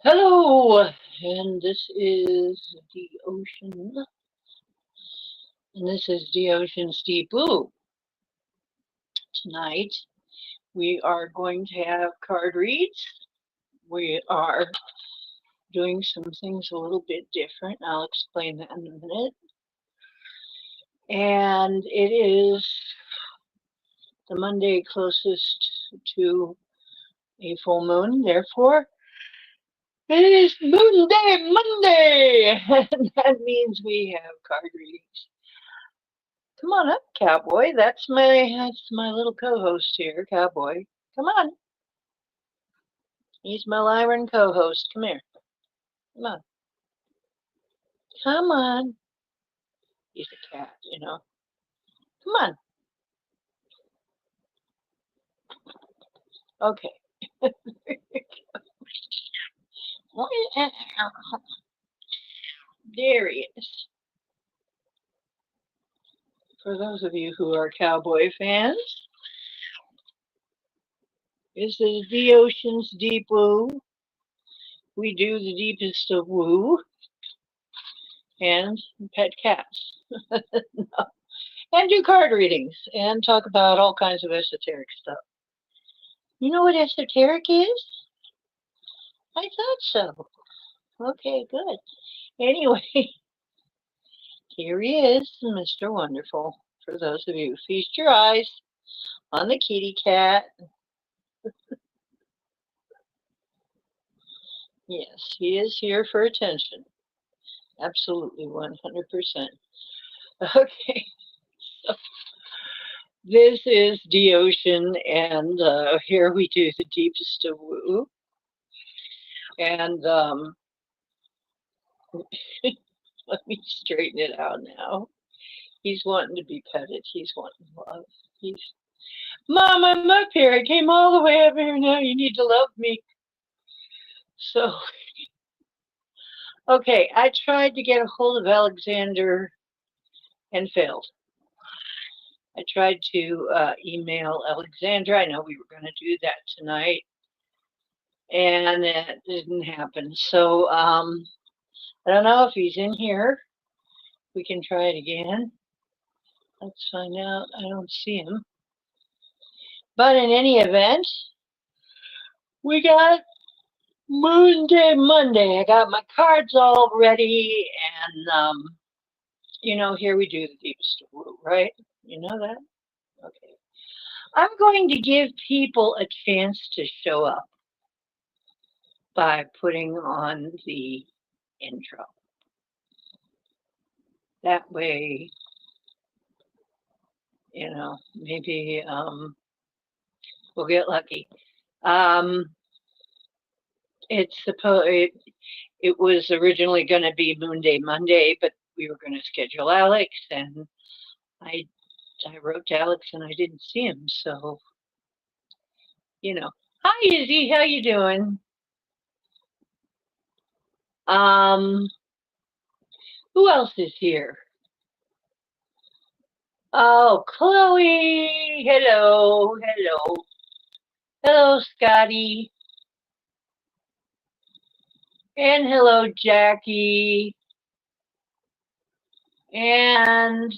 Hello, and this is the ocean, and this is the ocean's deep blue. Tonight we are going to have card reads. We are doing some things a little bit different. I'll explain that in a minute. And it is the Monday closest to a full moon, therefore it is Moonday Monday, and that means we have card readings. Come on up, Cowboy. That's my little co-host here, Cowboy. Come on. He's my Lyran co-host. Come here. Come on. Come on. He's a cat, you know. Come on. Okay. There he is. For those of you who are cowboy fans, this is the ocean's deep woo. We do the deepest of woo and pet cats. No. And do card readings and talk about all kinds of esoteric stuff. You know what esoteric is? I thought so. Okay, good. Anyway, here he is, Mr. Wonderful. For those of you, feast your eyes on the kitty cat. Yes, he is here for attention. Absolutely, 100%. Okay, so this is the ocean, and here we do the deepest of woo. And let me straighten it out now. He's wanting to be petted. He's wanting love. Mom, I'm up here. I came all the way up here now. You need to love me. So, okay, I tried to get a hold of Alexander and failed. I tried to email Alexandra. I know we were going to do that tonight, and it didn't happen. So I don't know if he's in here. We can try it again. Let's find out. I don't see him. But in any event, we got Moonday Monday. I got my cards all ready, and you know, here we do the deepest of woo, right? You know that? Okay. I'm going to give people a chance to show up by putting on the intro. That way, you know, maybe we'll get lucky. It was originally going to be Moonday Monday, but we were going to schedule Alex, and I wrote to Alex and I didn't see him, so you know. Hi Izzy, how you doing? Who else is here? Oh, Chloe. Hello. Hello, Scotty. And hello, Jackie. And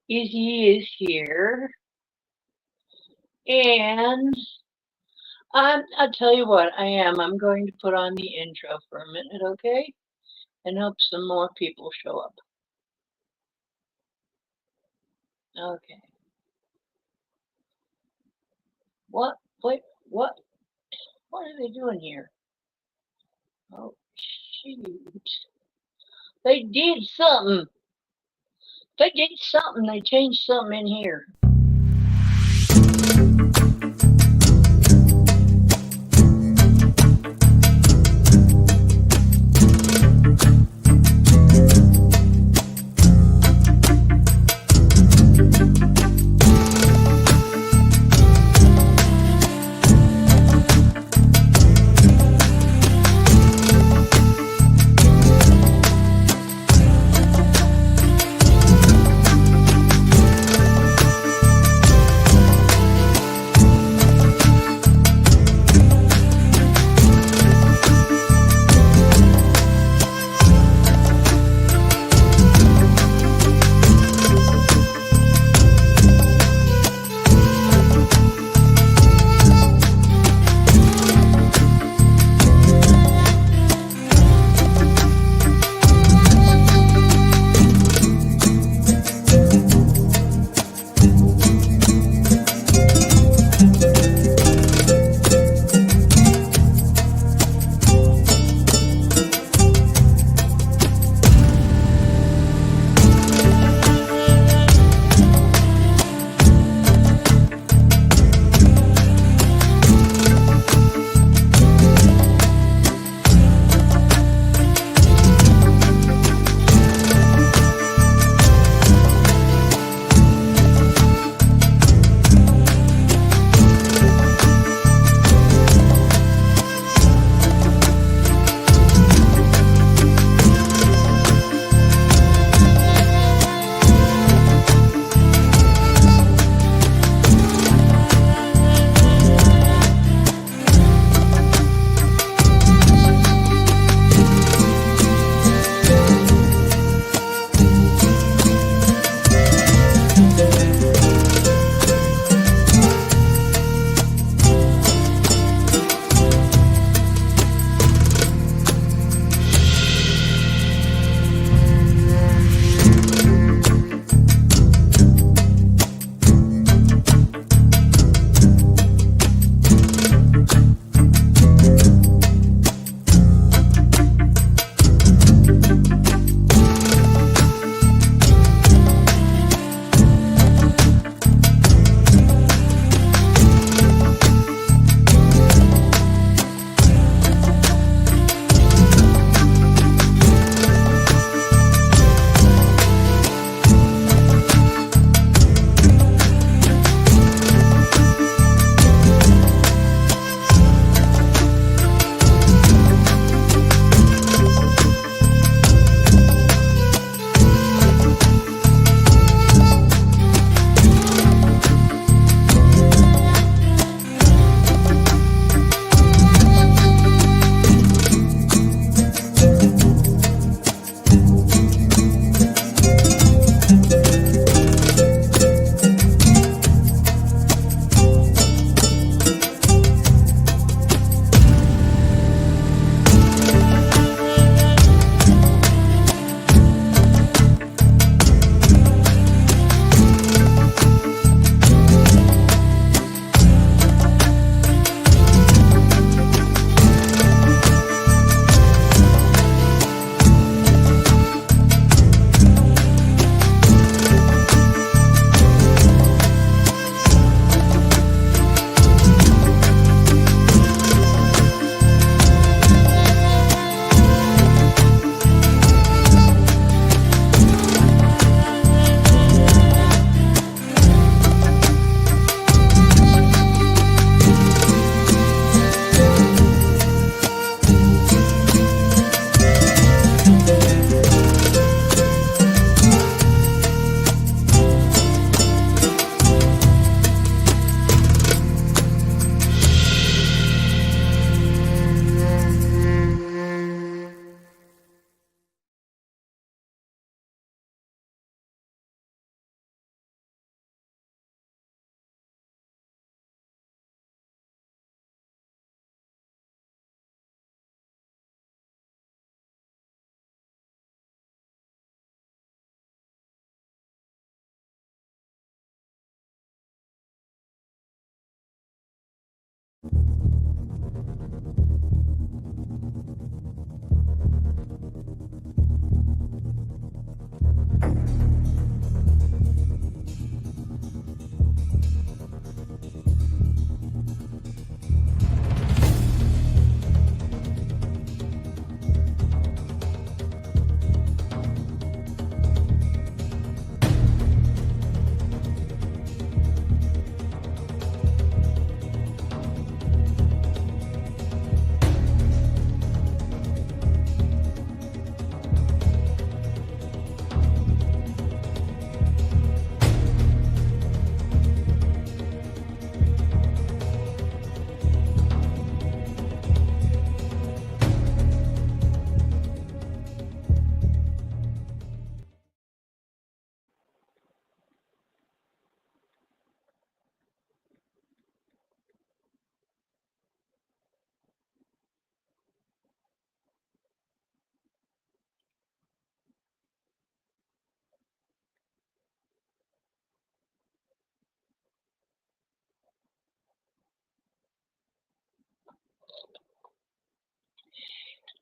Izzy is here. And I'll tell you what, I'm going to put on the intro for a minute, okay? And hope some more people show up. Okay. What? Wait, what? What are they doing here? Oh, shoot. They did something. They changed something in here.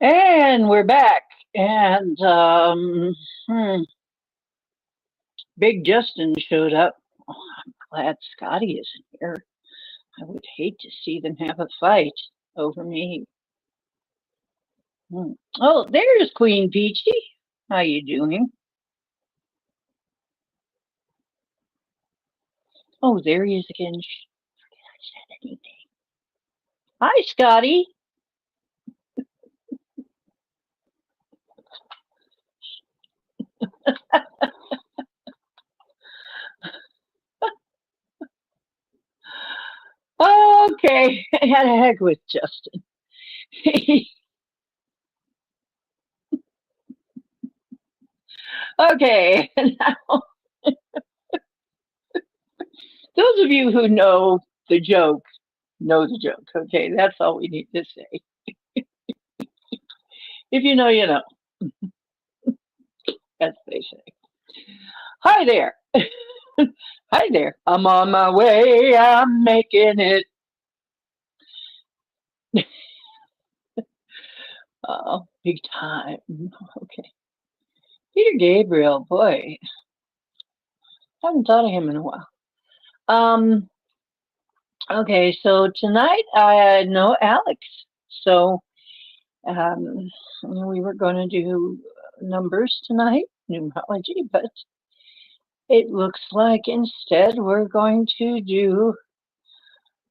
And we're back. And Big Justin showed up. Oh, I'm glad Scotty isn't here. I would hate to see them have a fight over me. Hmm. Oh, there's Queen Peachy. How you doing? Oh, there he is again. I said anything. Hi, Scotty. Okay, had a heck with Justin. Okay, now those of you who know the joke know the joke. Okay, that's all we need to say. If you know, you know, as they say. Hi there. Hi there. I'm on my way. I'm making it. Oh, big time. Okay. Peter Gabriel, boy, I haven't thought of him in a while. Um, okay, so tonight I know Alex. So we were going to do numbers tonight, numerology, but it looks like instead we're going to do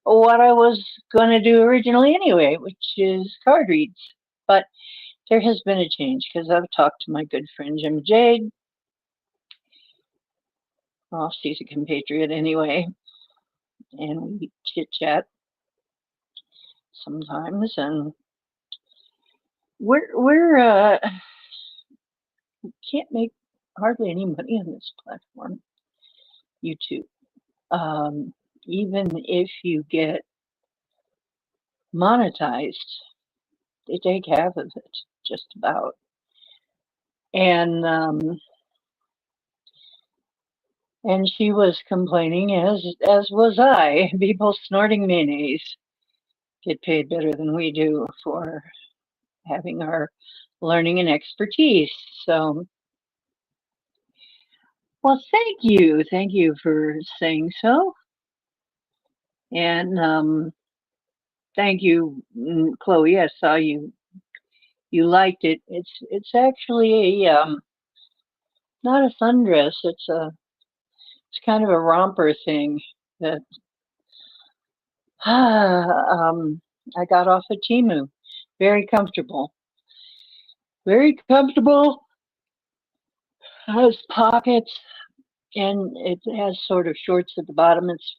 what I was going to do originally anyway, which is card reads. But there has been a change because I've talked to my good friend Jim Jade. Well, she's a compatriot anyway, and we chit chat sometimes, and we're can't make hardly any money on this platform, YouTube. Um, Even if you get monetized, they take half of it, just about. And and she was complaining, as was I. People snorting mayonnaise get paid better than we do for having our learning and expertise. So, well, thank you for saying so, and thank you, Chloe. I saw you liked it. It's actually a not a sundress. It's kind of a romper thing that I got off of Timu. Very comfortable. Very comfortable. Has pockets and it has sort of shorts at the bottom. It's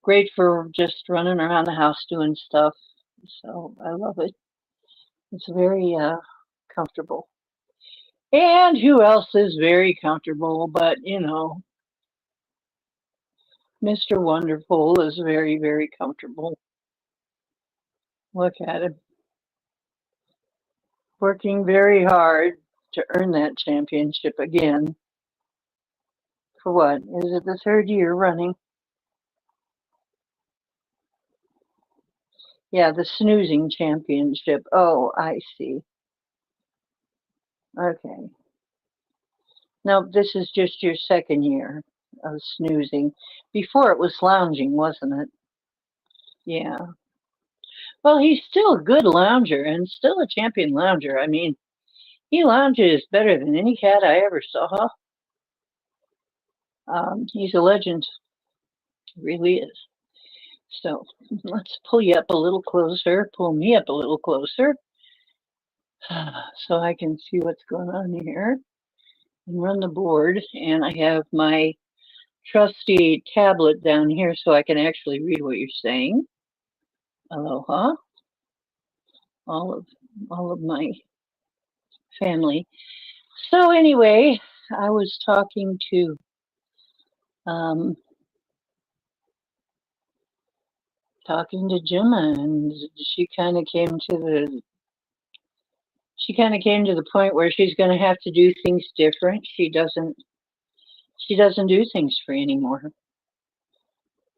great for just running around the house doing stuff. So I love it. It's very comfortable. And who else is very comfortable? But Mr. Wonderful is very, very comfortable. Look at him. Working very hard to earn that championship again. For what? Is it the third year running? Yeah, the snoozing championship. Oh, I see. Okay. No, this is just your second year of snoozing. Before it was lounging, wasn't it? Yeah. Well, he's still a good lounger and still a champion lounger. I mean, he lounges better than any cat I ever saw. He's a legend. He really is. So let's pull you up a little closer. Pull me up a little closer so I can see what's going on here and run the board. And I have my trusty tablet down here so I can actually read what you're saying. Aloha. All of my family. So anyway, I was um, talking to Gemma, and she kind of came to the point where she's going to have to do things different. She doesn't do things free anymore.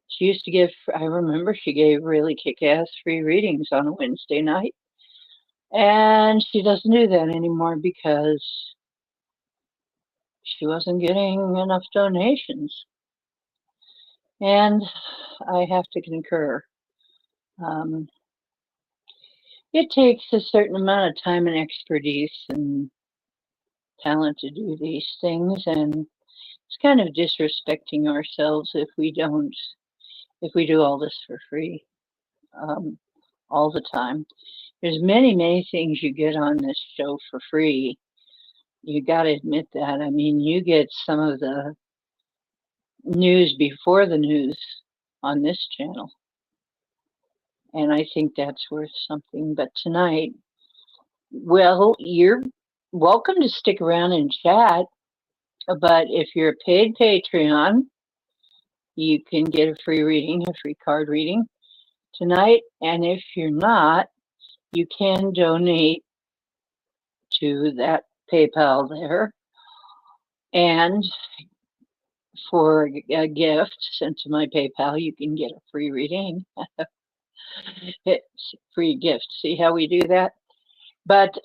She used to give. I remember she gave really kick-ass free readings on a Wednesday night, And she doesn't do that anymore because she wasn't getting enough donations. And I have to concur. Um, it takes a certain amount of time and expertise and talent to do these things, and it's kind of disrespecting ourselves if we do all this for free all the time. There's many things you get on this show for free. You got to admit that. I mean, you get some of the news before the news on this channel, and I think that's worth something. But tonight, well, you're welcome to stick around and chat, but if you're a paid Patreon, you can get a free reading, a free card reading tonight. And if you're not, you can donate to that PayPal there. And for a gift sent to my PayPal, you can get a free reading. It's a free gift. See how we do that? But,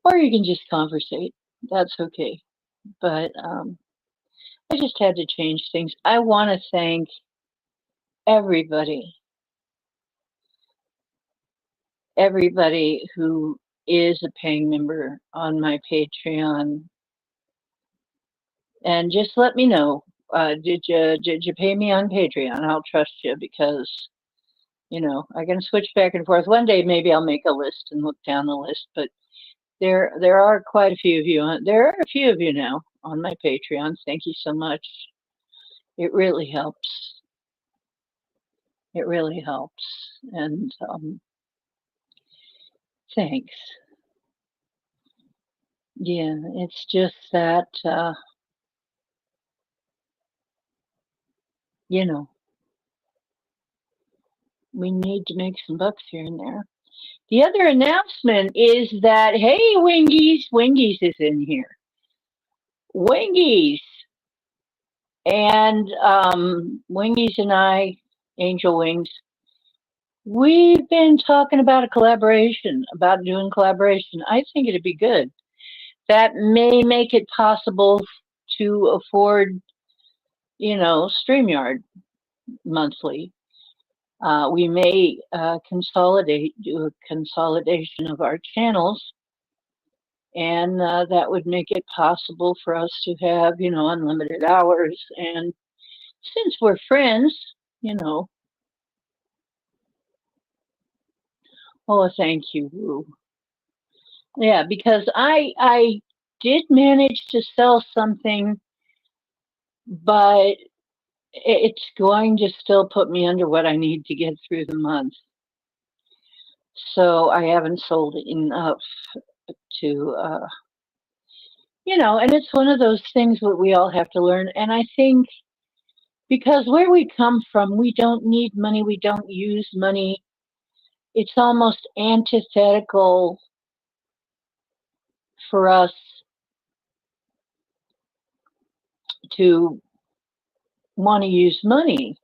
or you can just conversate. That's okay. But I just had to change things. I want to thank everybody who is a paying member on my Patreon. And just let me know, did you pay me on Patreon? I'll trust you because, you know, I can switch back and forth. One day maybe I'll make a list and look down the list, but there are quite a few of you. There are a few of you now on my Patreon. Thank you so much. It really helps. It really helps. And thanks. Yeah, it's just that, you know, we need to make some bucks here and there. The other announcement is that, hey, Wingies is in here. Wingies. And Wingies and I, Angel Wings, we've been talking about a collaboration, about doing collaboration. I think it'd be good. That may make it possible to afford, you know, StreamYard monthly. We may do a consolidation of our channels, and that would make it possible for us to have, you know, unlimited hours. And since we're friends, you know, oh, thank you, Woo. Yeah, because I did manage to sell something, but it's going to still put me under what I need to get through the month. So I haven't sold enough to, you know, and it's one of those things that we all have to learn. And I think because where we come from, we don't need money, we don't use money. It's almost antithetical for us to want to use money,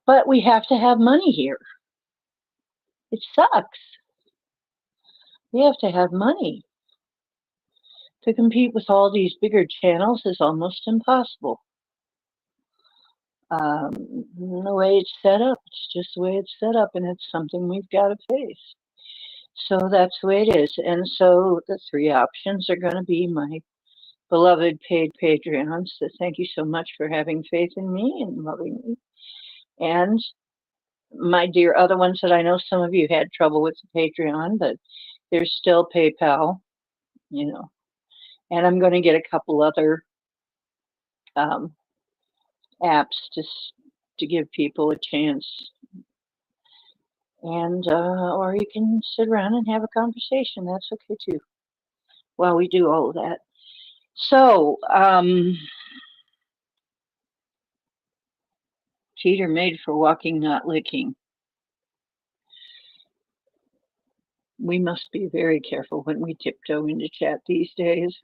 but we have to have money here. It sucks. We have to have money. To compete with all these bigger channels is almost impossible. The way it's set up, it's just the way it's set up, and it's something we've got to face. So that's the way it is. And so the three options are going to be my beloved paid Patreons. So thank you so much for having faith in me and loving me. And my dear other ones that I know some of you had trouble with the Patreon, but there's still PayPal, you know. And I'm going to get a couple other apps to give people a chance. And or you can sit around and have a conversation. That's okay too. While we do all of that. So feet are made for walking, not licking. We must be very careful when we tiptoe into chat these days.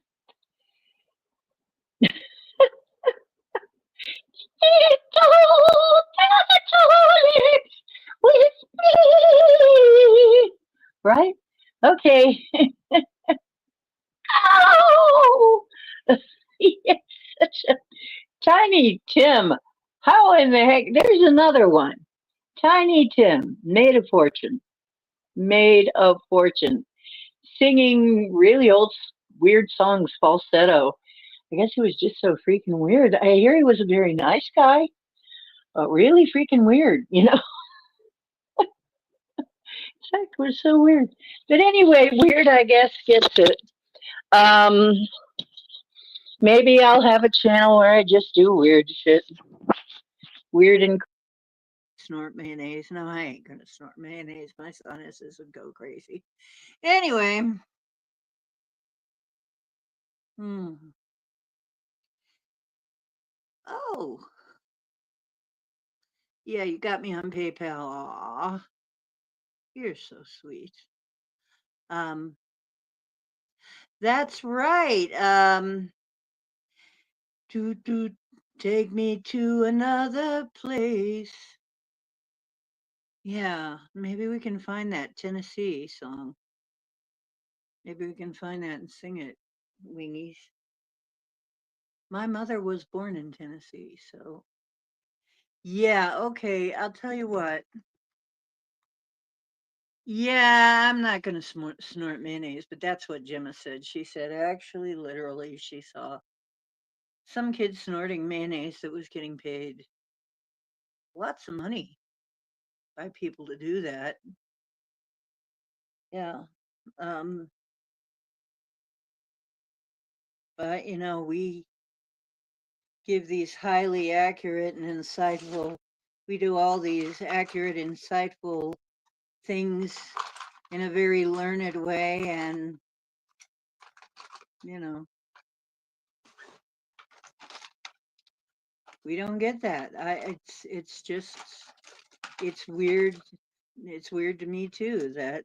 Tiptoe to the tulips with right? Okay. Ow! Yes, such a Tiny Tim. How in the heck? There's another one. Tiny Tim made a fortune. Made a fortune. Singing really old, weird songs, falsetto. I guess he was just so freaking weird. I hear he was a very nice guy, but really freaking weird. It was so weird. But anyway, weird, I guess, gets it. Um, maybe I'll have a channel where I just do weird shit. Weird and snort mayonnaise. No, I ain't gonna snort mayonnaise. My sinuses would go crazy. Anyway, hmm. Oh, yeah, you got me on PayPal. Aw, you're so sweet. Um, that's right. To take me to another place. Yeah, maybe we can find that Tennessee song. Maybe we can find that and sing it, Wingies. My mother was born in Tennessee, so yeah, okay, I'll tell you what. Yeah, I'm not going to snort mayonnaise, but that's what Gemma said. She said, actually, literally, she saw some kid snorting mayonnaise that was getting paid lots of money by people to do that. Yeah. Um, but, we give these highly accurate and insightful, we do all these accurate, insightful things in a very learned way. And, you know, we don't get that. It's just, it's weird. It's weird to me too that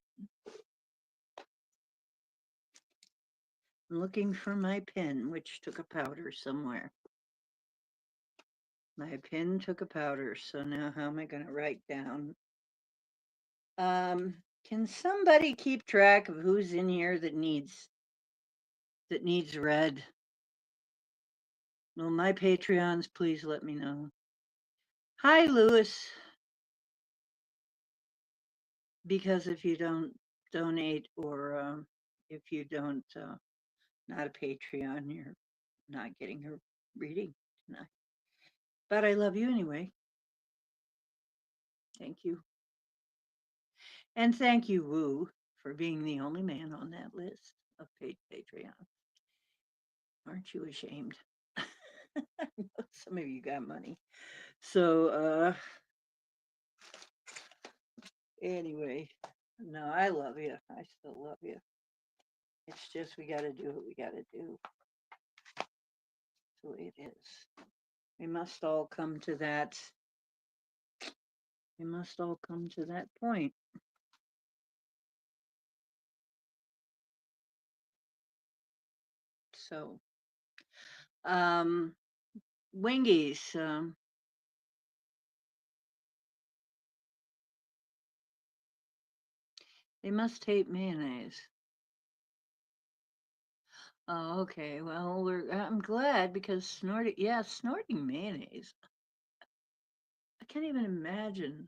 I'm looking for my pen, which took a powder somewhere. My pen took a powder, so now how am I going to write down? Can somebody keep track of who's in here that needs read? Well, my Patreons, please let me know. Hi, Lewis. Because if you don't donate or if you don't, not a Patreon, you're not getting a reading tonight. But I love you anyway. Thank you. And thank you, Woo, for being the only man on that list of Patreon. Aren't you ashamed? I know some of you got money. So, anyway, no, I love you. I still love you. It's just we got to do what we got to do. That's the way it is. We must all come to that. We must all come to that point. So, um, Wingies, they must hate mayonnaise. Oh, okay. Well, I'm glad because snorting mayonnaise. I can't even imagine.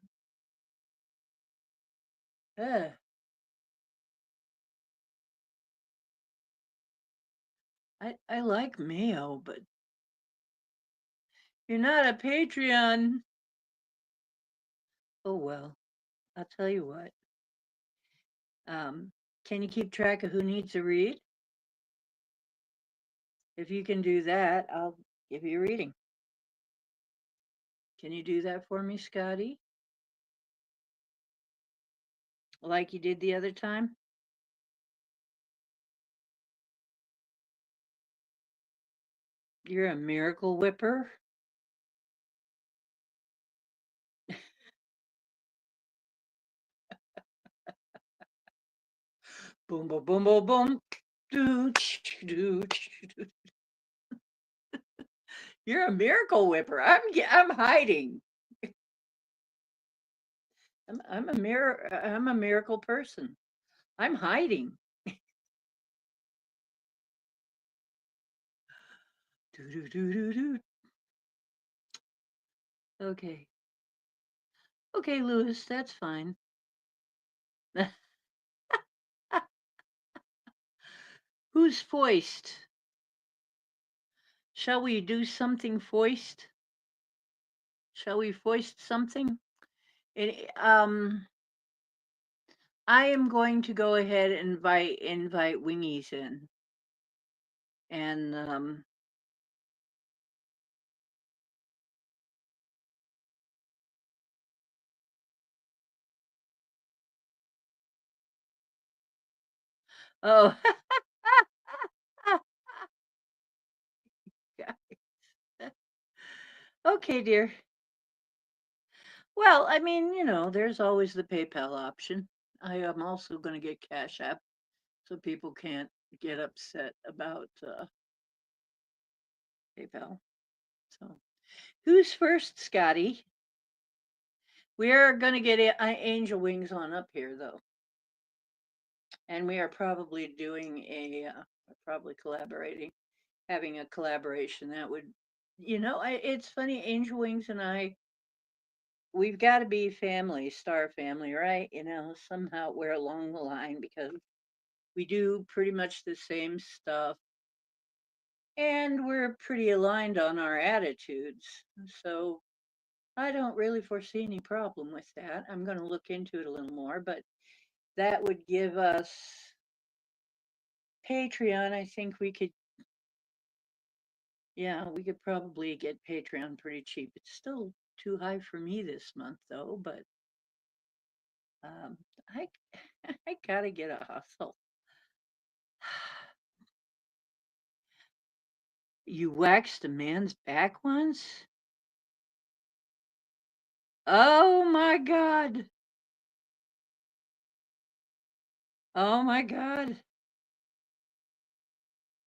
Ugh. I like mayo, but you're not a Patreon. Oh well, I'll tell you what. Can you keep track of who needs a read? If you can do that, I'll give you a reading. Can you do that for me, Scotty? Like you did the other time? You're a miracle whipper. Boom, boom, boom, boom, boom. Do, do, do. You're a miracle whipper. I'm hiding. I'm a miracle person. I'm hiding. Do do do do do. Okay. Okay, Louis, that's fine. Who's foist? Shall we do something foist? Shall we foist something? It, I am going to go ahead and invite Wingies in, and oh, yeah. Okay, dear. Well, I mean, there's always the PayPal option. I am also going to get Cash App so people can't get upset about PayPal. So, who's first, Scotty? We are going to get Angel Wings on up here, though. And we are probably doing probably collaborating, having a collaboration that would, it's funny, Angel Wings and I, we've got to be family, star family, right? Somehow we're along the line because we do pretty much the same stuff and we're pretty aligned on our attitudes. So I don't really foresee any problem with that. I'm going to look into it a little more, but that would give us Patreon. I think we could probably get Patreon pretty cheap. It's still too high for me this month, though, but um, I, I gotta get a hustle. You waxed a man's back once? Oh my God. Oh my God.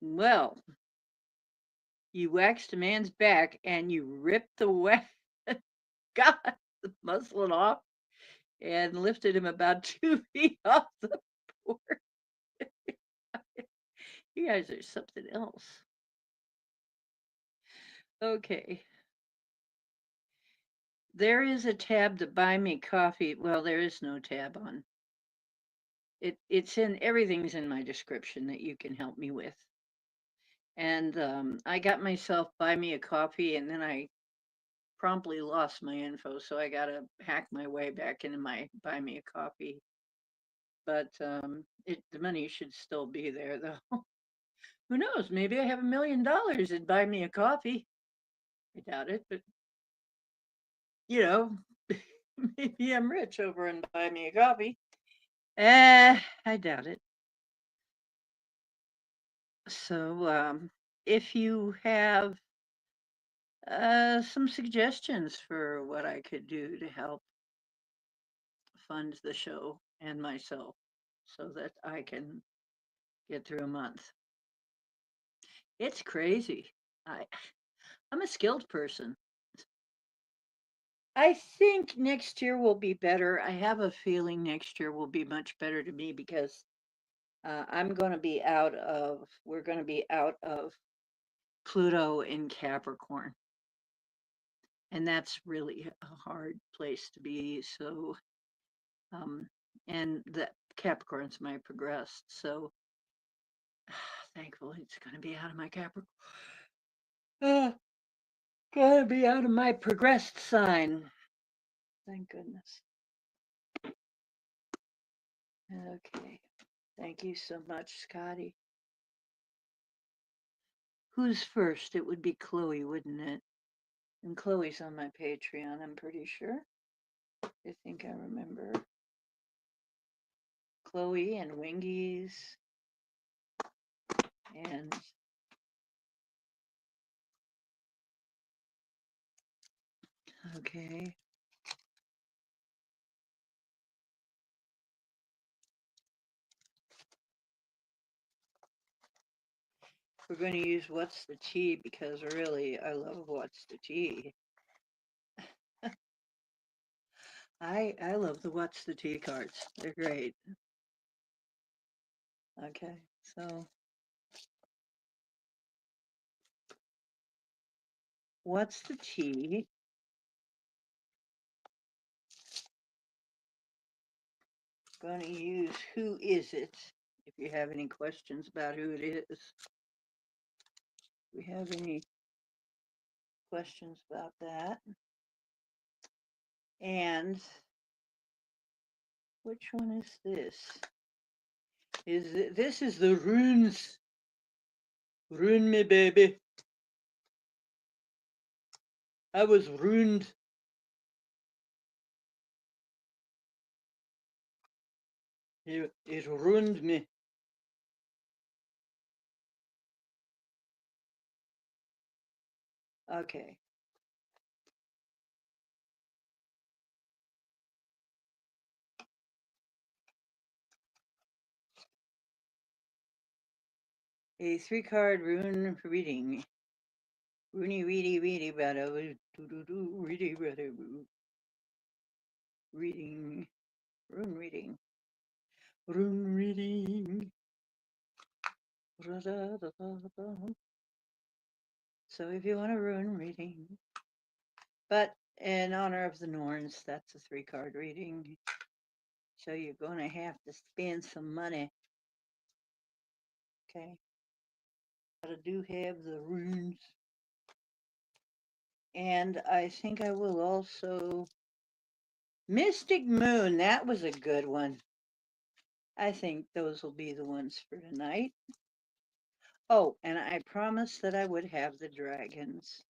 Well, you waxed a man's back and you ripped the wax, got the muslin off and lifted him about 2 feet off the board. You guys are something else. Okay. There is a tab to buy me coffee. Well, there is no tab on. It's in everything's in my description that you can help me with. And I got myself buy me a coffee and then I promptly lost my info, so I got to hack my way back into my buy me a coffee. But the money should still be there though. Who knows? Maybe I have $1 million and buy me a coffee. I doubt it, but you know, maybe I'm rich over and buy me a coffee. I doubt it. So, if you have some suggestions for what I could do to help fund the show and myself so that I can get through a month, it's crazy. I, I'm a skilled person. I think next year will be better. I have a feeling next year will be much better to me because we're going to be out of Pluto in Capricorn. And that's really a hard place to be. So, um, and the Capricorn's my progressed. So, thankfully, it's going to be out of my Capricorn. Uh, going to be out of my progressed sign. Thank goodness. Okay. Thank you so much, Scotty. Who's first? It would be Chloe, wouldn't it? And Chloe's on my Patreon, I'm pretty sure. I think I remember. Chloe and Wingies and okay. We're going to use What's the Tea because really I love What's the Tea. I love the What's the Tea cards. They're great. Okay, so what's the tea? Going to use who is it? If you have any questions about who it is, we have any questions about that? And which one is this? This is the runes? Rune me, baby. I was ruined. It ruined me. Okay. A 3-card rune reading. Rooney reedy reedy bada do do do reedy bada reading. Rune reading. Rune reading. So if you want a rune reading, but in honor of the Norns, that's a 3-card reading. So you're going to have to spend some money. Okay. But I do have the runes. And I think I will also. Mystic Moon, that was a good one. I think those will be the ones for tonight. Oh, and I promised that I would have the dragons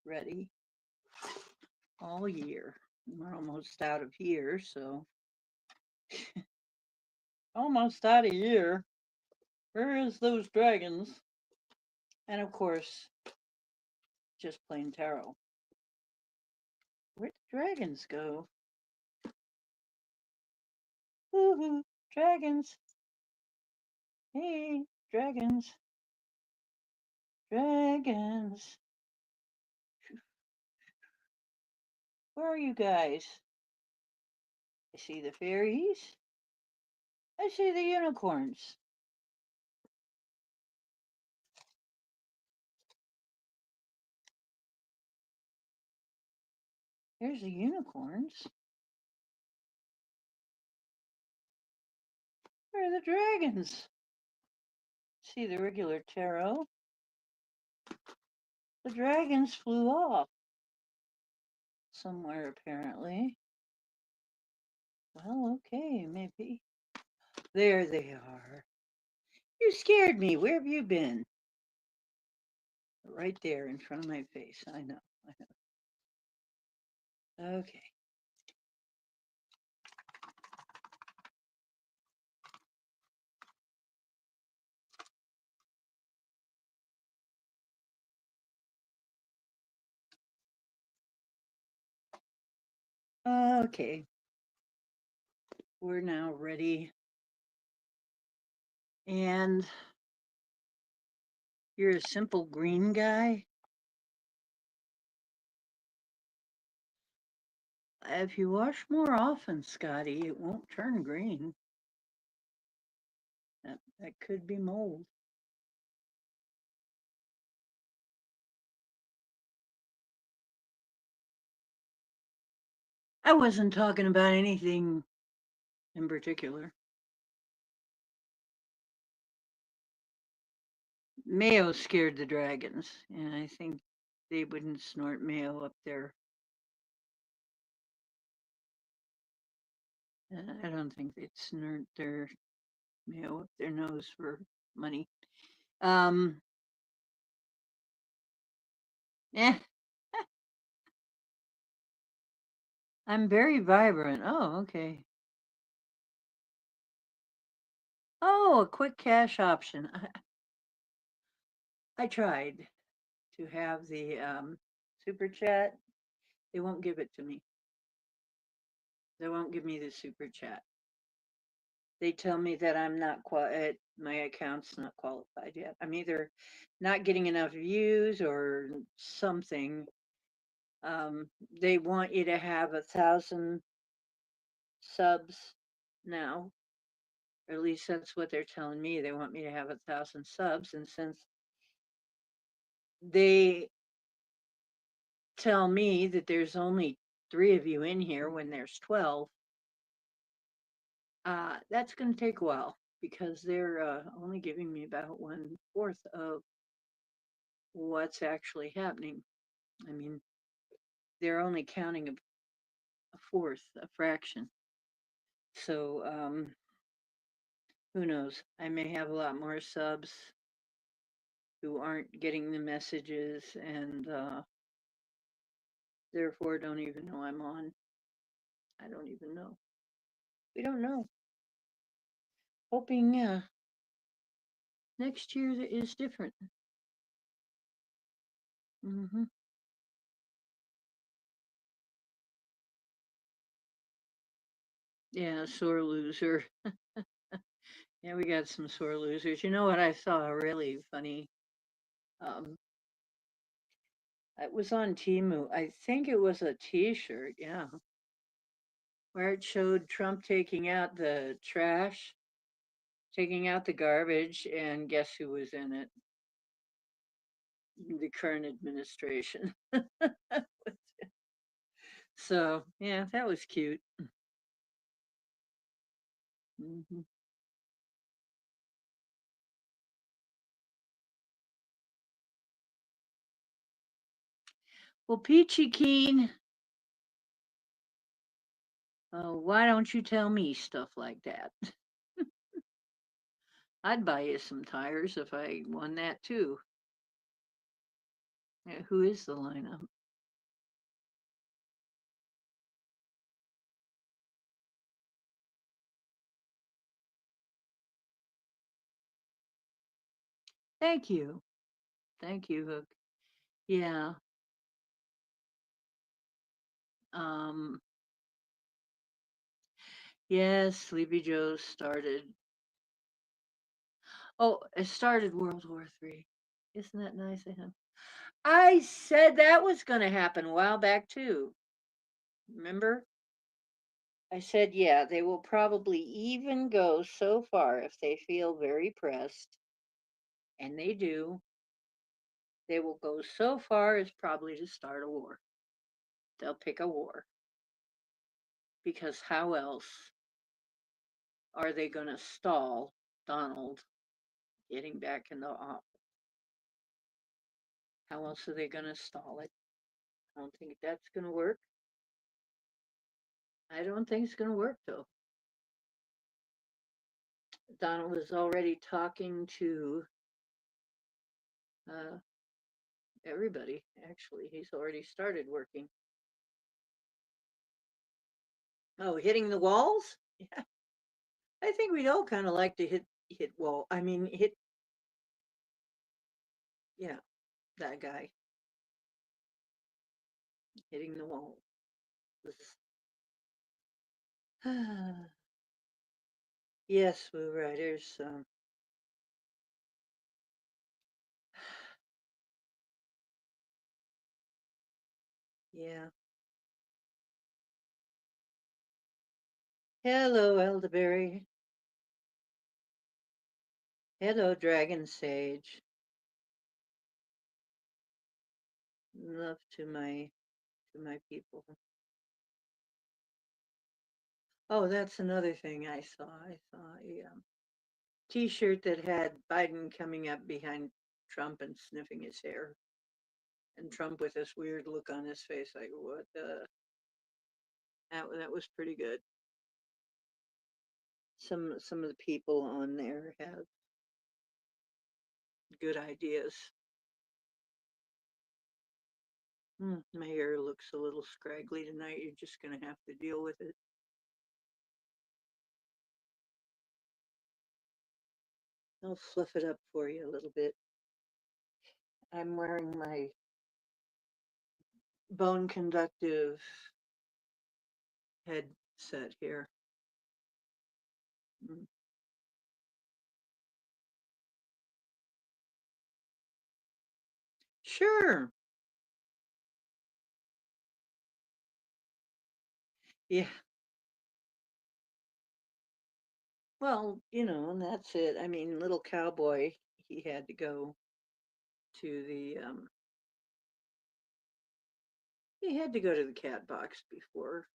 ready all year. We're almost out of here, so. Almost out of year. Where is those dragons? And of course, just plain tarot. Where'd the dragons go? Woohoo, dragons. Hey, dragons. Dragons. Where are you guys? I see the fairies. I see the unicorns. There's the unicorns. Where are the dragons? See the regular tarot. The dragons flew off somewhere, apparently. Well, okay, maybe. There they are. You scared me. Where have you been? Right there in front of my face. I know. Okay. Okay. We're now ready. And you're a simple green guy. If you wash more often, Scotty, it won't turn green. That could be mold. I wasn't talking about anything in particular. Mayo scared the dragons, and I think they wouldn't snort mayo up there. I don't think they'd snort their mayo up their nose for money. Yeah, I'm very vibrant. Oh, okay. Oh, a quick cash option. I tried to have the super chat. They won't give it to me. They won't give me the super chat. They tell me that I'm not my account's not qualified yet. I'm either not getting enough views or something. They want you to have 1,000 subs now. Or at least that's what they're telling me. They want me to have 1,000 subs. And since they tell me that there's only 3 of you in here when there's 12, that's going to take a while because they're only giving me about 1/4 of what's actually happening. I mean, they're only counting a fourth, a fraction. So, who knows? I may have a lot more subs who aren't getting the messages and therefore don't even know I'm on. I don't even know. We don't know. Hoping next year is different. Mm-hmm. Yeah, sore loser. Yeah, we got some sore losers. You know what I saw really funny? Um, it was on Timu. I think it was a T-shirt. Yeah, where it showed Trump taking out the trash, taking out the garbage, and guess who was in it? The current administration. So yeah, that was cute. Hmm. Well, Peachy Keen, why don't you tell me stuff like that? I'd buy you some tires if I won that too. Yeah, who is the lineup? Thank you. Thank you, Hook. Yeah. Um, yes, Sleepy Joe started. Oh, it started World War III. Isn't that nice of him? I said that was going to happen a while back too. Remember? I said, yeah, they will probably even go so far if they feel very pressed, and they do. They will go so far as probably to start a war. They'll pick a war because how else are they going to stall Donald getting back in the office? How else are they going to stall it? I don't think that's going to work. I don't think it's going to work though. Donald is already talking to uh, everybody. Actually, he's already started working. Oh, hitting the walls? Yeah, I think we'd all kind of like to hit wall. I mean, hit, yeah, that guy hitting the wall. Yes, Woo Riders. Yeah. Hello, Elderberry. Hello, Dragon Sage. Love to my people. Oh, that's another thing I saw. I saw a T-shirt that had Biden coming up behind Trump and sniffing his hair, and Trump with this weird look on his face, like what the. That was pretty good. Some of the people on there have good ideas. My hair looks a little scraggly tonight. You're just gonna have to deal with it. I'll fluff it up for you a little bit. I'm wearing my bone conductive headset here. Mm. Sure. Yeah. Well, and that's it. I mean, little cowboy, he had to go to the cat box before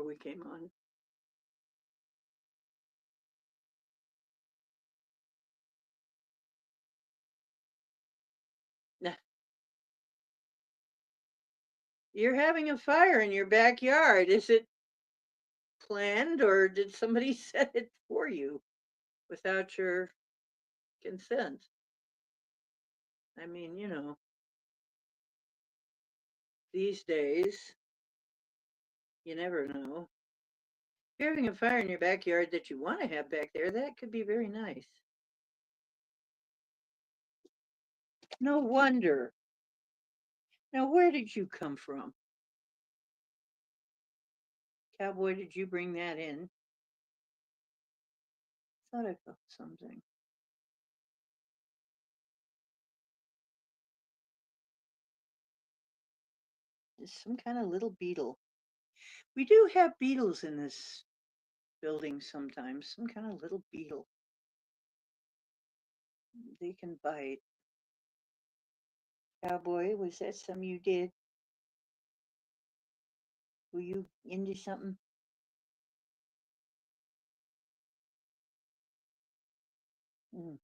we came on. Nah, you're having a fire in your backyard. Is it planned or did somebody set it for you without your consent? I mean, these days, you never know. If you're having a fire in your backyard that you want to have back there, that could be very nice. No wonder. Now, where did you come from? Cowboy, did you bring that in? Thought I felt something. It's some kind of little beetle. We do have beetles in this building sometimes. Some kind of little beetle. They can bite. Cowboy, was that something you did? Were you into something? Mm.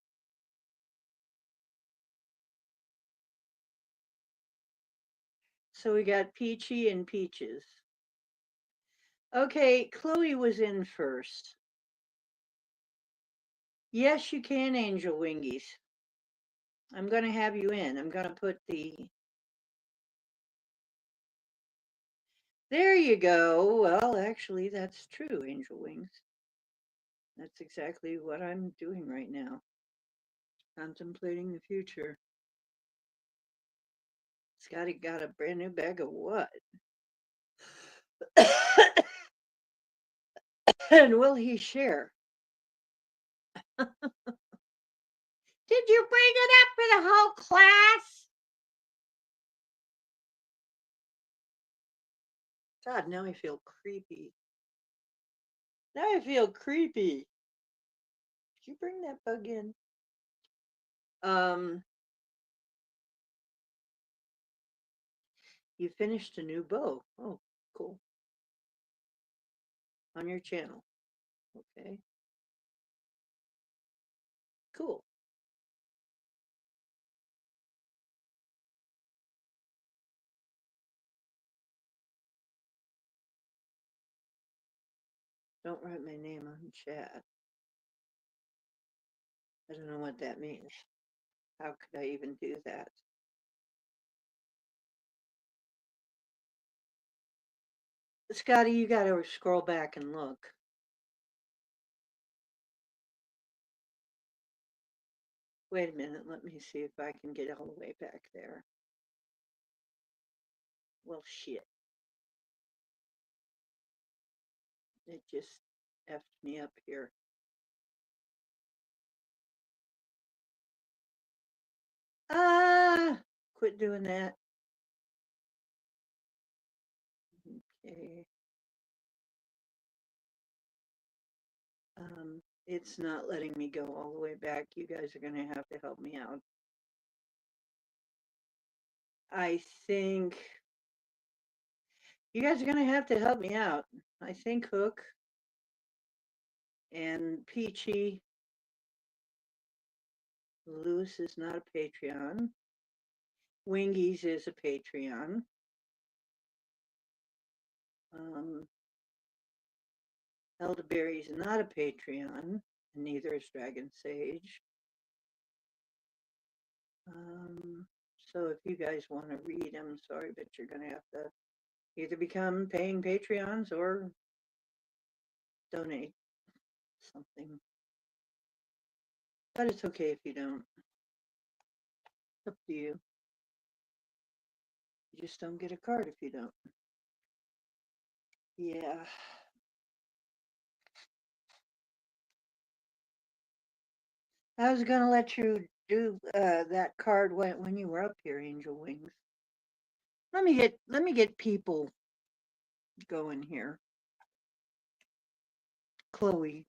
So we got Peachy and Peaches. Okay, Chloe was in first. Yes, you can, Angel Wingies. I'm going to have you in. I'm going to put the. There you go. Well, actually, that's true, Angel Wings. That's exactly what I'm doing right now. Contemplating the future. Scotty got a brand new bag of what? And will he share? Did you bring it up for the whole class? God, now I feel creepy. Now I feel creepy. Did you bring that bug in? Um, you finished a new bow. Oh, cool. On your channel. Okay. Cool. Don't write my name on chat. I don't know what that means. How could I even do that? Scotty, you got to scroll back and look. Wait a minute. Let me see if I can get all the way back there. Well, shit. It just effed me up here. Ah, quit doing that. Okay. It's not letting me go all the way back. You guys are going to have to help me out. I think you guys are going to have to help me out. I think Hook and Peachy. Lewis is not a Patreon. Wingies is a Patreon. Elderberry is not a Patreon, and neither is Dragon Sage. So if you guys want to read, I'm sorry, but you're going to have to either become paying Patreons or donate something. But it's okay if you don't. It's up to you. You just don't get a card if you don't. Yeah. I was going to let you do that card when you were up here, Angel Wings. Let me get people going here. Chloe.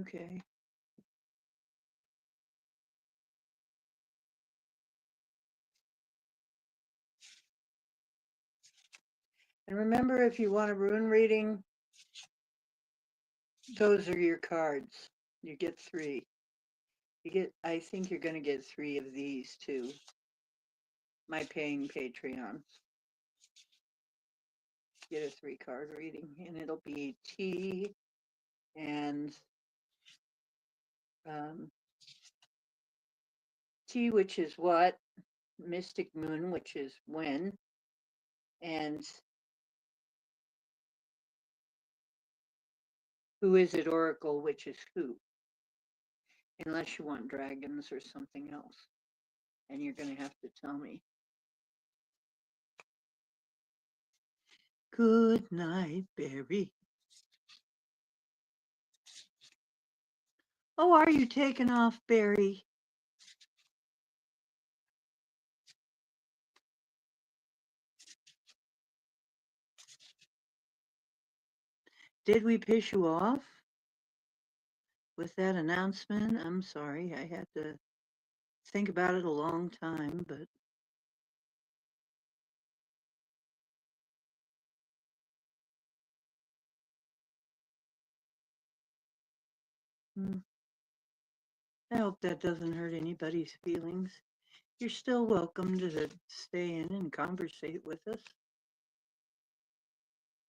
Okay. And remember, if you want a rune reading, those are your cards. You get 3. I think you're going to get 3 of these too. My paying Patreons. Get a 3-card reading, and it'll be T and T, which is what, Mystic Moon, which is when, and Who is it, Oracle, which is who, unless you want dragons or something else, and you're going to have to tell me. Good night, Barry. Oh, are you taking off, Barry? Did we piss you off with that announcement? I'm sorry. I had to think about it a long time, but I hope that doesn't hurt anybody's feelings. You're still welcome to stay in and conversate with us.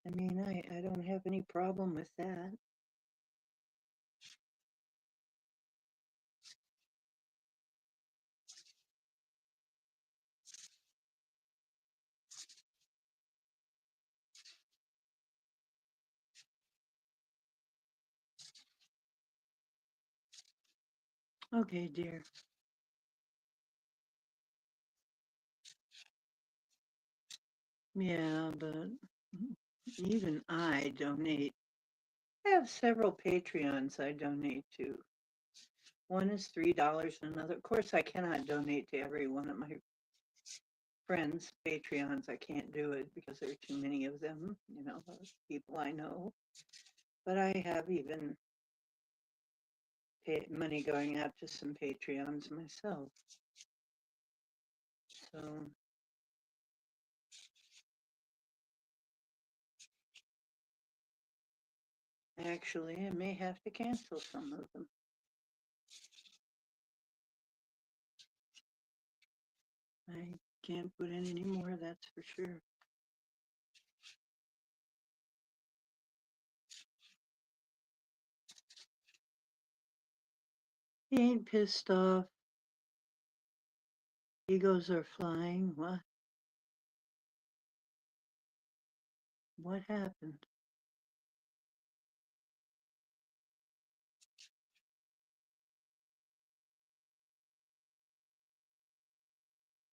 I mean, I don't have any problem with that. Okay, dear. Yeah, but even I donate. I have several Patreons I donate to. One is $3, and another, of course, I cannot donate to every one of my friends' Patreons. I can't do it because there are too many of them, those people I know. But I have even money going out to some Patreons myself. So actually, I may have to cancel some of them. I can't put in any more, that's for sure. He ain't pissed off. Egos are flying. What? What happened?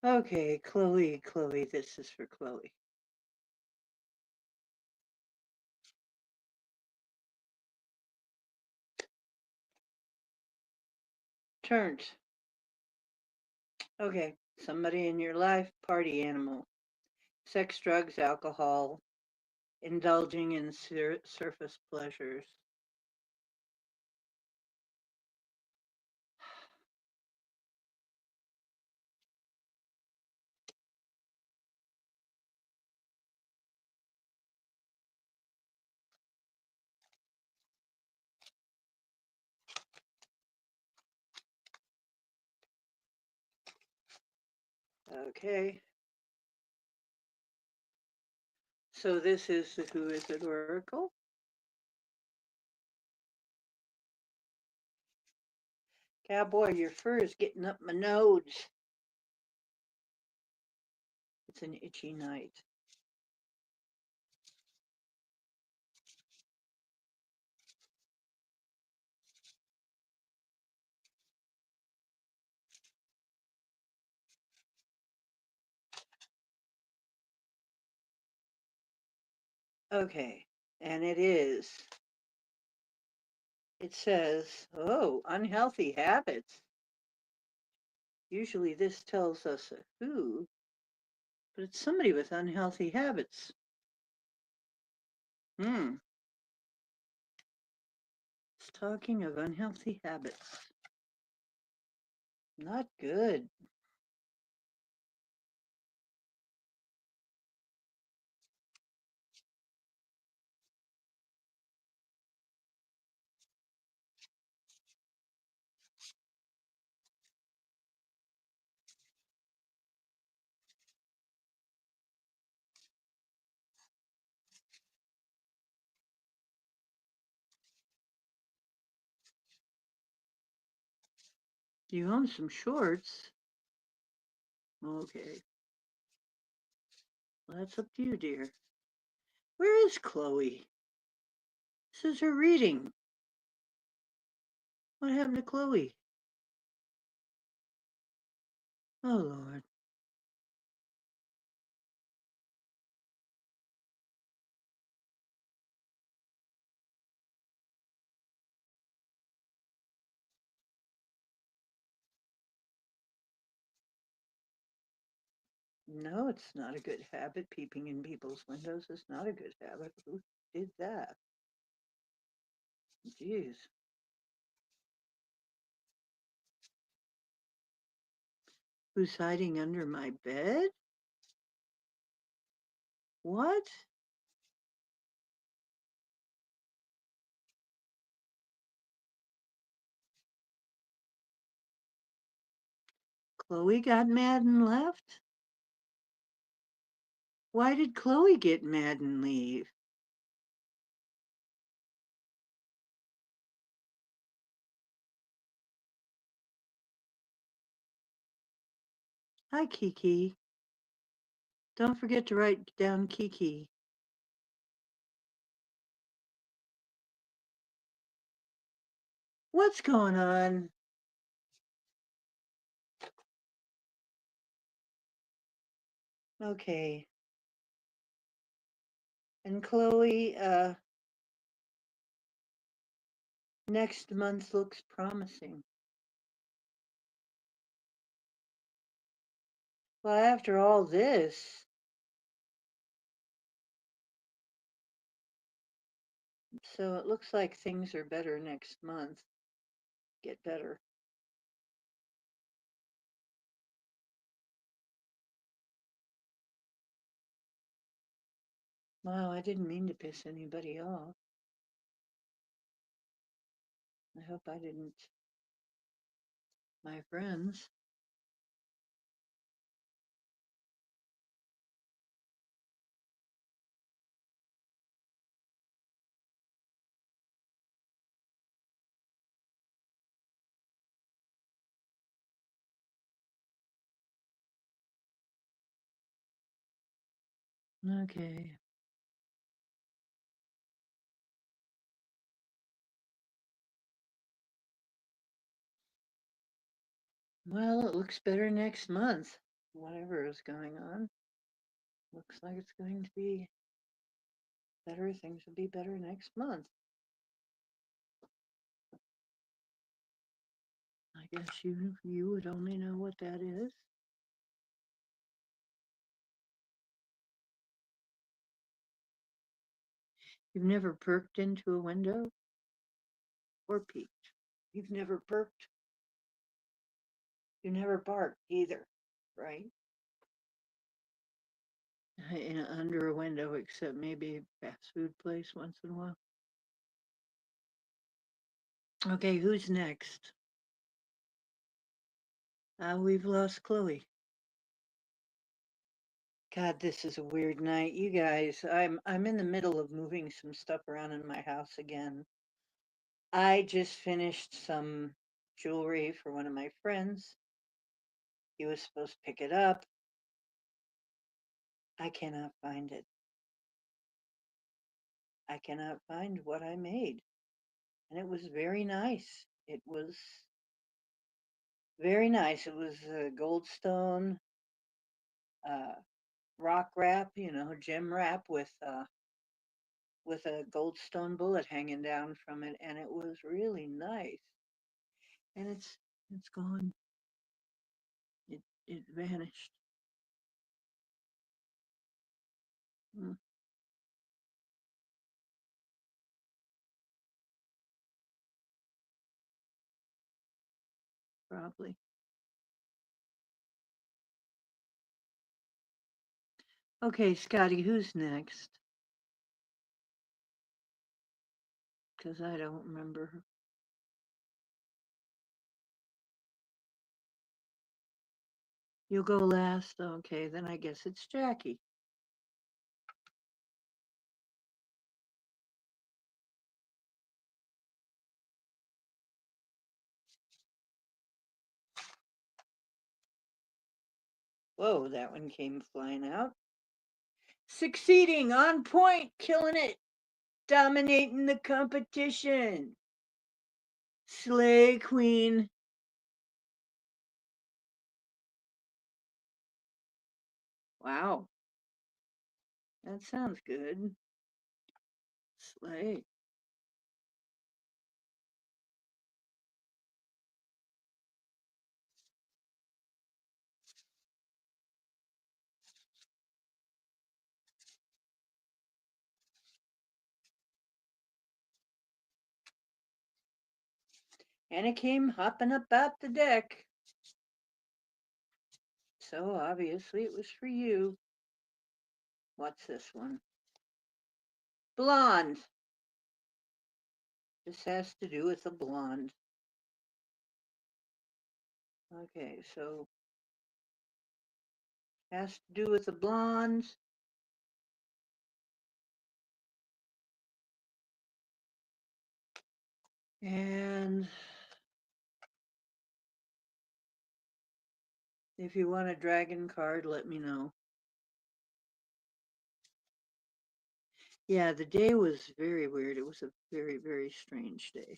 Okay, Chloe, this is for Chloe. Turns. Okay, somebody in your life, party animal. Sex, drugs, alcohol, indulging in surface pleasures. Okay. So this is the Who Is It Oracle. Cowboy, your fur is getting up my nose. It's an itchy night. Okay, and it says, oh, unhealthy habits. Usually this tells us a who, but it's somebody with unhealthy habits. Hmm. It's talking of unhealthy habits. Not good. You own some shorts? Okay. Well, that's up to you, dear. Where is Chloe? This is her reading. What happened to Chloe? Oh, Lord. No, it's not a good habit. Peeping in people's windows is not a good habit. Who did that? Jeez. Who's hiding under my bed? What? Chloe got mad and left? Why did Chloe get mad and leave? Hi, Kiki. Don't forget to write down Kiki. What's going on? Okay. And Chloe, next month looks promising. Well, after all this, so it looks like things are better next month. Get better. Wow, I didn't mean to piss anybody off. I hope I didn't. My friends. Okay. Well, it looks better next month. Whatever is going on. Looks like it's going to be better. Things will be better next month. I guess you would only know what that is. You've never perked into a window or peeked. You've never perked. You never barked either, right? Under a window, except maybe a fast food place once in a while. Okay, who's next? We've lost Chloe. God, this is a weird night. You guys, I'm in the middle of moving some stuff around in my house again. I just finished some jewelry for one of my friends. He was supposed to pick it up. I cannot find it. I cannot find what I made. And it was very nice. It was very nice. It was a goldstone uh, rock wrap, gem wrap with a goldstone bullet hanging down from it, and it was really nice. And it's gone. It vanished. Mm. probably. Okay, Scotty, who's next? Because I don't remember. You'll go last? Okay, then I guess it's Jackie. Whoa, that one came flying out. Succeeding, on point, killing it, dominating the competition. Slay Queen. Wow, that sounds good. Slay. And it came hopping up out the deck. So obviously it was for you. What's this one? Blonde. This has to do with a blonde. Okay, so has to do with the blondes. And if you want a dragon card, let me know. Yeah, the day was very weird. It was a very, very strange day.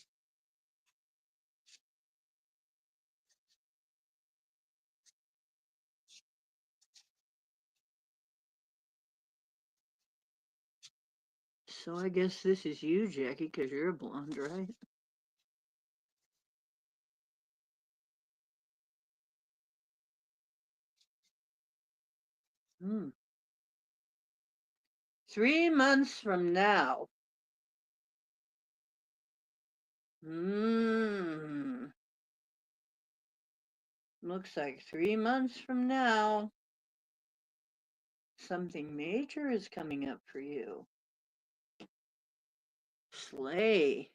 So I guess this is you, Jackie, because you're a blonde, right? Hmm. 3 months from now. Hmm. Looks like 3 months from now, something major is coming up for you. Slay.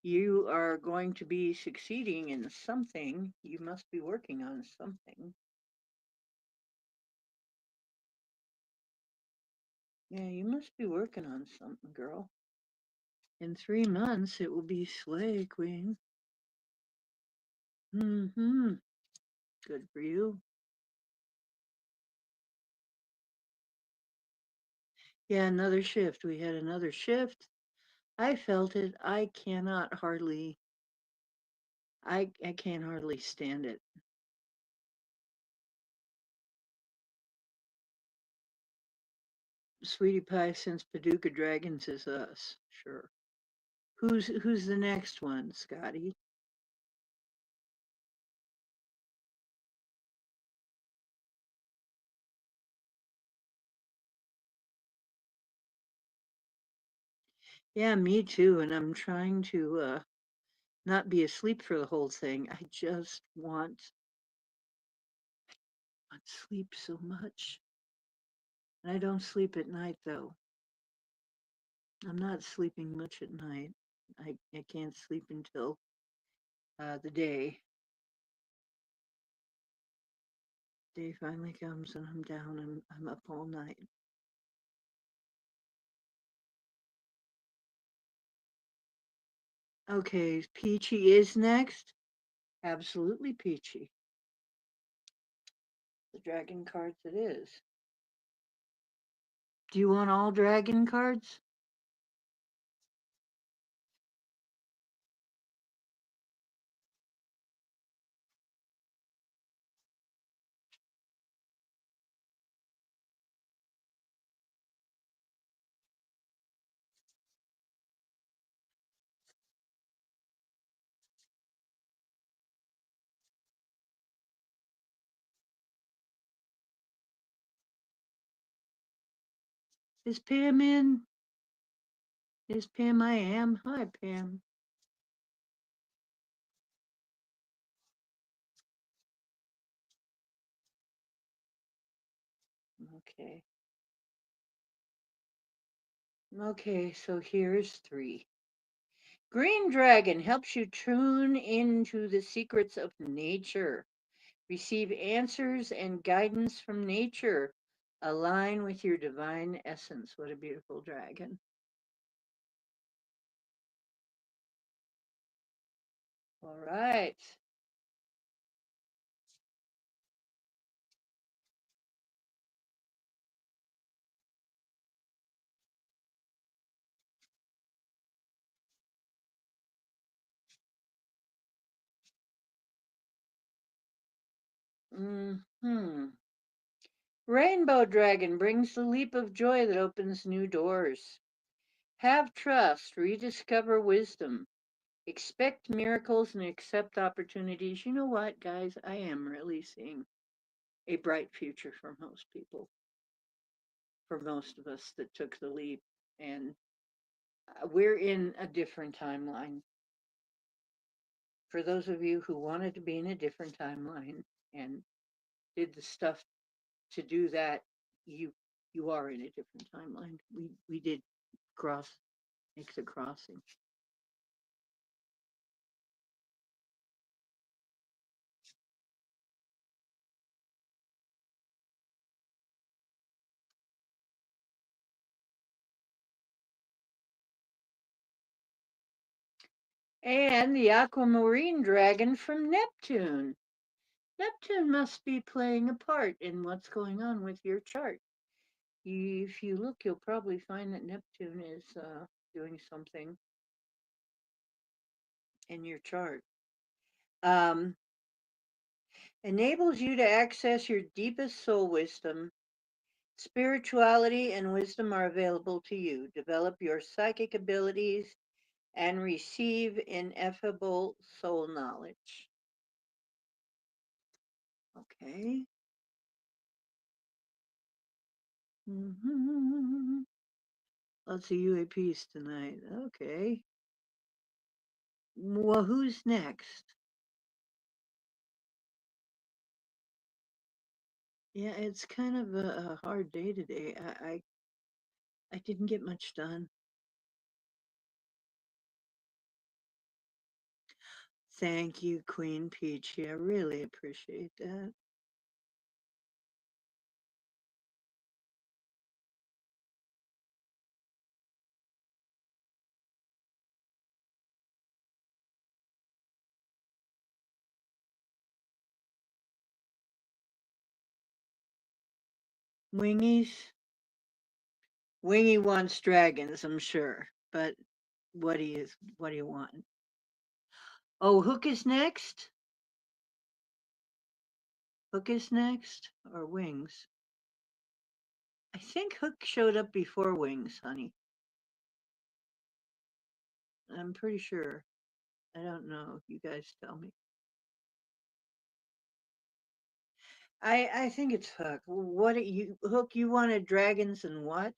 You are going to be succeeding in something. You must be working on something. Yeah, you must be working on something, girl. In 3 months, it will be Slay Queen. Mm-hmm. Good for you. Yeah, another shift. We had another shift. I felt it. I cannot hardly, I can't hardly stand it. Sweetie Pie since Paducah Dragons is us. Sure. Who's the next one, Scotty? Yeah, me too. And I'm trying to not be asleep for the whole thing. I just want sleep so much. And I don't sleep at night though. I'm not sleeping much at night. I can't sleep until the day. Day finally comes and I'm down and I'm up all night. Okay, Peachy is next. Absolutely Peachy. The dragon cards it is. Do you want all dragon cards? Is Pam in? Is Pam? I am. Hi, Pam. Okay. Okay, so here's 3. Green Dragon helps you tune into the secrets of nature. Receive answers and guidance from nature. Align with your divine essence. What a beautiful dragon. All right. Hmm. Rainbow Dragon brings the leap of joy that opens new doors. Have trust, rediscover wisdom, expect miracles, and accept opportunities. You know what, guys? I am really seeing a bright future for most people, for most of us that took the leap. And we're in a different timeline. For those of you who wanted to be in a different timeline and did the stuff to do that, you you are in a different timeline. We did cross make the crossing. And the aquamarine dragon from Neptune. Neptune must be playing a part in what's going on with your chart. If you look, you'll probably find that Neptune is doing something in your chart. Um, enables you to access your deepest soul wisdom. Spirituality and wisdom are available to you. Develop your psychic abilities and receive ineffable soul knowledge. Okay. Mm-hmm. Lots of UAPs tonight. Okay. Well, who's next? Yeah, it's kind of a hard day today. I didn't get much done. Thank you, Queen Peachy. I really appreciate that. Wingies? Wingy wants dragons, I'm sure. But what do you want? Oh, Hook is next? Hook is next? Or Wings? I think Hook showed up before Wings, honey. I'm pretty sure. I don't know. You guys tell me. I think it's Hook. What you Hook? You wanted dragons and what?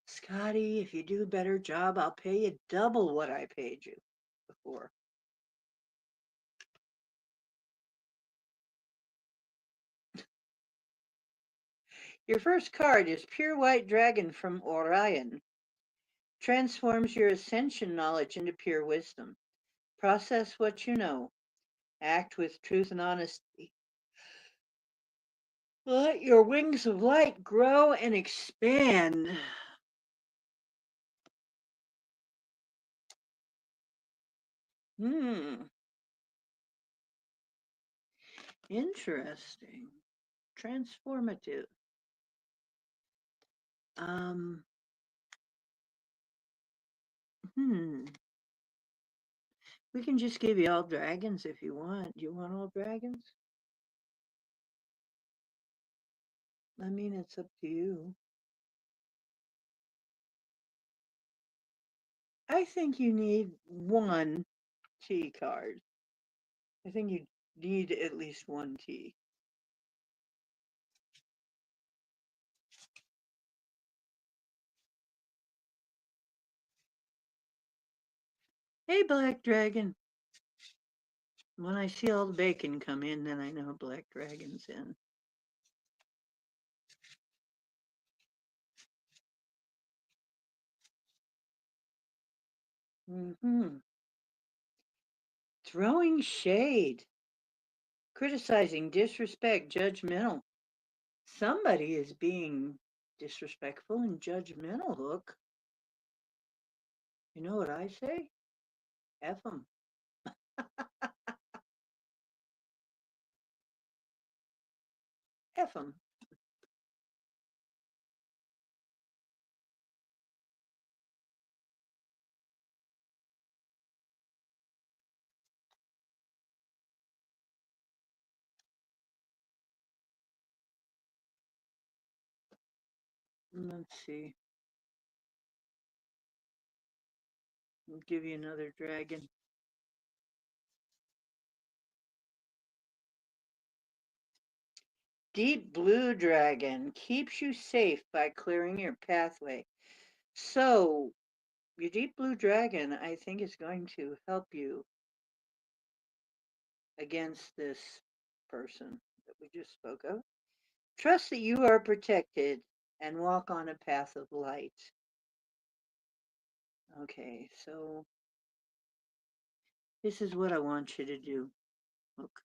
Scotty, if you do a better job, I'll pay you double what I paid you before. Your first card is Pure White Dragon from Orion. Transforms your ascension knowledge into pure wisdom. Process what you know. Act with truth and honesty. Let your wings of light grow and expand. Hmm, interesting. Transformative. Um, hmm. We can just give you all dragons if you want. Do you want all dragons? I mean, it's up to you. I think you need one T card. I think you need at least one T. Hey, Black Dragon. When I see all the bacon come in, then I know Black Dragon's in. Hmm. Throwing shade, criticizing, disrespect, judgmental. Somebody is being disrespectful and judgmental, Hook. You know what I say? F them. F them. Let's see. I'll give you another dragon. Deep blue dragon keeps you safe by clearing your pathway. So, your deep blue dragon, I think, is going to help you against this person that we just spoke of. Trust that you are protected and walk on a path of light. Okay, so this is what I want you to do. Look,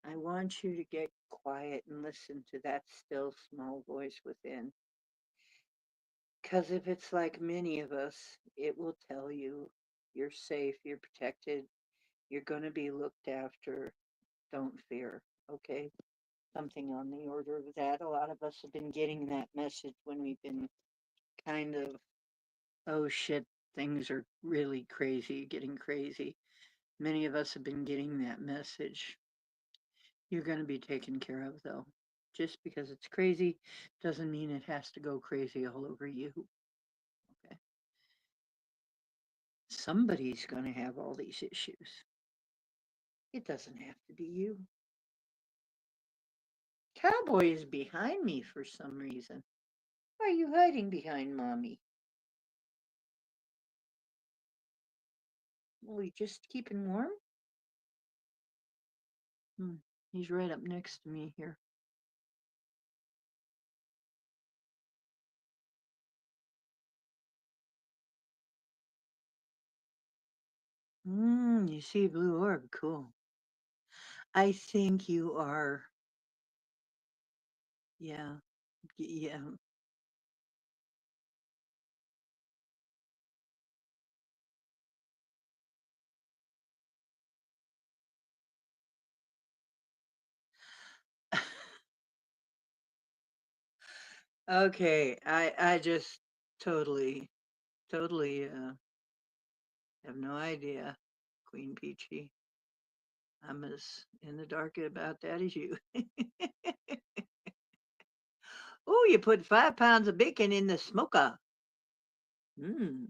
I want you to get quiet and listen to that still small voice within. Because if it's like many of us, it will tell you you're safe, you're protected, you're going to be looked after. Don't fear, okay? Something on the order of that. A lot of us have been getting that message when we've been kind of, oh shit, things are really crazy, getting crazy. Many of us have been getting that message. You're going to be taken care of, though. Just because it's crazy doesn't mean it has to go crazy all over you. Okay. Somebody's going to have all these issues. It doesn't have to be you. Cowboy is behind me for some reason. Why are you hiding behind mommy? Well, you just keeping warm? Hmm. He's right up next to me here. You see a blue orb. Cool. I think you are. Yeah. Yeah. Okay. I just totally, totally have no idea, Queen Peachy. I'm as in the dark about that as you. Oh, you put 5 pounds of bacon in the smoker. Mmm.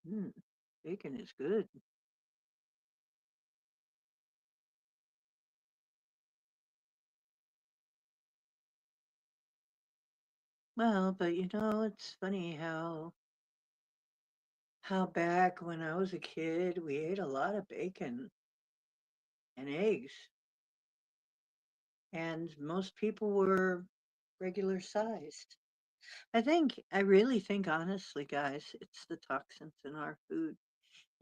Mm. Bacon is good. Well, but it's funny how back when I was a kid, we ate a lot of bacon and eggs, and most people were regular sized. I really think, honestly, guys, it's the toxins in our food.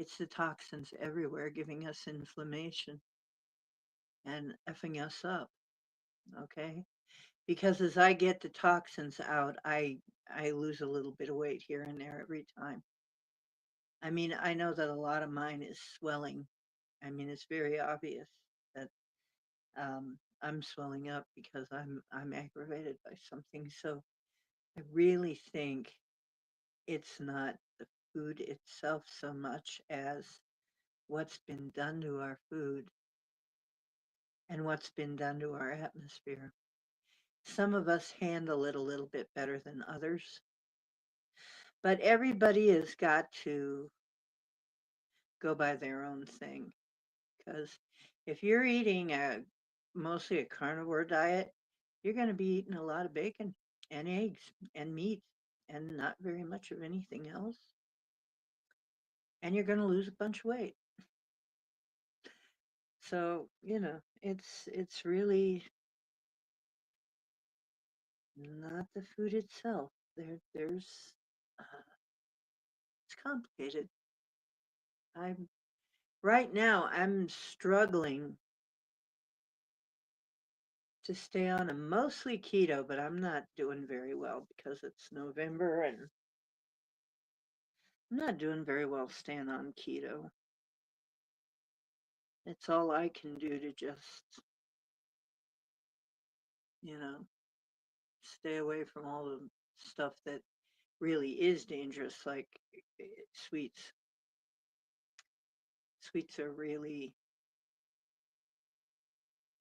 It's the toxins everywhere giving us inflammation and effing us up. Okay. Because as I get the toxins out, I lose a little bit of weight here and there every time. I mean, I know that a lot of mine is swelling. I mean, it's very obvious that I'm swelling up because I'm aggravated by something. So I really think it's not the food itself so much as what's been done to our food and what's been done to our atmosphere. Some of us handle it a little bit better than others, but everybody has got to go by their own thing. Because if you're eating mostly a carnivore diet, you're going to be eating a lot of bacon. and eggs and meat and not very much of anything else. And you're going to lose a bunch of weight. So, it's really not the food itself. There's it's complicated. I'm right now I'm struggling to stay on a mostly keto, but I'm not doing very well because it's November and I'm not doing very well staying on keto. It's all I can do to just, you know, stay away from all the stuff that really is dangerous, like sweets. Sweets are really,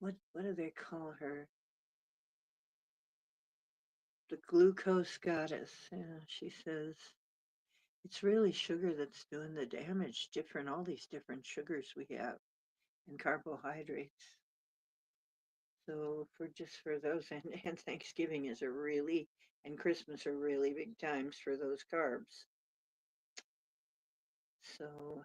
what do they call her? The glucose goddess. Yeah, she says it's really sugar that's doing the damage. All these different sugars we have and carbohydrates. So for those and Thanksgiving is a really and Christmas are really big times for those carbs. So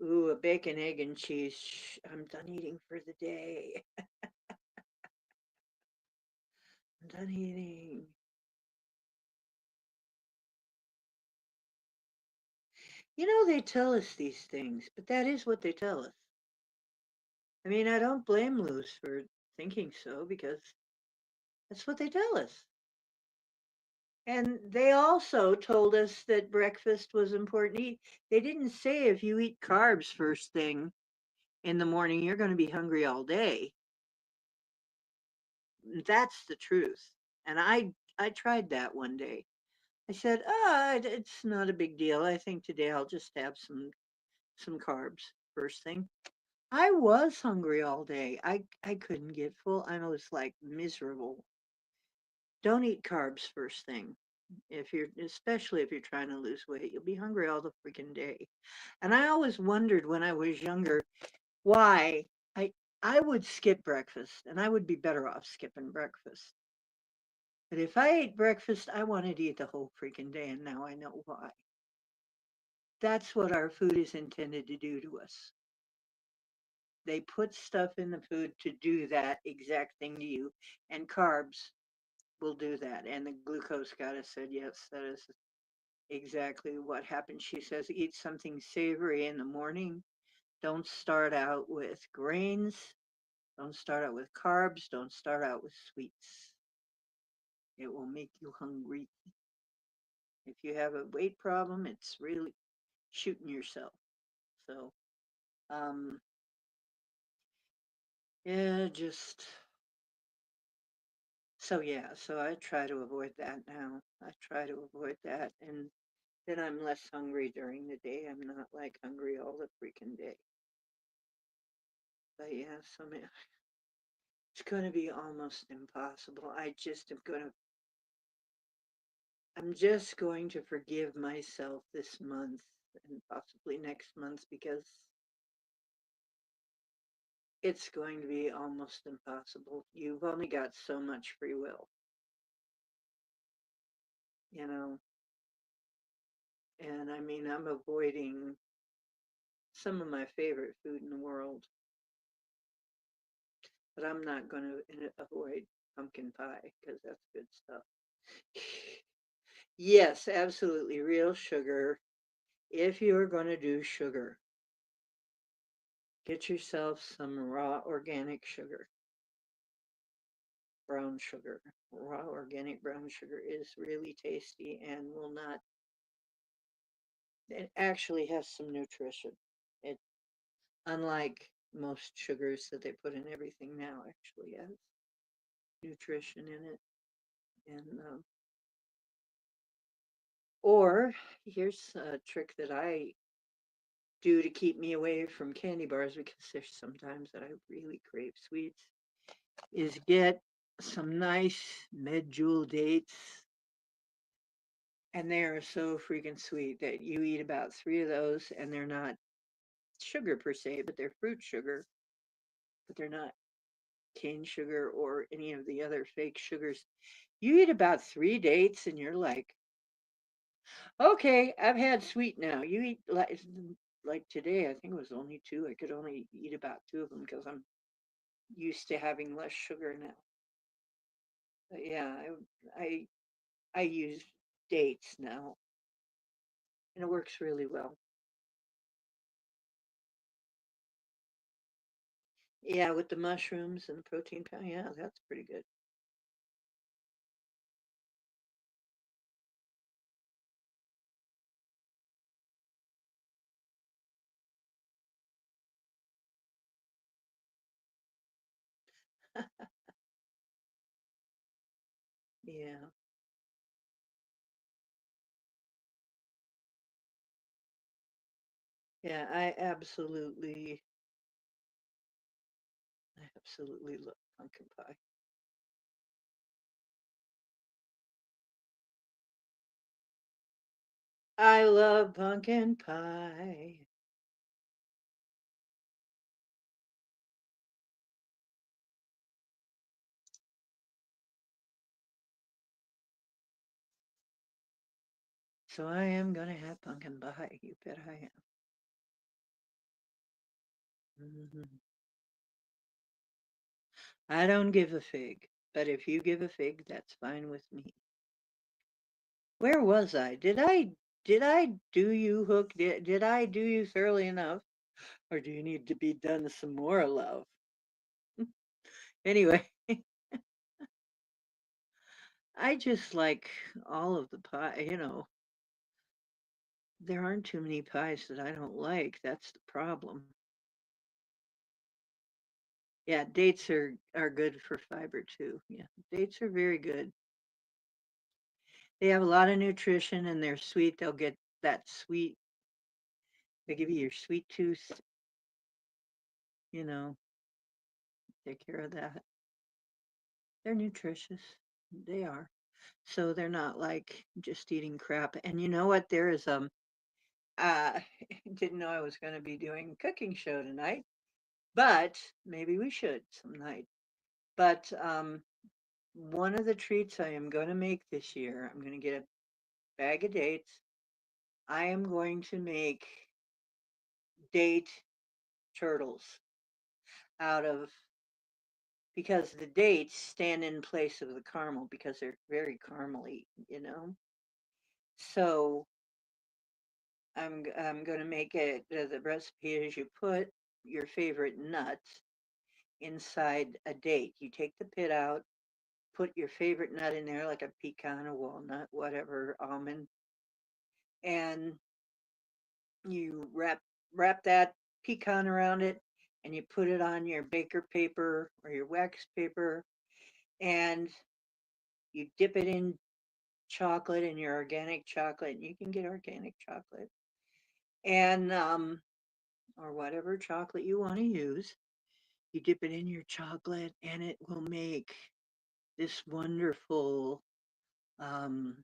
ooh, a bacon, egg, and cheese. I'm done eating for the day. I'm done eating. They tell us these things, but that is what they tell us. I mean, I don't blame Luz for thinking so because that's what they tell us. And they also told us that breakfast was important to eat. They didn't say if you eat carbs first thing in the morning, you're going to be hungry all day. That's the truth. And I tried that one day. I said, it's not a big deal. I think today I'll just have some carbs first thing. I was hungry all day. I couldn't get full. I was like miserable. Don't eat carbs first thing. Especially if you're trying to lose weight, you'll be hungry all the freaking day. And I always wondered when I was younger why I would skip breakfast and I would be better off skipping breakfast. But if I ate breakfast, I wanted to eat the whole freaking day, and now I know why. That's what our food is intended to do to us. They put stuff in the food to do that exact thing to you, and carbs will do that. And the glucose goddess said, yes, that is exactly what happened. She says, eat something savory in the morning. Don't start out with grains. Don't start out with carbs. Don't start out with sweets. It will make you hungry. If you have a weight problem, it's really shooting yourself. So, um, yeah, so I try to avoid that now. I try to avoid that, and then I'm less hungry during the day. I'm not like hungry all the freaking day. But yeah, it's going to be almost impossible. I'm just going to forgive myself this month and possibly next month because it's going to be almost impossible. You've only got so much free will, you know. And I mean, I'm avoiding some of my favorite food in the world, but I'm not going to avoid pumpkin pie because that's good stuff. Yes, absolutely. Real sugar. If you're going to do sugar, get yourself some raw organic sugar, brown sugar. Raw organic brown sugar is really tasty and will not, it actually has some nutrition. It, unlike most sugars that they put in everything now, actually has nutrition in it. And, or here's a trick that I do to keep me away from candy bars because there's sometimes that I really crave sweets is get some nice medjool dates and they are so freaking sweet that you eat about 3 of those, and they're not sugar per se, but they're fruit sugar, but they're not cane sugar or any of the other fake sugars. You eat about 3 dates and you're like, "Okay, I've had sweet now." You eat like today, I think it was only 2. I could only eat about 2 of them because I'm used to having less sugar now. But yeah, I I use dates now, and it works really well. Yeah, with the mushrooms and the protein powder, yeah, that's pretty good. Yeah, yeah, I absolutely love pumpkin pie. I love pumpkin pie. So I am gonna have pumpkin pie. You bet I am. I don't give a fig, but if you give a fig, that's fine with me. Where was I? Did I do you, Hook? Did I do you thoroughly enough, or do you need to be done some more, love? Anyway, I just like all of the pie. There aren't too many pies that I don't like. That's the problem. Yeah, dates are good for fiber too. Yeah, dates are very good. They have a lot of nutrition and they're sweet. They'll get that sweet. They give you your sweet tooth. You know, take care of that. They're nutritious. They are. So they're not like just eating crap. And you know what? There is uh didn't know I was going to be doing a cooking show tonight, but maybe we should some night. But one of the treats I am going to make this year, I'm going to get a bag of dates. I am going to make date turtles out of because the dates stand in place of the caramel because they're very caramely. So I'm going to make it. The recipe is you put your favorite nuts inside a date. You take the pit out, put your favorite nut in there, like a pecan, a walnut, whatever, almond, and you wrap that pecan around it, and you put it on your baker paper or your wax paper, and you dip it in chocolate and your organic chocolate. You can get organic chocolate and or whatever chocolate you want to use. You dip it in your chocolate, and it will make this wonderful, um,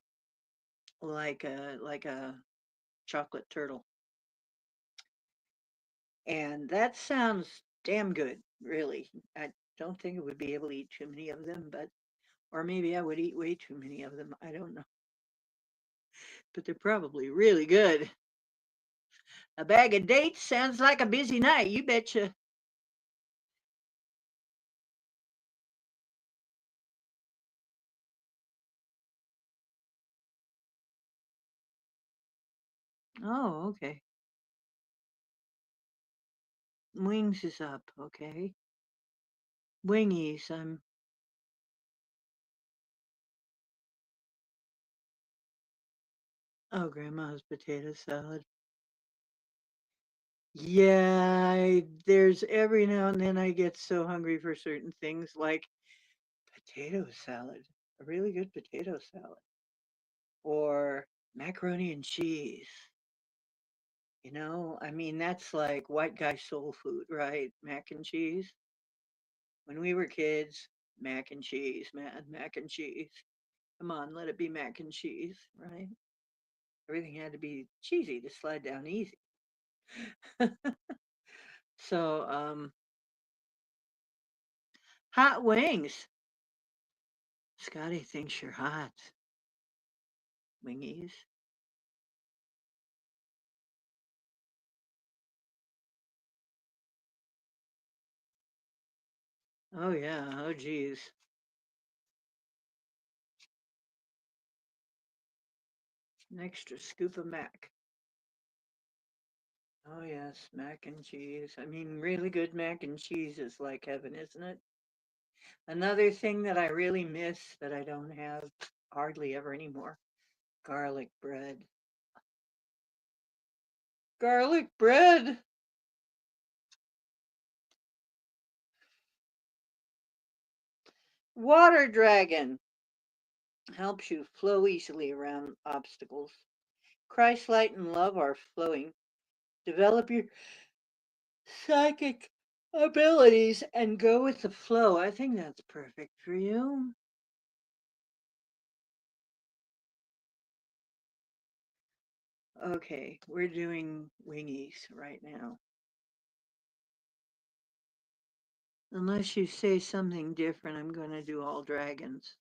like a chocolate turtle. And that sounds damn good, really. I don't think I would be able to eat too many of them, but or maybe I would eat way too many of them. I don't know, but they're probably really good. A bag of dates sounds like a busy night. You betcha. Oh, okay. Wings is up. Okay. Wingies. Oh, grandma's potato salad. Yeah, there's every now and then I get so hungry for certain things like potato salad, a really good potato salad, or macaroni and cheese. I mean, that's like white guy soul food, right? Mac and cheese. When we were kids, mac and cheese, man, mac and cheese. Come on, let it be mac and cheese, right? Everything had to be cheesy to slide down easy. So, hot wings. Scotty thinks you're hot. Wingies. Oh, yeah. Oh, geez. An extra scoop of mac. Oh, yes. Mac and cheese. I mean, really good mac and cheese is like heaven, isn't it? Another thing that I really miss that I don't have hardly ever anymore, garlic bread. Garlic bread! Water dragon helps you flow easily around obstacles. Christ, light, and love are flowing. Develop your psychic abilities and go with the flow. I think that's perfect for you. Okay, we're doing wingies right now. Unless you say something different, I'm going to do all dragons.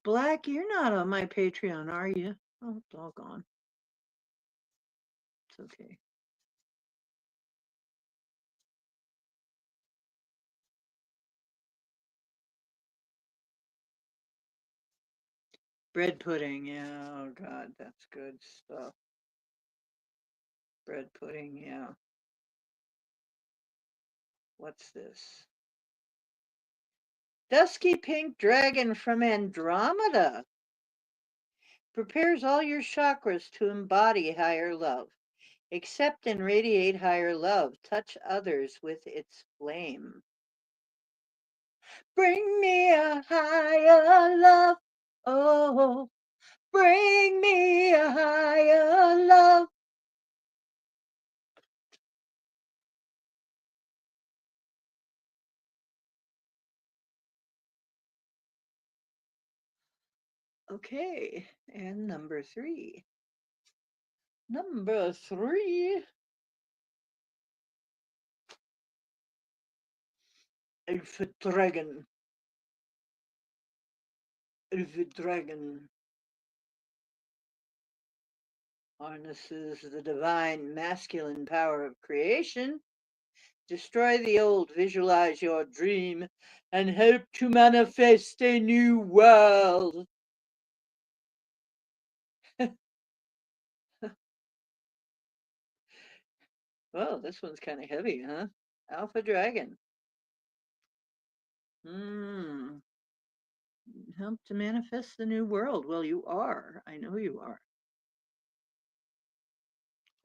Black, you're not on my Patreon, are you? Oh, doggone. It's okay. Bread pudding, yeah. Oh, God, that's good stuff. Bread pudding, yeah. What's this? Dusky pink dragon from Andromeda prepares all your chakras to embody higher love. Accept and radiate higher love. Touch others with its flame. Bring me a higher love. Oh, bring me a higher love. Okay, and number 3. Number 3. Elf dragon. Elf dragon harnesses the divine masculine power of creation. Destroy the old, visualize your dream, and help to manifest a new world. Well, this one's kind of heavy, huh? Alpha Dragon. Hmm. Help to manifest the new world. Well, you are. I know you are.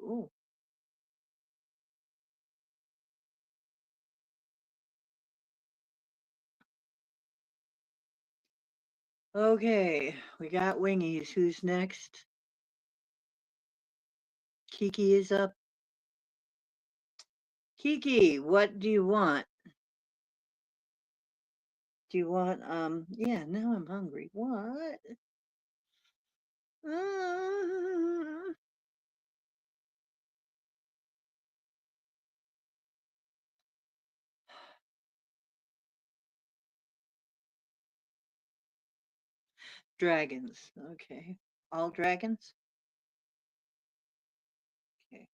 Cool. Okay, we got wingies. Who's next? Kiki is up. Kiki, what do you want? Do you want, yeah, now I'm hungry. What? Uh, dragons. Okay. All dragons? Okay.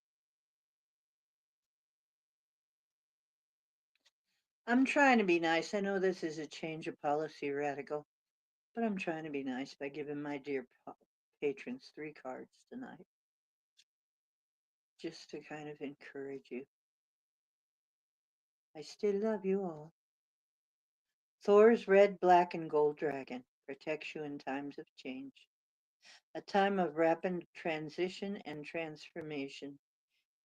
I'm trying to be nice. I know this is a change of policy radical, but I'm trying to be nice by giving my dear patrons 3 cards tonight, just to kind of encourage you. I still love you all. Thor's red, black, and gold dragon protects you in times of change, a time of rapid transition and transformation.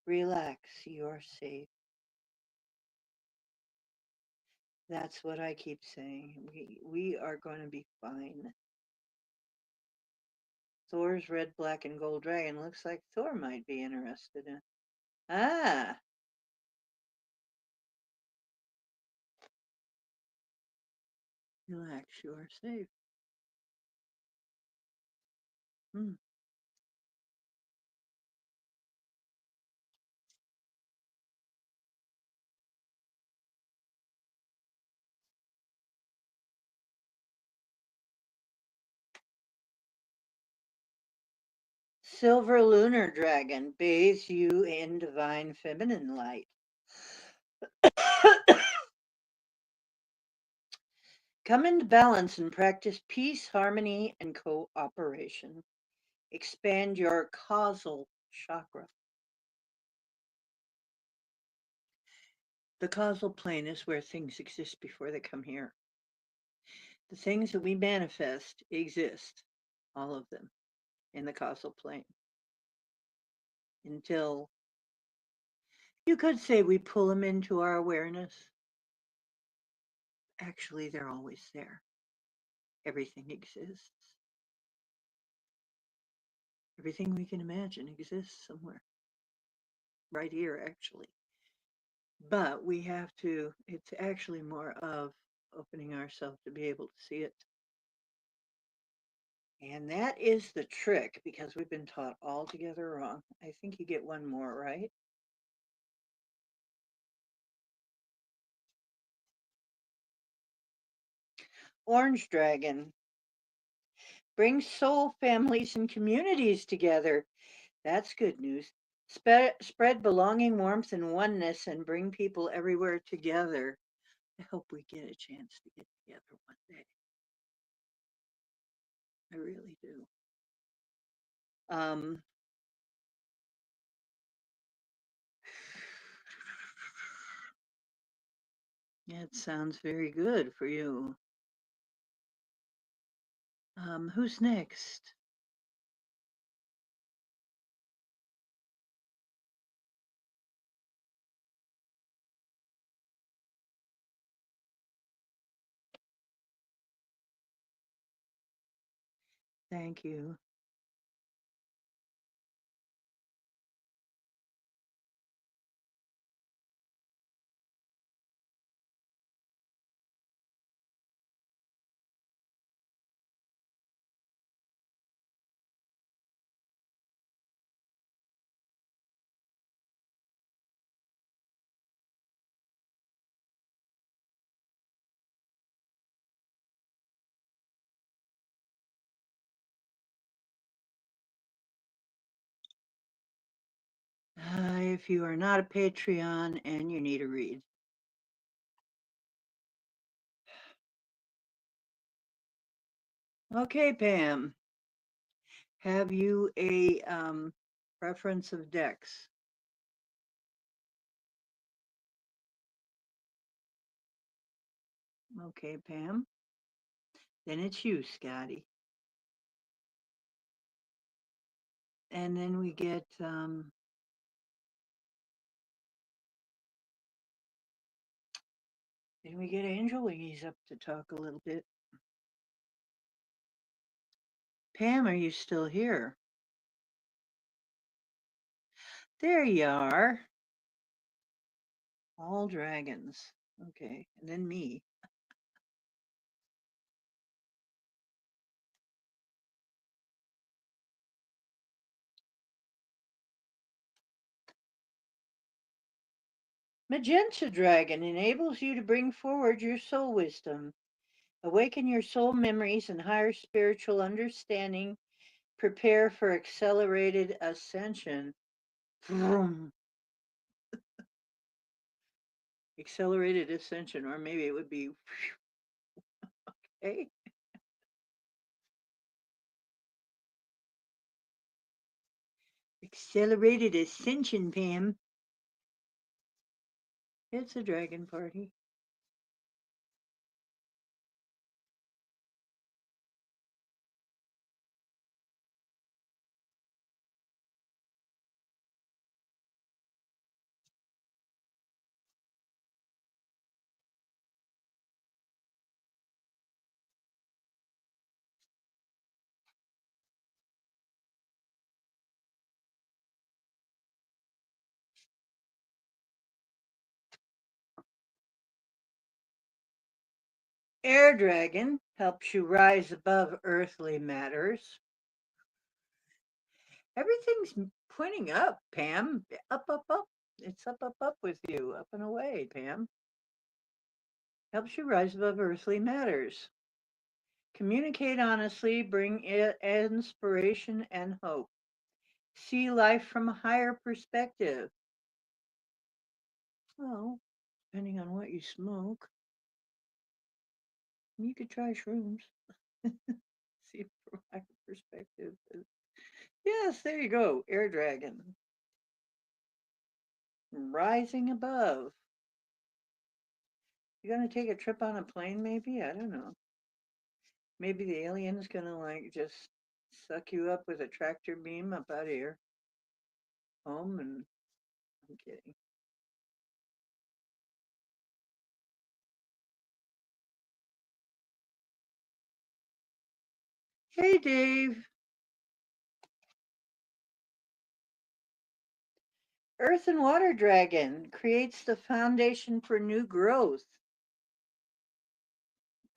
Relax, you're safe. That's what I keep saying. We are going to be fine. Thor's red, black, and gold dragon looks like Thor might be interested in. Ah, Relax, you are safe. Hmm. Silver lunar dragon bathes you in divine feminine light. Come into balance and practice peace, harmony, and cooperation. Expand your causal chakra. The causal plane is where things exist before they come here. The things that we manifest exist, all of them, in the causal plane. Until you could say we pull them into our awareness. Actually, they're always there. Everything exists. Everything we can imagine exists somewhere. Right here, actually. But we have to, it's actually more of opening ourselves to be able to see it. And that is the trick because we've been taught altogether wrong. I think you get one more, right? Orange Dragon brings soul families and communities together. That's good news. Spread belonging, warmth, and oneness and bring people everywhere together. I hope we get a chance to get together one day. I really do. Um, it sounds very good for you. Who's next? Thank you. If you are not a Patreon and you need a read. Okay, Pam. Have you a preference of decks? Okay, Pam. Then it's you, Scotty. And then we get Angel. He's up to talk a little bit. Pam, are you still here? There you are. All dragons. Okay, and then me. Magenta Dragon enables you to bring forward your soul wisdom, awaken your soul memories and higher spiritual understanding, prepare for accelerated ascension. Vroom. Accelerated ascension, or maybe it would be, okay. Accelerated ascension, Pam. It's a dragon party. Air Dragon helps you rise above earthly matters. Everything's pointing up, Pam. Up, up, up. It's up, up, up with you. Up and away, Pam. Helps you rise above earthly matters. Communicate honestly, bring inspiration and hope. See life from a higher perspective. Well, depending on what you smoke, you could try shrooms. See from a higher perspective. Yes, there you go. Air Dragon. Rising above. You gonna take a trip on a plane, maybe? I don't know. Maybe the alien's gonna like just suck you up with a tractor beam up out of your home and I'm kidding. Hey Dave. Earth and Water Dragon creates the foundation for new growth.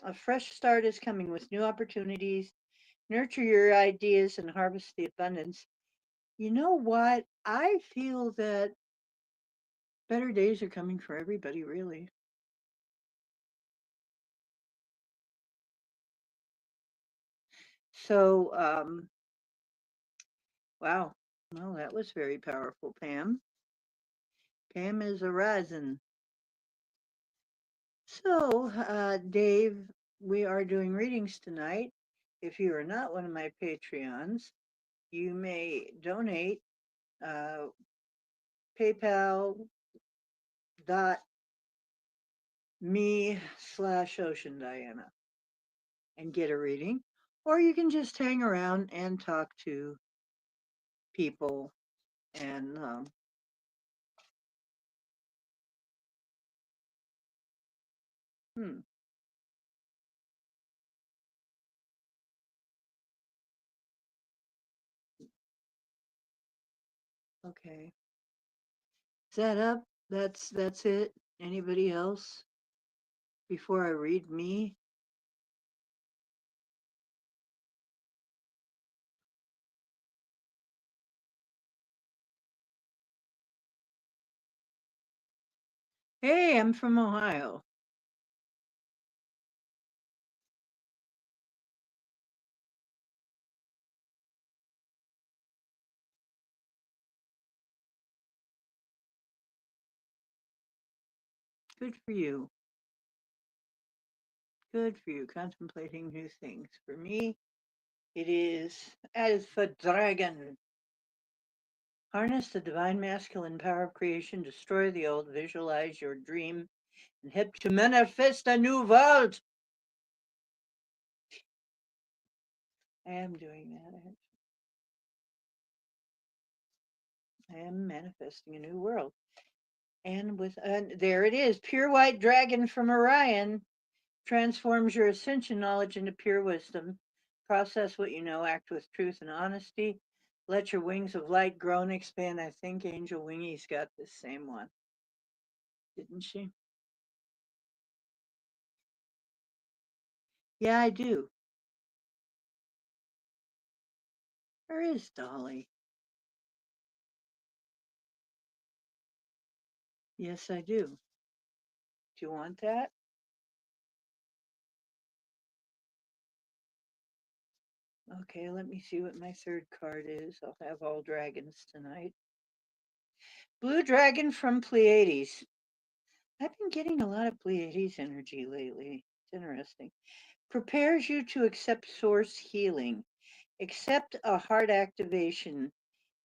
A fresh start is coming with new opportunities. Nurture your ideas and harvest the abundance. You know what? I feel that better days are coming for everybody, really. So, wow. Well, that was very powerful, Pam. Pam is a rising. So, Dave, we are doing readings tonight. If you are not one of my Patreons, you may donate uh, paypal.me/Ocean Diana and get a reading. Or you can just hang around and talk to people and hmm, okay. Is that up? That's it. Anybody else before I read me? Hey, I'm from Ohio. Good for you. Good for you. Contemplating new things. For me, it is Alpha Dragon. Harness the divine masculine power of creation, destroy the old, visualize your dream, and help to manifest a new world. I am doing that. I am manifesting a new world. And there it is, pure white dragon from Orion transforms your ascension knowledge into pure wisdom. Process what you know, act with truth and honesty. Let your wings of light grow and expand. I think Angel Wingy's got the same one, didn't she? Yeah, I do. Where is Dolly? Yes, I do. Do you want that? Okay, let me see what my third card is. I'll have all dragons tonight. Blue dragon from Pleiades. I've been getting a lot of Pleiades energy lately. It's interesting. Prepares you to accept source healing. Accept a heart activation.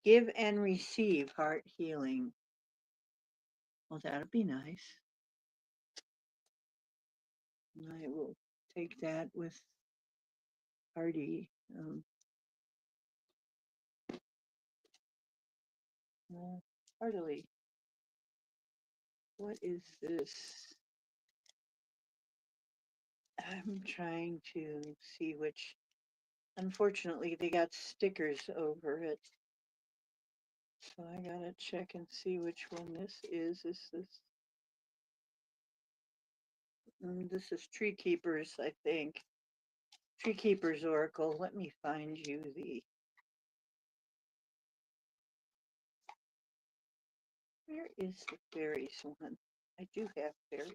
Give and receive heart healing. Well, that'll be nice. I will take that with hearty. Heartily. What is this? I'm trying to see which. Unfortunately, they got stickers over it. So I gotta check and see which one this is. Is this This is Tree Keepers, I think. Tree Keepers Oracle. Let me find you the. Where is the fairies one? I do have fairies.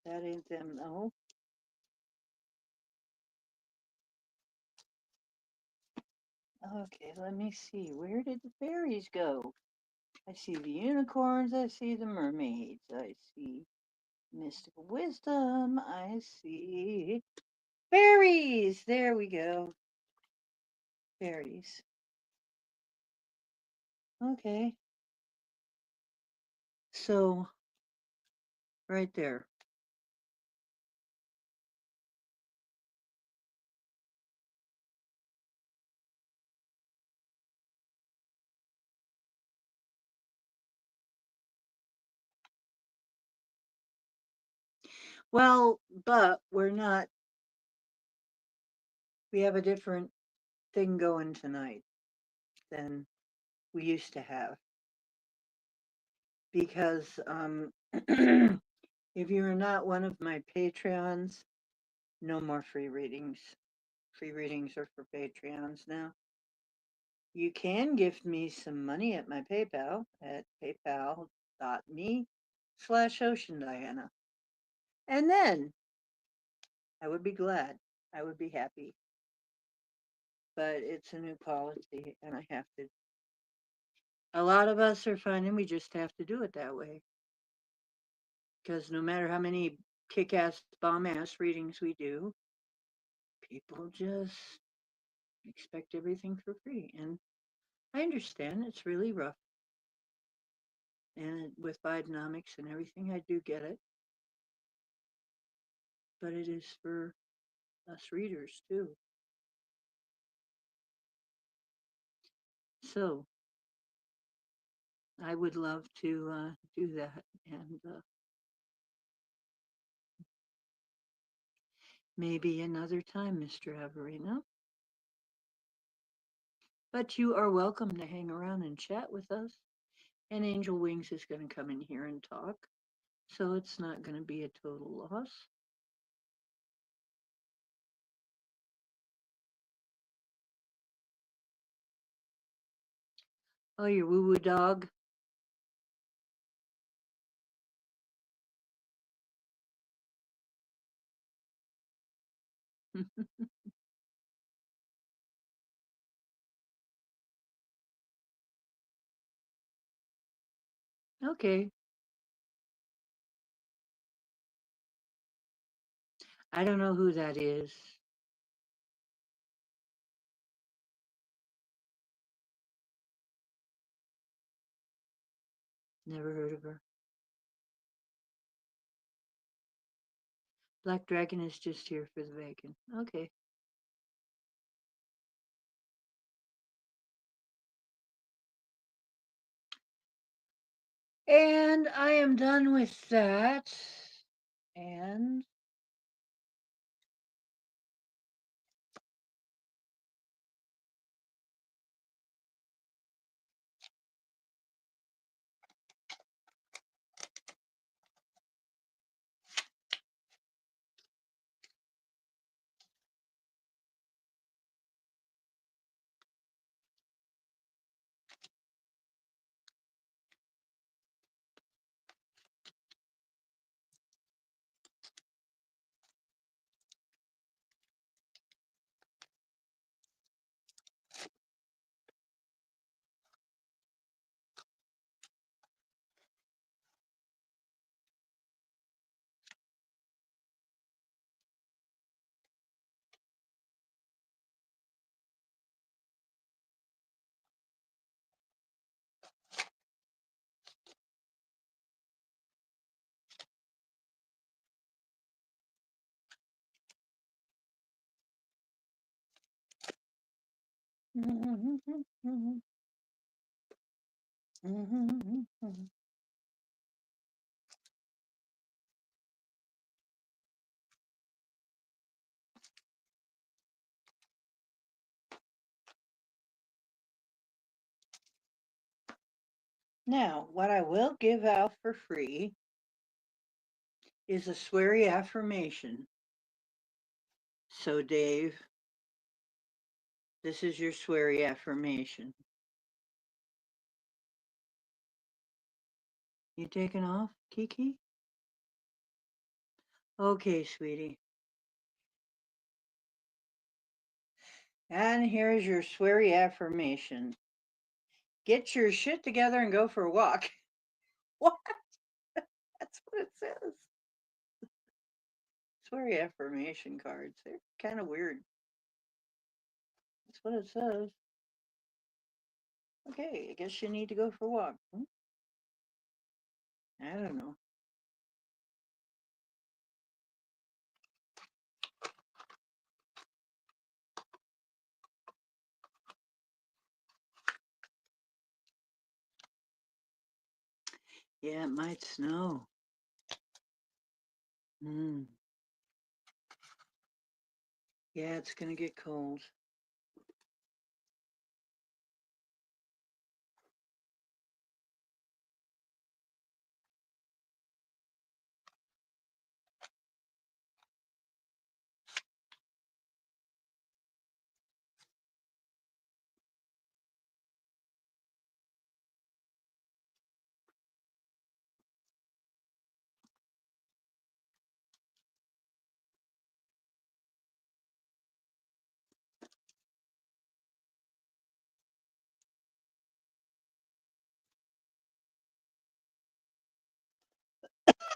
That ain't them, no. Okay, let me see. Where did the fairies go? I see the unicorns. I see the mermaids. I see mystical wisdom. I see fairies. There we go. Fairies. Okay. So, right there. Well, but we're not, we have a different thing going tonight than we used to have. Because if you're not one of my Patreons, no more free readings. Free readings are for Patreons now. You can give me some money at my PayPal at paypal.me/Ocean Diana. And then I would be glad. I would be happy. But it's a new policy and I have to. A lot of us are finding we just have to do it that way. Because no matter how many kick ass, bomb ass readings we do, people just expect everything for free. And I understand it's really rough. And with Bidenomics and everything, I do get it. But it is for us readers too. So I would love to do that. And maybe another time, Mr. Averino. But you are welcome to hang around and chat with us. And Angel Wings is going to come in here and talk. So it's not going to be a total loss. Oh, your woo woo dog. Okay. I don't know who that is. Never heard of her. Black Dragon is just here for the bacon. Okay. And I am done with that. And Now, what I will give out for free is a sweary affirmation. So, Dave, this is your sweary affirmation. You taking off, Kiki? Okay, sweetie. And here's your sweary affirmation. Get your shit together and go for a walk. What? That's what it says. Sweary affirmation cards. They're kind of weird. That's what it says. Okay, I guess you need to go for a walk. I don't know. Yeah, it might snow. Mm. Yeah, it's going to get cold.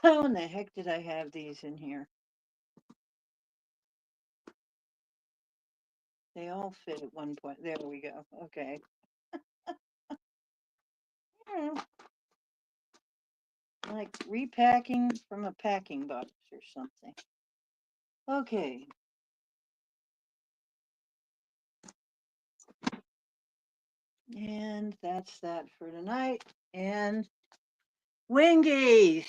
How in the heck did I have these in here? They all fit at one point. There we go. Okay. Like repacking from a packing box or something. Okay. And that's that for tonight. And Wingies.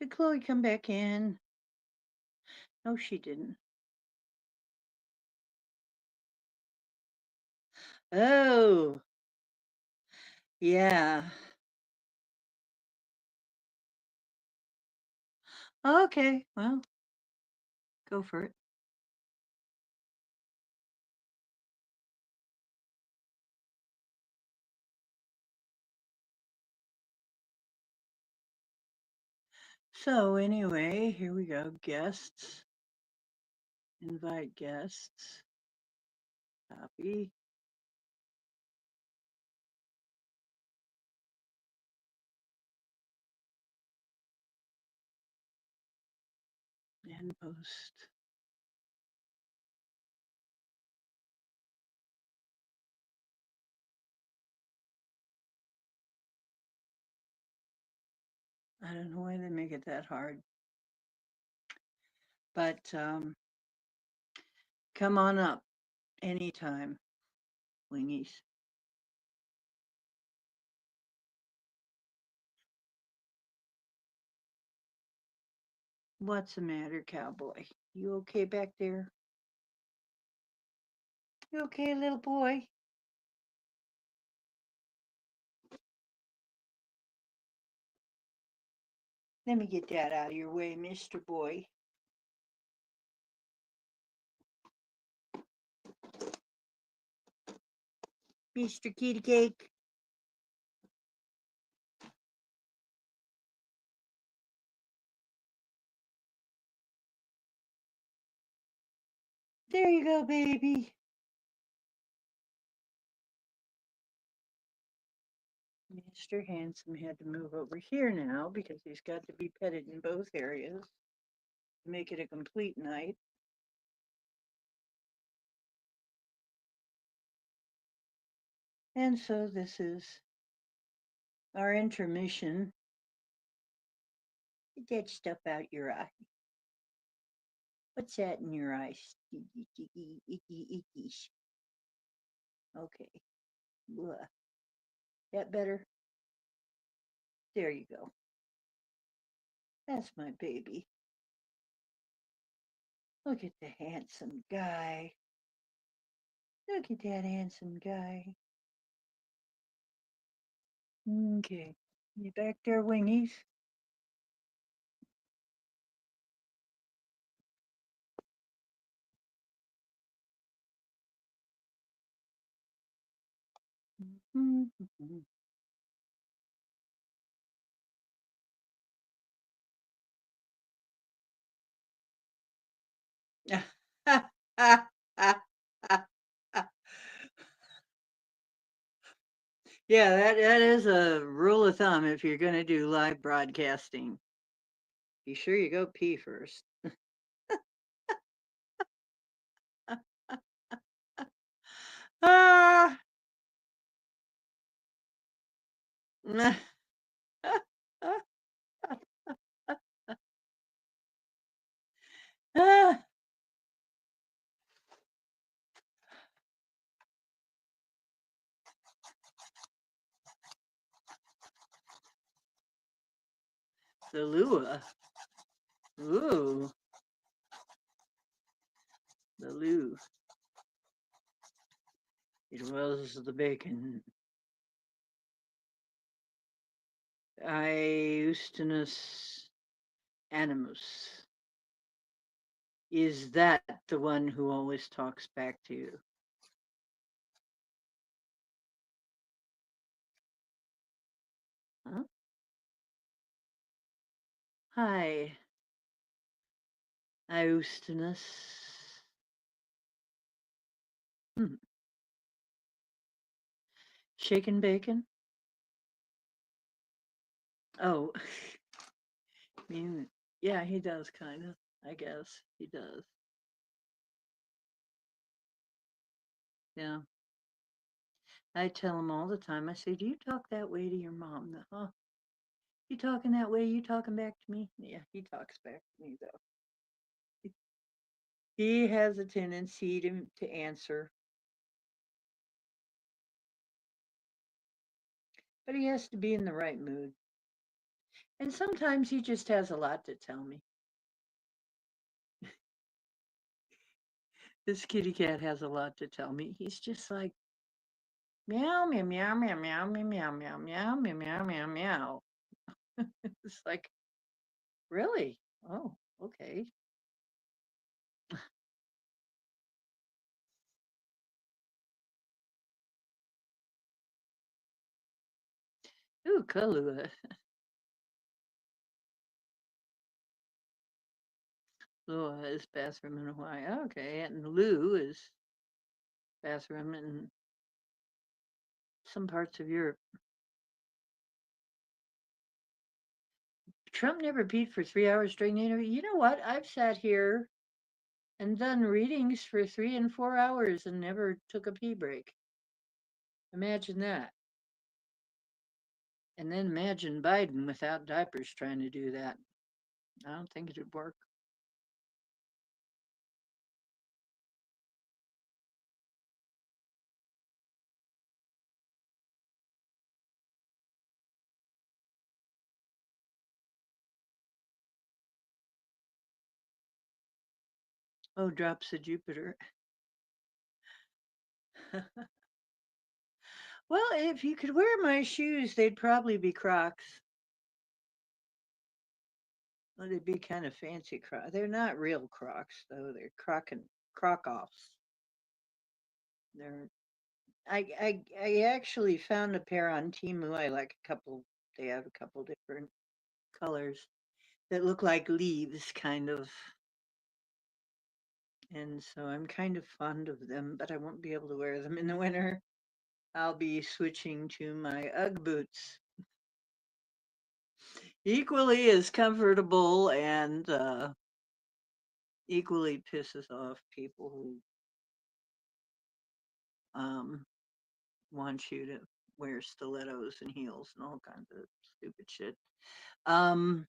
Did Chloe come back in? No, she didn't. Oh, yeah. Okay, well, go for it. So, anyway, here we go. Guests. Invite guests. Copy. And post. I don't know why they make it that hard. But come on up anytime, Wingies. What's the matter, cowboy? You okay back there? You okay, little boy? Let me get that out of your way, Mr. Boy. Mr. Kitty Cake. There you go, baby. Mr. Handsome had to move over here now because he's got to be petted in both areas to make it a complete night. And so this is our intermission. Get that stuff out your eye. What's that in your eyes? Icky, icky, icky, icky. Okay. Blah. That better? There you go. That's my baby. Look at the handsome guy. Look at that handsome guy. Okay. You back there, Wingies? Yeah, that is a rule of thumb if you're going to do live broadcasting. Be sure you go pee first. Ah, ah. The Lua. Ooh, the Lou. It was the bacon. Iustinus animus. Is that the one who always talks back to you? Huh? Hi, Iustinus. Hmm. Shaken bacon? Oh, I mean, yeah, he does kind of. I guess he does. Yeah. I tell him all the time. I say, "Do you talk that way to your mom?" Huh? You talking that way? You talking back to me? Yeah, he talks back to me though. He has a tendency to answer, but he has to be in the right mood. And sometimes he just has a lot to tell me. This kitty cat has a lot to tell me. He's just like meow meow meow meow meow meow meow meow meow meow meow meow meow. It's like, really? Oh, okay. Ooh, Kalua. Lua is bathroom in Hawaii. Okay, and Lou is bathroom in some parts of Europe. Trump never peed for 3 hours during the interview. You know what? I've sat here and done readings for 3 and 4 hours and never took a pee break. Imagine that. And then imagine Biden without diapers trying to do that. I don't think it'd work. Oh, drops of Jupiter. Well, if you could wear my shoes, they'd probably be Crocs. Well, they'd be kind of fancy Crocs. They're not real Crocs, though. They're Croc offs. They're I actually found a pair on Temu. I like a couple. They have a couple different colors that look like leaves, kind of. And so I'm kind of fond of them, but I won't be able to wear them in the winter. I'll be switching to my Ugg boots. Equally as comfortable and equally pisses off people who um, want you to wear stilettos and heels and all kinds of stupid shit. Um,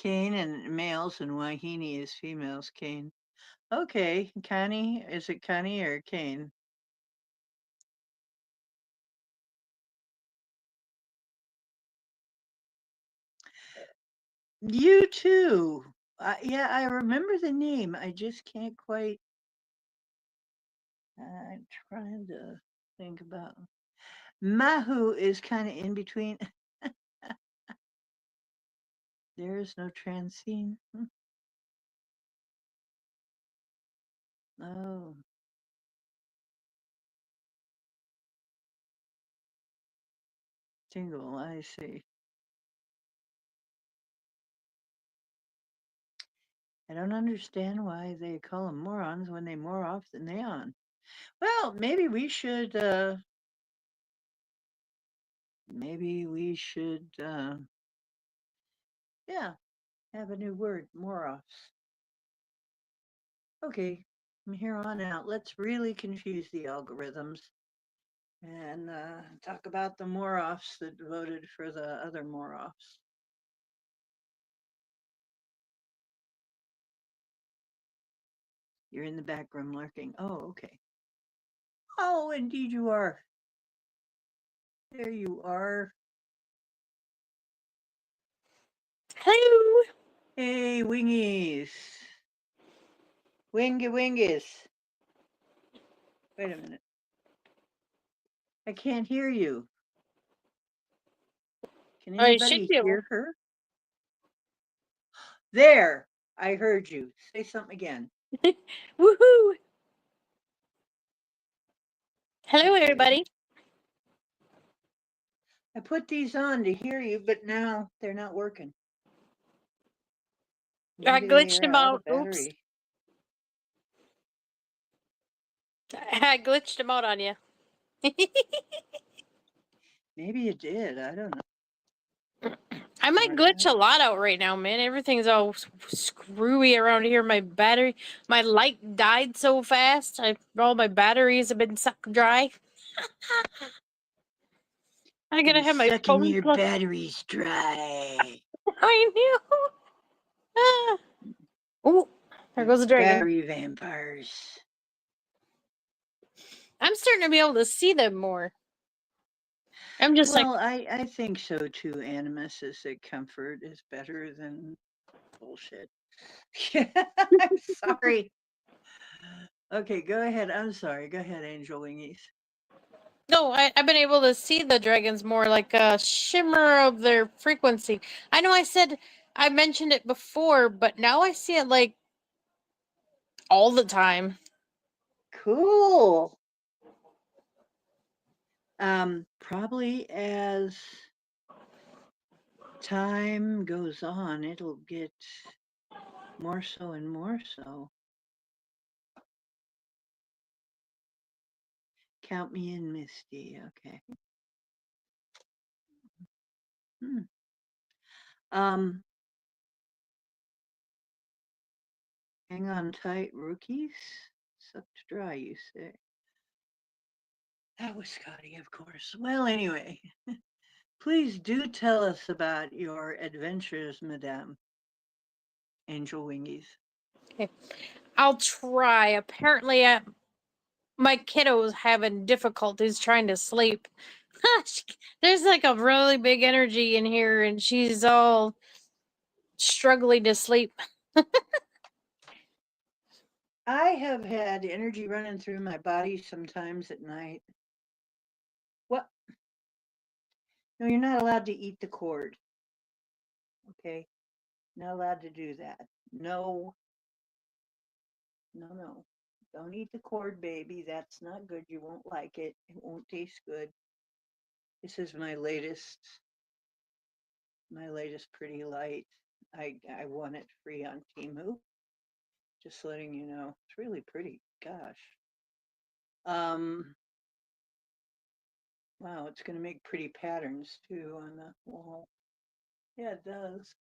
Cane and males and Wahine is females, Cane. Okay, Connie, is it Connie or Cane? You too. Yeah, I remember the name. I just can't quite. I'm trying to think about. Mahu is kind of in between. There is no trans scene. Oh, single, I see. I don't understand why they call them morons when they more off than they on. Well, maybe we should, yeah, have a new word, more offs. Okay, from here on out, let's really confuse the algorithms and talk about the more offs that voted for the other more offs. You're in the back room lurking. Oh, okay. Oh, indeed you are. There you are. Hello. Hey, wingies. Wingies. Wait a minute. I can't hear you. Can I should anybody be able. hear her? There. I heard you. Say something again. Woohoo! Hello, Okay. everybody. I put these on to hear you, but now they're not working. I Maybe they glitched are them out of out. Oops. battery. I glitched them out on you. Maybe you did. I don't know. I might glitch a lot out right now, man. Everything's all screwy around here. My light died so fast. All my batteries have been sucked dry. I gotta have my sucking phone your plugged. batteries dry. I knew. Ah. Oh, there goes the dragon. Battery vampires. I'm starting to be able to see them more. I'm just Well, I think so too. Animus is that comfort is better than bullshit. I'm sorry. Okay, go ahead. I'm sorry. Go ahead, Angel Wingies. No, I've been able to see the dragons more, like a shimmer of their frequency. I know I mentioned it before, but now I see it like all the time. Cool. Probably as time goes on, it'll get more so and more so. Count me in, Misty. Okay. Hmm. Hang on tight, rookies. Sucked dry, you say. That was Scotty, of course. Well, anyway, please do tell us about your adventures, Madame Angel Wingies. Okay. I'll try. Apparently, my kiddo's having difficulties trying to sleep. There's like a really big energy in here, and she's all struggling to sleep. I have had energy running through my body sometimes at night. What? No, you're not allowed to eat the cord. Okay? Not allowed to do that. No. No. Don't eat the cord, baby. That's not good. You won't like it. It won't taste good. This is my latest pretty light. I won it free on Temu. Just letting you know. It's really pretty. Gosh. Um wow, it's gonna make pretty patterns too on the wall. Yeah, it does.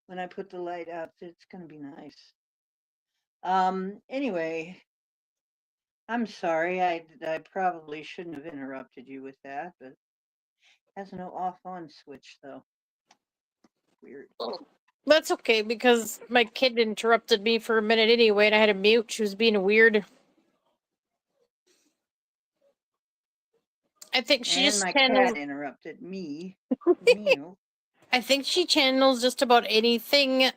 When I put the light out, it's gonna be nice. Anyway, I'm sorry. I probably shouldn't have interrupted you with that, but it has no off on switch though. Weird. That's okay because my kid interrupted me for a minute anyway, and I had to mute. She was being weird. I think she And just my channels. cat interrupted me. Meow. I think she channels just about anything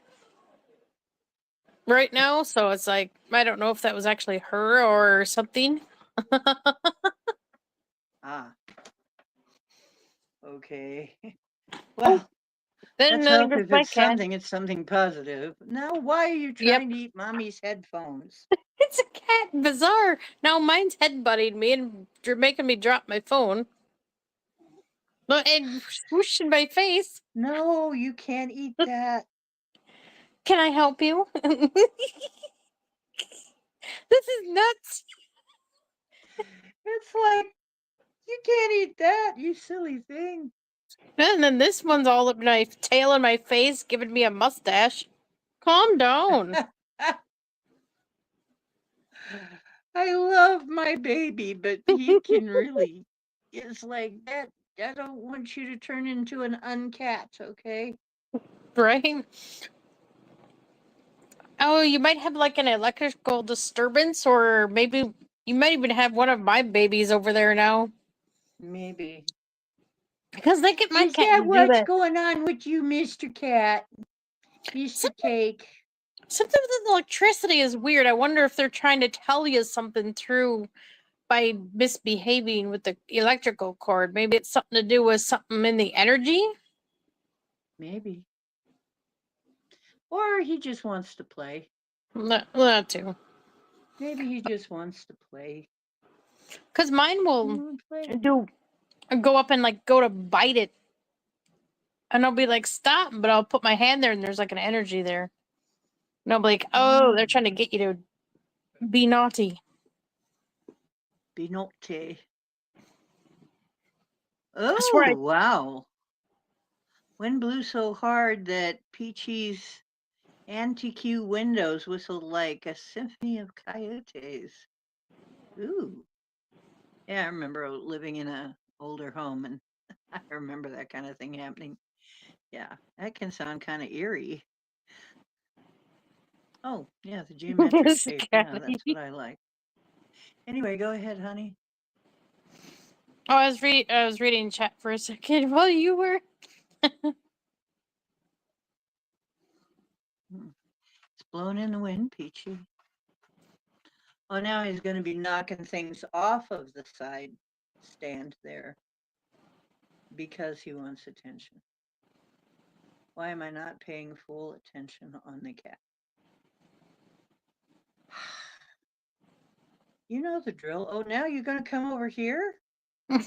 right now. So it's like I don't know if that was actually her or something. Ah, okay. Oh, Well, then let's hope just if my it's cat. something positive. Now, why are you Yep, trying to eat mommy's headphones? it's a cat. Bizarre. Now mine's headbutting me and making me drop my phone. And swooshing my face. No, you can't eat that. Can I help you? This is nuts. It's like, you can't eat that, you silly thing. And then this one's all up my tail in my face, giving me a mustache. Calm down. I love my baby, but he can really, it's like that. I don't want you to turn into an uncat, okay? Right? Oh, you might have like an electrical disturbance, or maybe you might even have one of my babies over there now. Maybe. Because they get my Is cat that to do what's that. going on with you, Mr. Cat? Mr. Something, Cake? something with the electricity is weird. I wonder if they're trying to tell you something through by misbehaving with the electrical cord. Maybe it's something to do with something in the energy. Maybe. Or he just wants to play. That too. Maybe he just wants to play. Because mine will Play. do go up and like go to bite it, and I'll be like, stop, but I'll put my hand there, and there's like an energy there. And I'll be like, oh, they're trying to get you to be naughty. Be naughty. I swear, Oh, wow. Wind blew so hard that Peachy's anti-Q windows whistled like a symphony of coyotes. Ooh. Yeah, I remember living in an older home and I remember that kind of thing happening. Yeah, that can sound kind of eerie. Oh, yeah, the geometric shape. Yeah, that's what I like. Anyway, go ahead, honey. Oh, I was reading chat for a second while you were. It's blowing in the wind, Peachy. Oh, now he's going to be knocking things off of the side stand there because he wants attention. Why am I not paying full attention on the cat? You know the drill. Oh, now you're going to come over here and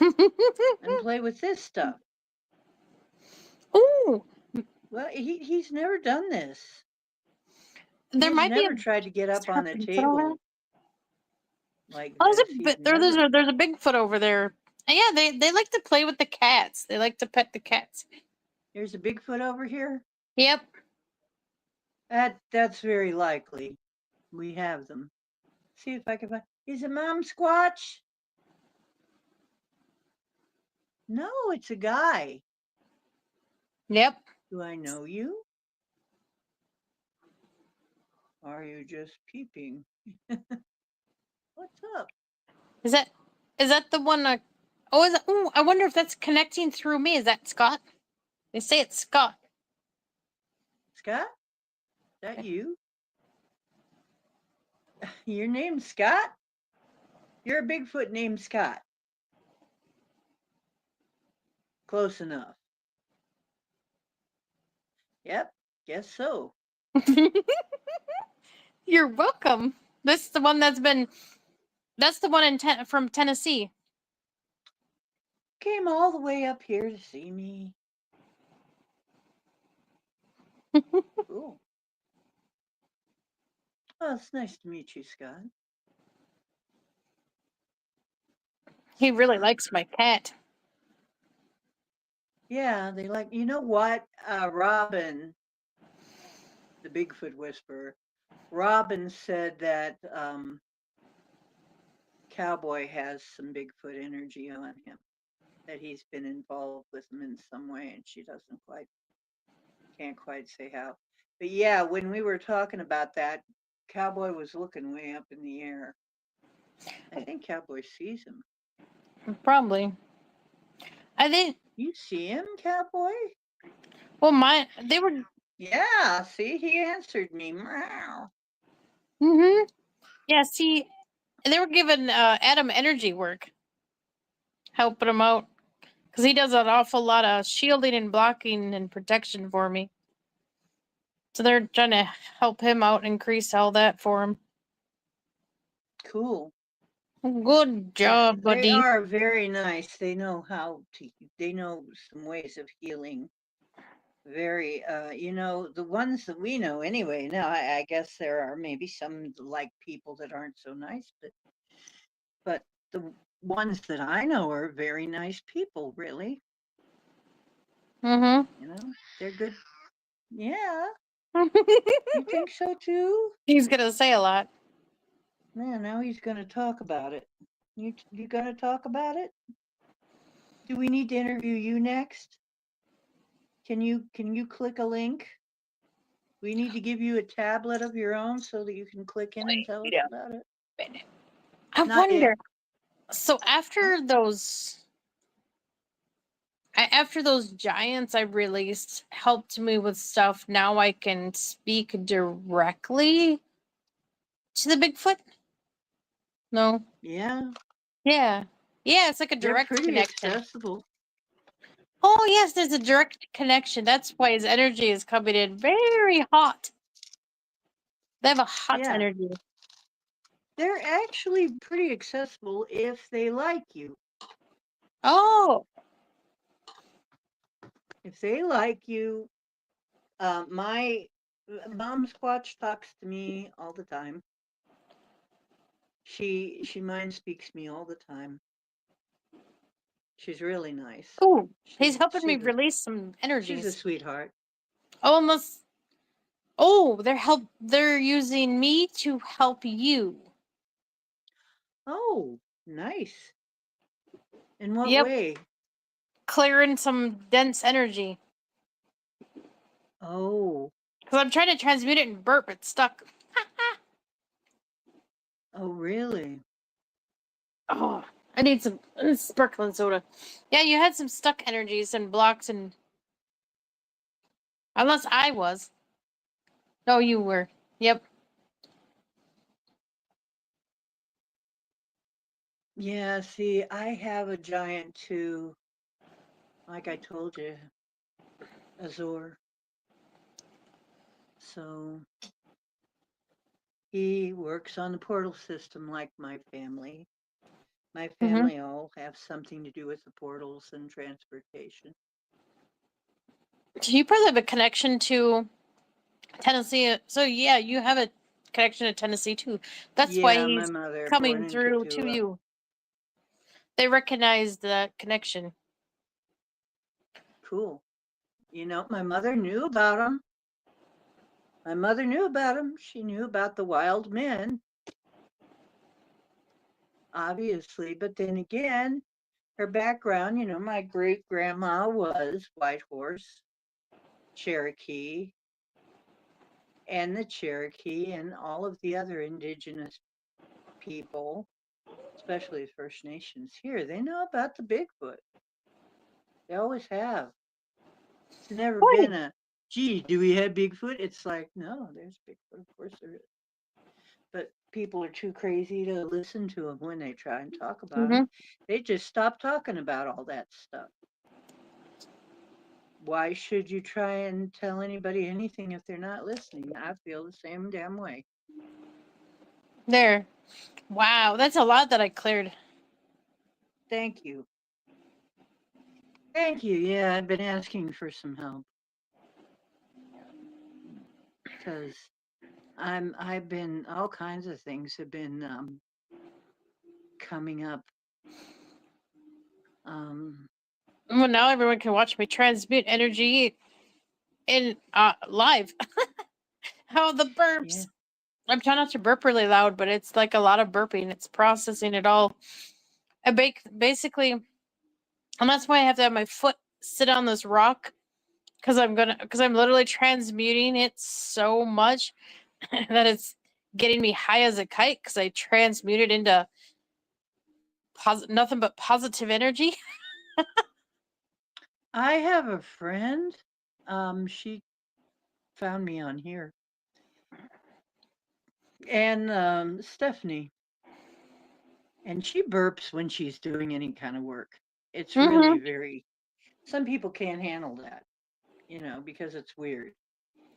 play with this stuff. Ooh, Well, he's never done this. there He's might be never tried to get up on the Bigfoot over there. table like Oh, this. He's never. there's a Bigfoot over there. And yeah, they like to play with the cats. They like to pet the cats. There's a Bigfoot over here. Yep. That's very likely. We have them. See if I can find. Is it Mom Squatch? No, it's a guy. Yep. Do I know you? Are you just peeping? What's up? Is that the one? Oh, is it? Oh, I wonder if that's connecting through me. Is that Scott? They say it's Scott. Scott? Is that you? Your name's Scott? You're a Bigfoot named Scott. Close enough. Yep, guess so. You're welcome. This is the one that's been. That's the one from Tennessee. Came all the way up here to see me. Cool. Well, it's nice to meet you, Scott. He really likes my cat. Yeah, they like, you know what? Robin, the Bigfoot whisperer, Robin said that Cowboy has some Bigfoot energy on him, that he's been involved with him in some way, and she can't quite say how. But yeah, when we were talking about that, Cowboy was looking way up in the air. I think Cowboy sees him. Probably. I think. You see him, Cowboy? Well, they were. Yeah, see, he answered me. Meow. Yeah. See, they were giving Adam energy work, helping him out because he does an awful lot of shielding and blocking and protection for me. So they're trying to help him out, increase all that for him. Cool. Good Yeah, job, they buddy. are very nice. They know they know some ways of healing. Very, the ones that we know anyway. Now, I guess there are maybe some like people that aren't so nice, but the ones that I know are very nice people, really. They're good. Yeah, you think so too? He's gonna say a lot. Man, now he's going to talk about it. You going to talk about it? Do we need to interview you next? Can you click a link? We need to give you a tablet of your own so that you can click in and tell us about it. I Not wonder. yet. So after those giants I released helped me with stuff, now I can speak directly to the Bigfoot? No. Yeah, Yeah. Yeah, it's like a they're direct pretty connection. accessible. Oh, yes, there's a direct connection. That's why his energy is coming in very hot. They have a hot Yeah. energy. They're actually pretty accessible if they like you. Oh, If they like you, my mom Squatch talks to me all the time. She mind speaks me all the time. She's really nice. oh, he's helping me she's a, release some she's a energies. sweetheart. Almost. Oh, they're using me to help you. Oh, nice. In what Yep. way? Clearing some dense energy. Oh. Because I'm trying to transmute it in burp. It's stuck. Oh, really? Oh, I need some sparkling soda. Yeah, you had some stuck energies and blocks and... Unless I was. No, you were. Yep. Yeah, see, I have a giant too. Like I told you, Azor. So he works on the portal system like my family. My family all have something to do with the portals and transportation. So you probably have a connection to Tennessee. So yeah, you have a connection to Tennessee too. That's why Yeah, my he's mother born coming in through to Katua. you. They recognize the connection. Cool. My mother knew about him. My mother knew about him. She knew about the wild men, obviously. But then again, her background, my great grandma was White Horse, Cherokee, and the Cherokee and all of the other indigenous people, especially the First Nations here, they know about the Bigfoot. They always have. It's never been a, gee, do we have Bigfoot? It's like, no, there's Bigfoot. Of course there is. But people are too crazy to listen to them when they try and talk about them. They just stop talking about all that stuff. Why should you try and tell anybody anything if they're not listening? I feel the same damn way. There. Wow, that's a lot that I cleared. Thank you. Thank you. Yeah, I've been asking for some help. Because I've been, all kinds of things have been coming up. Well, now everyone can watch me transmute energy in live. How the burps. Yeah. I'm trying not to burp really loud, but it's like a lot of burping. It's processing it all. I basically, and that's why I have to have my foot sit on this rock because I'm literally transmuting it so much that it's getting me high as a kite because I transmute it into nothing but positive energy. I have a friend. She found me on here, and Stephanie, and she burps when she's doing any kind of work. It's really Mm-hmm. very. Some people can't handle that, because it's weird.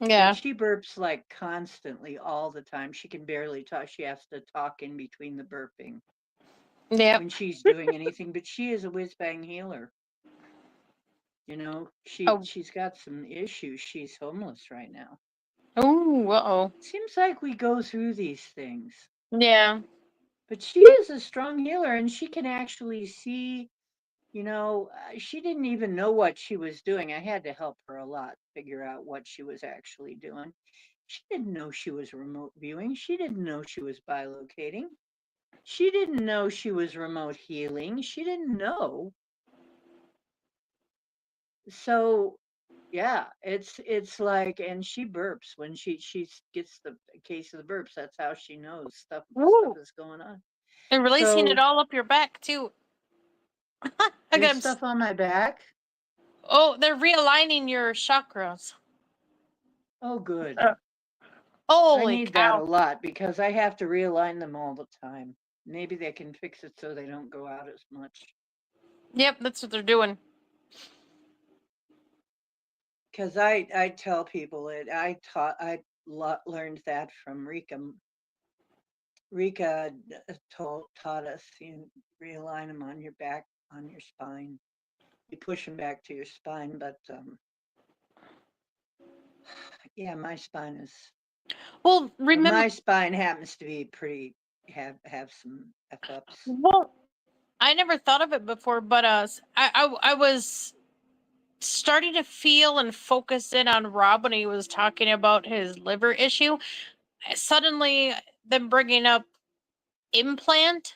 But Yeah. she burps like constantly all the time. She can barely talk. She has to talk in between the burping Yep. when she's doing anything. But she is a whiz bang healer. Oh. She's got some issues. She's homeless right now. Oh. Uh-oh. Seems like we go through these things. Yeah. But she is a strong healer and she can actually see, she didn't even know what she was doing. I had to help her a lot figure out what she was actually doing. She didn't know she was remote viewing. She didn't know she was bilocating. She didn't know she was remote healing. She didn't know. So yeah, it's like, and she burps when she gets the case of the burps. That's how she knows stuff Ooh. is going on. And releasing it So all up your back too. I there's got. stuff on my back. Oh, they're realigning your chakras. Oh, good. Uh, I Holy need that a cow! lot because I have to realign them all the time. Maybe they can fix it so they don't go out as much. Yep, that's what they're doing. Because I tell people it. Learned that from Rika. Rika taught us, realign them on your back, on your spine. You push them back to your spine, but yeah, my spine is. Well, remember. My spine happens to be pretty have some f ups. Well, I never thought of it before, but I was starting to feel and focus in on Rob when he was talking about his liver issue. Suddenly, them bringing up implant.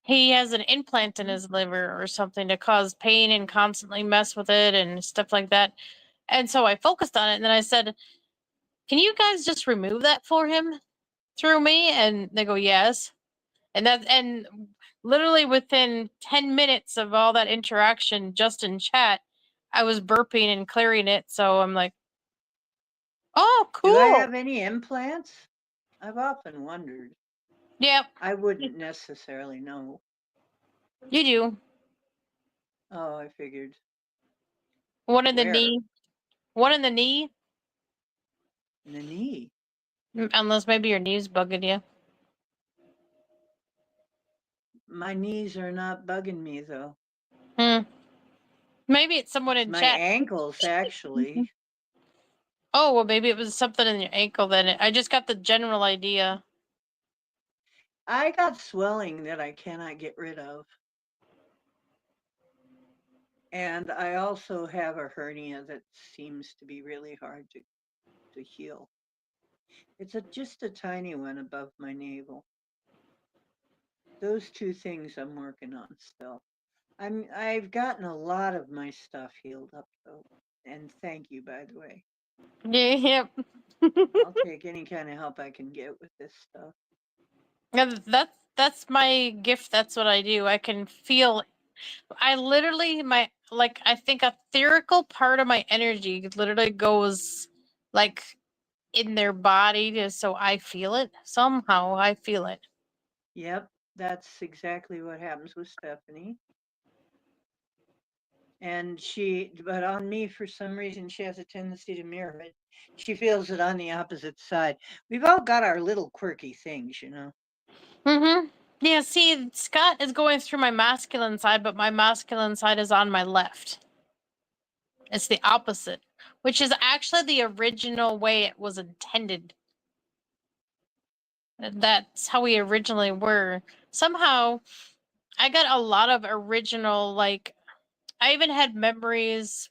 He has an implant in his liver or something to cause pain and constantly mess with it and stuff like that. And so I focused on it, and then I said, "Can you guys just remove that for him through me?" And they go, "Yes." And literally within 10 minutes of all that interaction just in chat, I was burping and clearing it. So I'm like, oh, Do I cool. have any implants? I've often wondered. Yep, I wouldn't necessarily know. you do. Oh, I figured. One in the Where? knee. One in the knee. In the knee. Unless maybe your knee's bugging you. My knees are not bugging me though. Hmm. Maybe it's someone It's in my chat. ankles actually. Oh, well, maybe it was something in your ankle then. I just got the general idea. I got swelling that I cannot get rid of. And I also have a hernia that seems to be really hard to heal. It's just a tiny one above my navel. Those two things I'm working on still. I've gotten a lot of my stuff healed up though. And thank you, by the way. Yeah, yep. I'll take any kind of help I can get with this stuff. Yeah, that's my gift. That's what I do. I can feel. I literally I think a etherical part of my energy literally goes like in their body, just so I feel it. Somehow I feel it. Yep, that's exactly what happens with Stephanie. But on me, for some reason, she has a tendency to mirror it. She feels it on the opposite side. We've all got our little quirky things. Mm-hmm. Yeah. See, Scott is going through my masculine side, but my masculine side is on my left. It's the opposite, which is actually the original way it was intended. That's how we originally were. Somehow, I got a lot of original, like, I even had memories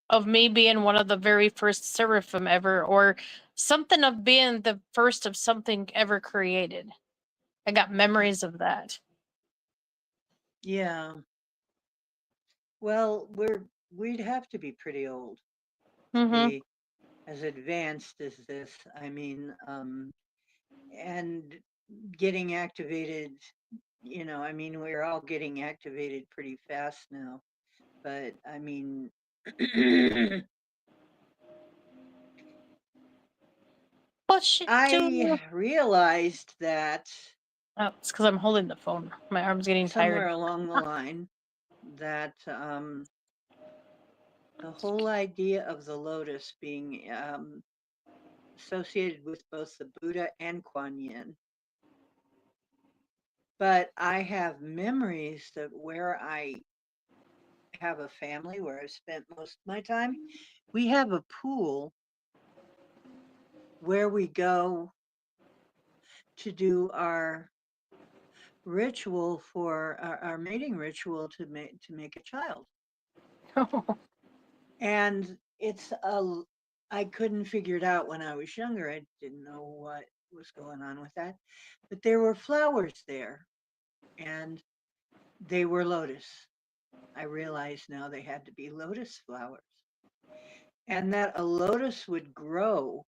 of me being one of the very first seraphim ever, or something of being the first of something ever created. I got memories of that. Yeah. Well, we'd have to be pretty old to Mm-hmm. be as advanced as this. I mean, and getting activated, I mean, we're all getting activated pretty fast now. But I mean, Push it to. I realized that Oh, it's because I'm holding the phone. My arm's getting somewhere tired. along the line that the whole idea of the lotus being associated with both the Buddha and Kuan Yin. But I have memories that where I have a family where I've spent most of my time, we have a pool where we go to do our ritual for our mating ritual to make a child. And I couldn't figure it out when I was younger. I didn't know what was going on with that. But there were flowers there and they were lotus. I realize now they had to be lotus flowers. And that a lotus would grow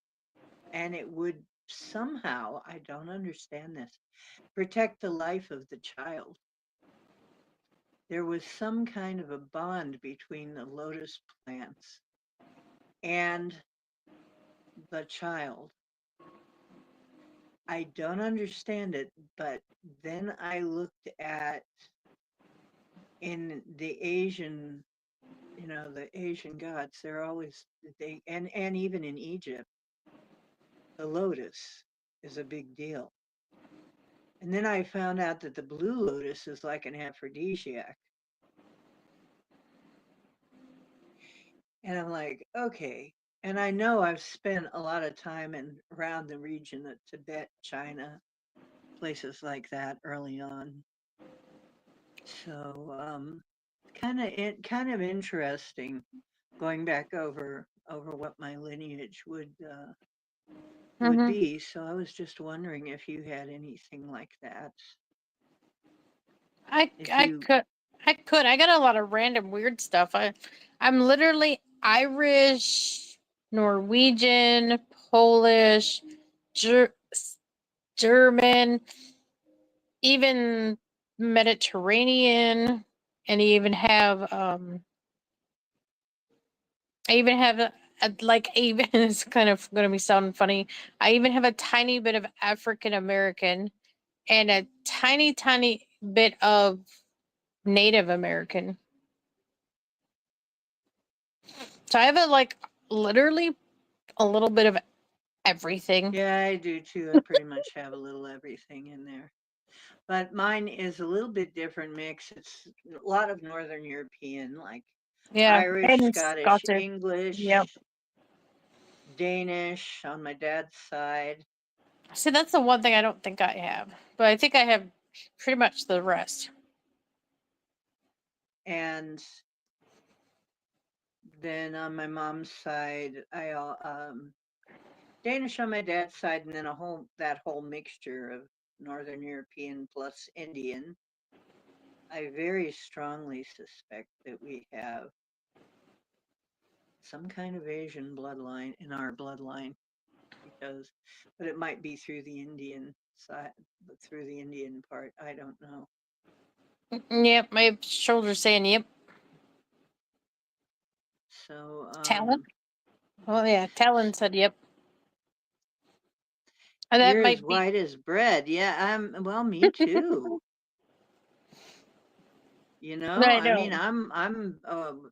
and it would somehow, I don't understand this, protect the life of the child. There was some kind of a bond between the lotus plants and the child. I don't understand it, but then I looked at in the Asian, the Asian gods, they're always and even in Egypt, the lotus is a big deal. And then I found out that the blue lotus is like an aphrodisiac. And I'm like, okay. And I know I've spent a lot of time around the region of Tibet, China, places like that early on. So kind of interesting going back over what my lineage would Mm-hmm. be. So I was just wondering if you had anything like that. I If I you could I could. I got a lot of random weird stuff. I'm literally Irish, Norwegian, Polish, Ger- German, even Mediterranean, and I even have like even it's kind of going to be sounding funny. I even have a tiny bit of African American and a tiny bit of Native American. So I have literally a little bit of everything. Yeah, I do too. I pretty much have a little everything in there. But mine is a little bit different mix. It's a lot of Northern European, like Yeah, Irish, and Scottish, Scottish. Yep. English, Danish on my dad's side. See, that's the one thing I don't think I have, but I think I have pretty much the rest. And then on my mom's side, Danish on my dad's side, and then that whole mixture of Northern European plus Indian. I very strongly suspect that we have some kind of Asian bloodline in our bloodline because, but it might be through the Indian side, through the Indian part. I don't know. Yep, my shoulder's saying yep. So, Talon? Oh yeah, Talon said yep. And that you're as might be. white as bread. Yeah, well, me too. I I mean, know. I'm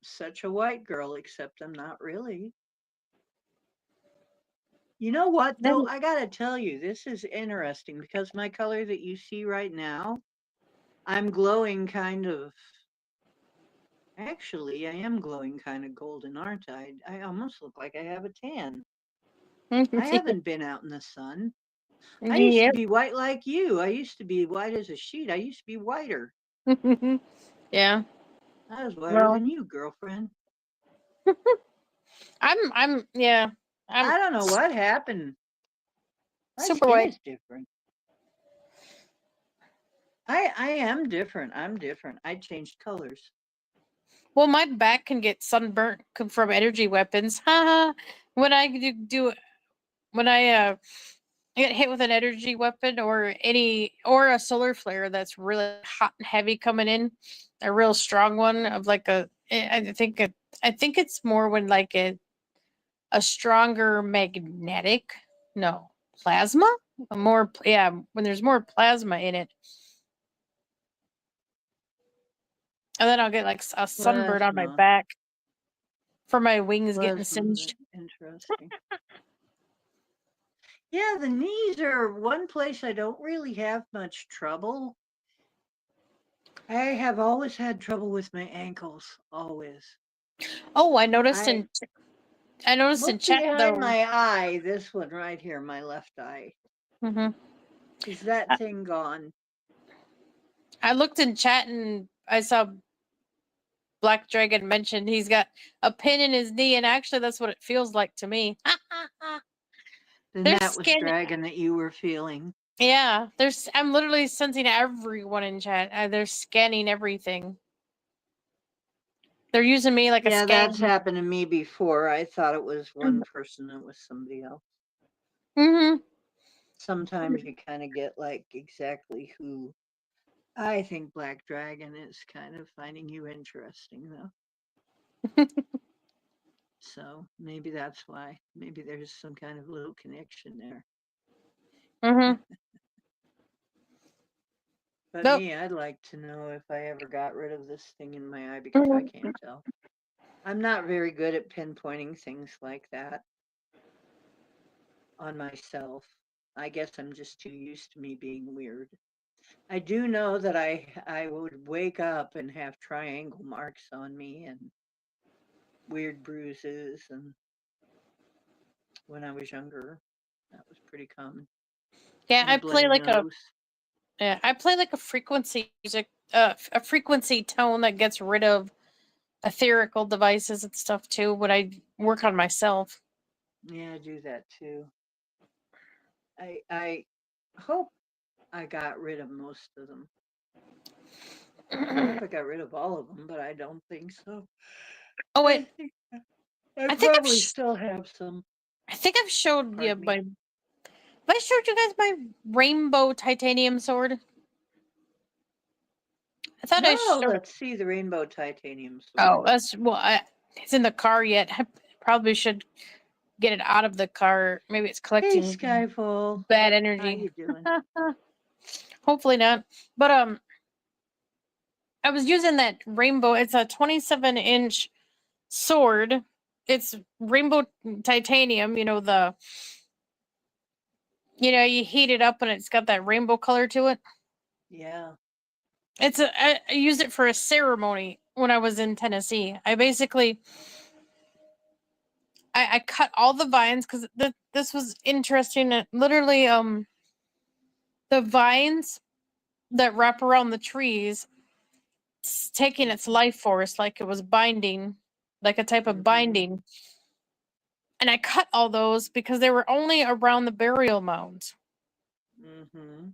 such a white girl, except I'm not really. You know what, though? Then I gotta tell you, this is interesting because my color that you see right now, I'm glowing kind of. Actually, I am glowing kind of golden, aren't I? I almost look like I have a tan. I haven't been out in the sun. I used to yep. be white like you. I used to be white as a sheet. I used to be whiter. Yeah. I was whiter Well, than you, girlfriend. I'm yeah. I'm I don't know what happened. My super skin white. is different. I am different. I'm different. I changed colors. Well, my back can get sunburnt from energy weapons. Haha. when I when I get hit with an energy weapon or a solar flare that's really hot and heavy coming in, a real strong one of like I think it's more when like a stronger magnetic, no, plasma, more, yeah, when there's more plasma in it. And then I'll get like a sunburn on my Plasma. back for my wings getting Plasma. singed. Interesting. Yeah, the knees are one place I don't really have much trouble. I have always had trouble with my ankles, always. Oh, I noticed I in look chat behind though. my eye, this one right here, my left eye. hmm Is that thing gone? I looked in chat and I saw Black Dragon mentioned he's got a pin in his knee, and actually that's what it feels like to me. Then There's that was skin. dragon that you were feeling. Yeah, I'm literally sensing everyone in chat. They're scanning everything. They're using me like a Yeah, that's scan. happened to me before. I thought it was one person, it was somebody else. Mm-hmm. Sometimes you kind of get like exactly who. I think Black Dragon is kind of finding you interesting, though. So maybe that's why. Maybe there's some kind of little connection there. Mm-hmm. But Nope. me, I'd like to know if I ever got rid of this thing in my eye because I can't tell. I'm not very good at pinpointing things like that on myself. I guess I'm just too used to me being weird. I do know that I would wake up and have triangle marks on me and weird bruises, and when I was younger, that was pretty common. Yeah, And a bloody nose. I play like a frequency music, a frequency tone that gets rid of etherical devices and stuff too. When I work on myself. Yeah, I do that too. I hope I got rid of most of them. I hope I got rid of all of them, but I don't think so. Oh I wait, think I I think probably still have some. I think I've showed you Pardon me. my. Have I showed you guys my rainbow titanium sword? I thought I No, showed. let's see the rainbow titanium Oh, sword. that's it's in the car yet. I probably should get it out of the car. Maybe it's Hey, collecting Skyfall. bad How energy. you doing? Hopefully not. But I was using that rainbow. It's a 27-inch sword. It's rainbow titanium. You heat it up and it's got that rainbow color to it. Yeah. I used it for a ceremony when I was in Tennessee. I cut all the vines because this was interesting. Literally, the vines that wrap around the trees, it's taking its life force like it was binding, like a type of binding. And I cut all those because they were only around the burial mounds. Mm-hmm.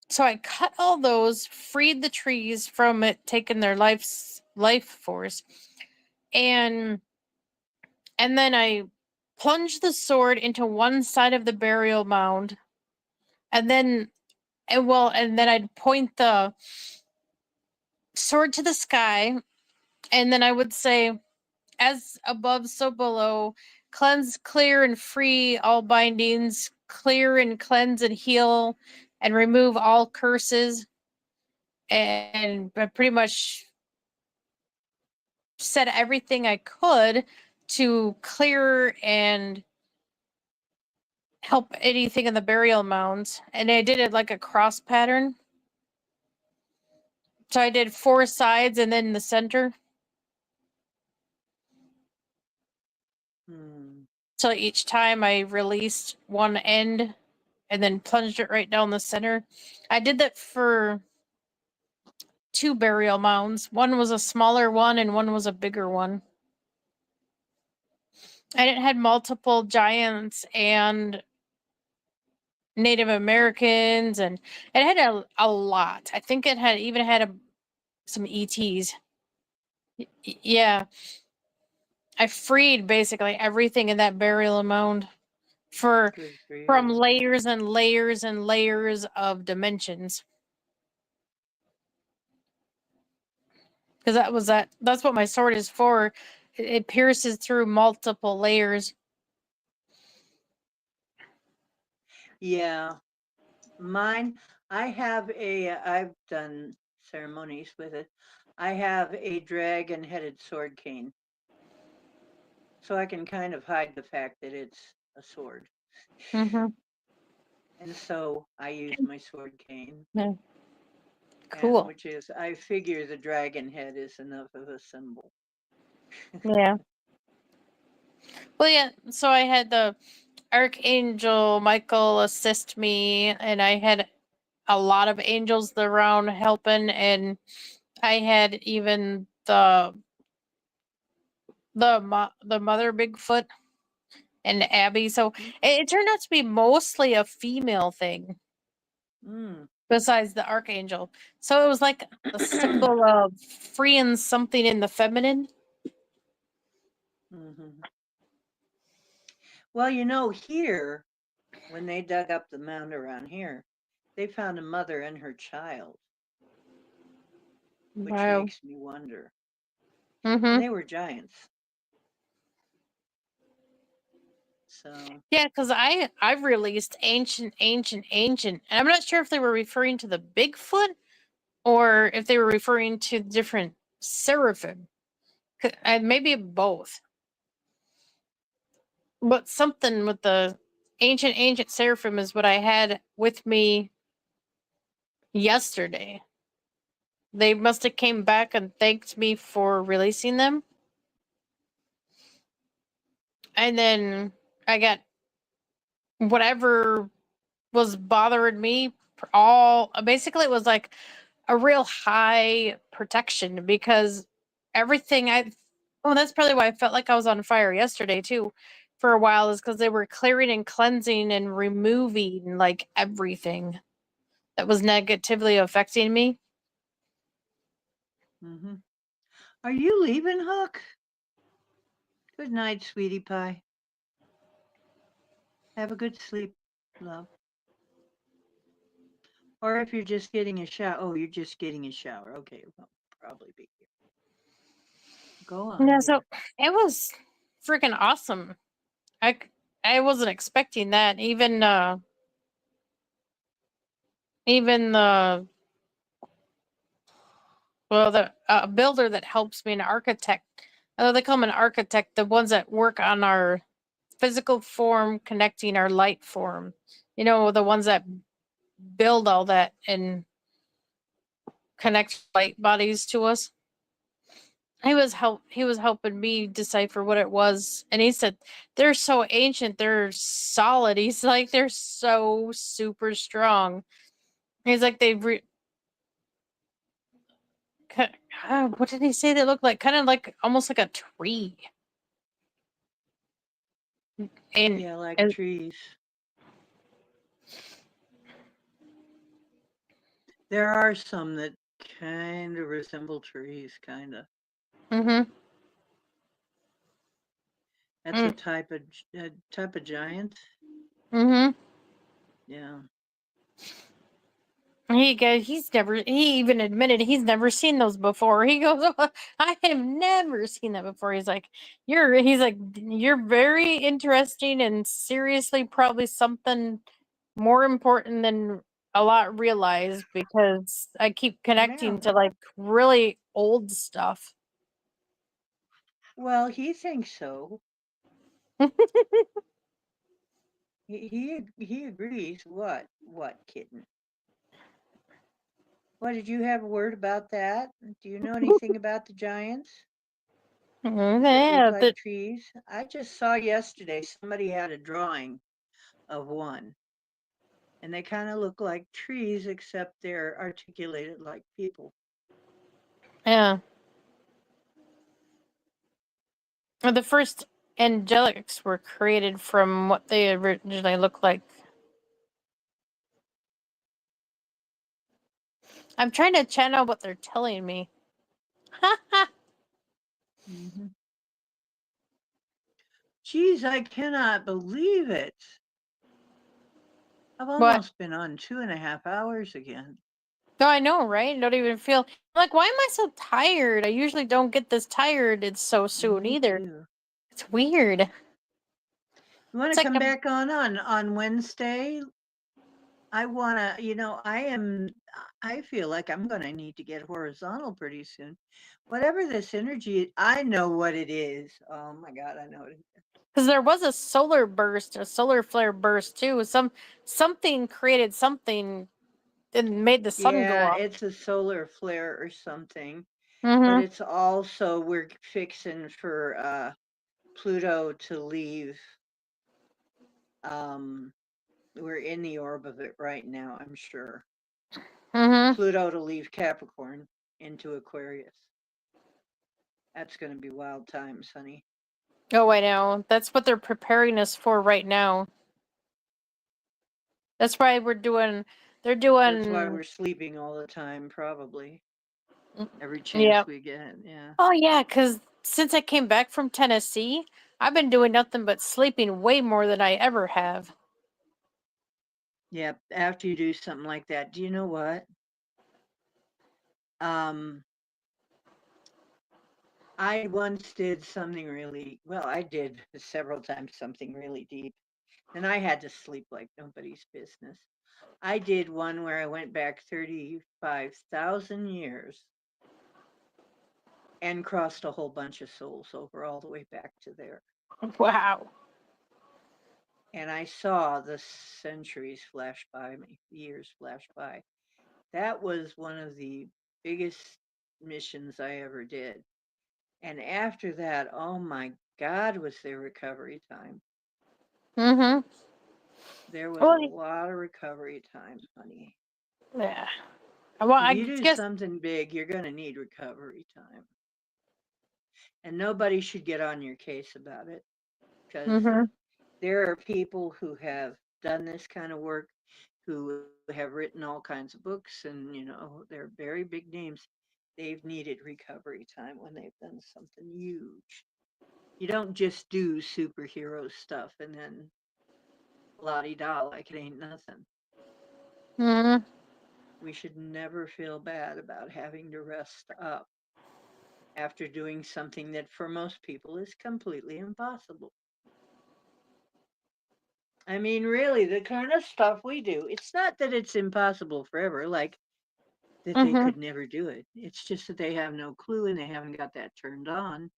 So I cut all those, freed the trees from it taking their life force, and then I plunged the sword into one side of the burial mound, and then and then I'd point the sword to the sky, and then I would say, "As above, so below. Cleanse, clear, and free all bindings. Clear and cleanse and heal, and remove all curses." And I pretty much said everything I could to clear and help anything in the burial mounds. And I did it like a cross pattern. So I did 4 sides and then the center. So each time I released one end and then plunged it right down the center. I did that for 2 burial mounds. One was a smaller one and one was a bigger one. And it had multiple giants and Native Americans, and it had a lot. I think it had some ETs. Yeah, I freed basically everything in that burial mound for Good for from you. layers and layers and layers of dimensions. Because that's what my sword is for. It pierces through multiple layers. Yeah, mine, I've done ceremonies with it. I have a dragon-headed sword cane, so I can kind of hide the fact that it's a sword. Mm-hmm. And so I use my sword cane, Yeah. and Cool. which is, I figure the dragon head is enough of a symbol. Yeah. Well, yeah. So I had the Archangel Michael assist me, and I had a lot of angels around helping, and I had even the mother Bigfoot and Abby. So it turned out to be mostly a female thing, Mm. besides the Archangel. So it was like a symbol of freeing something in the feminine. hmm Well, here, when they dug up the mound around here, they found a mother and her child, which Wow. makes me wonder. And Mm-hmm. they were giants. So, Yeah, because I've released ancient, and I'm not sure if they were referring to the Bigfoot or if they were referring to different seraphim. Maybe both, but something with the ancient seraphim is what I had with me yesterday. They must have came back and thanked me for releasing them, and then I got whatever was bothering me. All basically, it was like a real high protection because everything I oh, that's probably why I felt like I was on fire yesterday too for a while, is because they were clearing and cleansing and removing like everything that was negatively affecting me. hmm are you leaving, Hook? Good night, sweetie pie. Have a good sleep, love. Or if you're just getting a shower. Oh, you're just getting a shower. Okay, well, probably be here. Go on, Yeah, so dear. it was freaking awesome. I wasn't expecting that. Even the well, the builder that helps me, an architect. They call him an architect. The ones that work on our physical form connecting our light form. The ones that build all that and connect light bodies to us. He was helping me decipher what it was, and he said they're so ancient, they're solid. He's like they're so super strong. He's like what did he say they look like? Kind of like almost like a tree. And, Yeah, like and trees. There are some that kind of resemble trees, kind of. mm-hmm, That's mm, a type of giant. mm-hmm. Yeah. He even admitted he's never seen those before. He goes, "Oh, I have never seen that before." He's like, you're very interesting and seriously probably something more important than a lot realize because I keep Yeah. connecting to like really old stuff. Well, he thinks so. He agrees. What, kitten? What, did you have a word about that? Do you know anything about the giants that look Yeah, like trees? I just saw yesterday somebody had a drawing of one, and they kind of look like trees, except they're articulated like people. yeah. Well, the first angelics were created from what they originally looked like. I'm trying to channel what they're telling me. Mhm. Geez, I cannot believe it. I've But almost been on 2.5 hours again. no, I know, right? I don't even feel like, why am I so tired? I usually don't get this tired. It's so soon Me either. too. It's weird. You want It's to like come back on Wednesday? I want to, I feel like I'm going to need to get horizontal pretty soon. Whatever this energy, I know what it is. Oh my God, I know it. because there was a solar burst, a solar flare burst too. Something created something and made the sun go Yeah, up. it's a solar flare or something, but Mm-hmm. it's also, we're fixing for Pluto to leave. Um, we're in the orb of it right now, I'm sure. Mm-hmm. Pluto to leave Capricorn into Aquarius. That's going to be wild times, honey. Oh, I know. That's what they're preparing us for right now. That's why they're That's why doing, we're sleeping all the time, probably. Every yeah. chance we get, yeah. Oh, yeah, because since I came back from Tennessee, I've been doing nothing but sleeping way more than I ever have. Yep. After you do something like that, do you know what? Um, I once did something really, well, I did several times something really deep, and I had to sleep like nobody's business. I did one where I went back 35,000 years and crossed a whole bunch of souls over all the way back to there. Wow. And I saw the centuries flash by me, years flash by. That was one of the biggest missions I ever did. And after that, oh my God, was there recovery time. Mm-hmm. There was a Well, lot of recovery time, honey. yeah. Well, If I you do guess. something big, you're going to need recovery time. And nobody should get on your case about it, because Mm-hmm. there are people who have done this kind of work, who have written all kinds of books, and they're very big names. They've needed recovery time when they've done something huge. You don't just do superhero stuff and then la di da like it ain't nothing. Mm-hmm. We should never feel bad about having to rest up after doing something that for most people is completely impossible. I mean, really, the kind of stuff we do, it's not that it's impossible forever, like that they Mm-hmm. could never do it. It's just that they have no clue and they haven't got that turned on.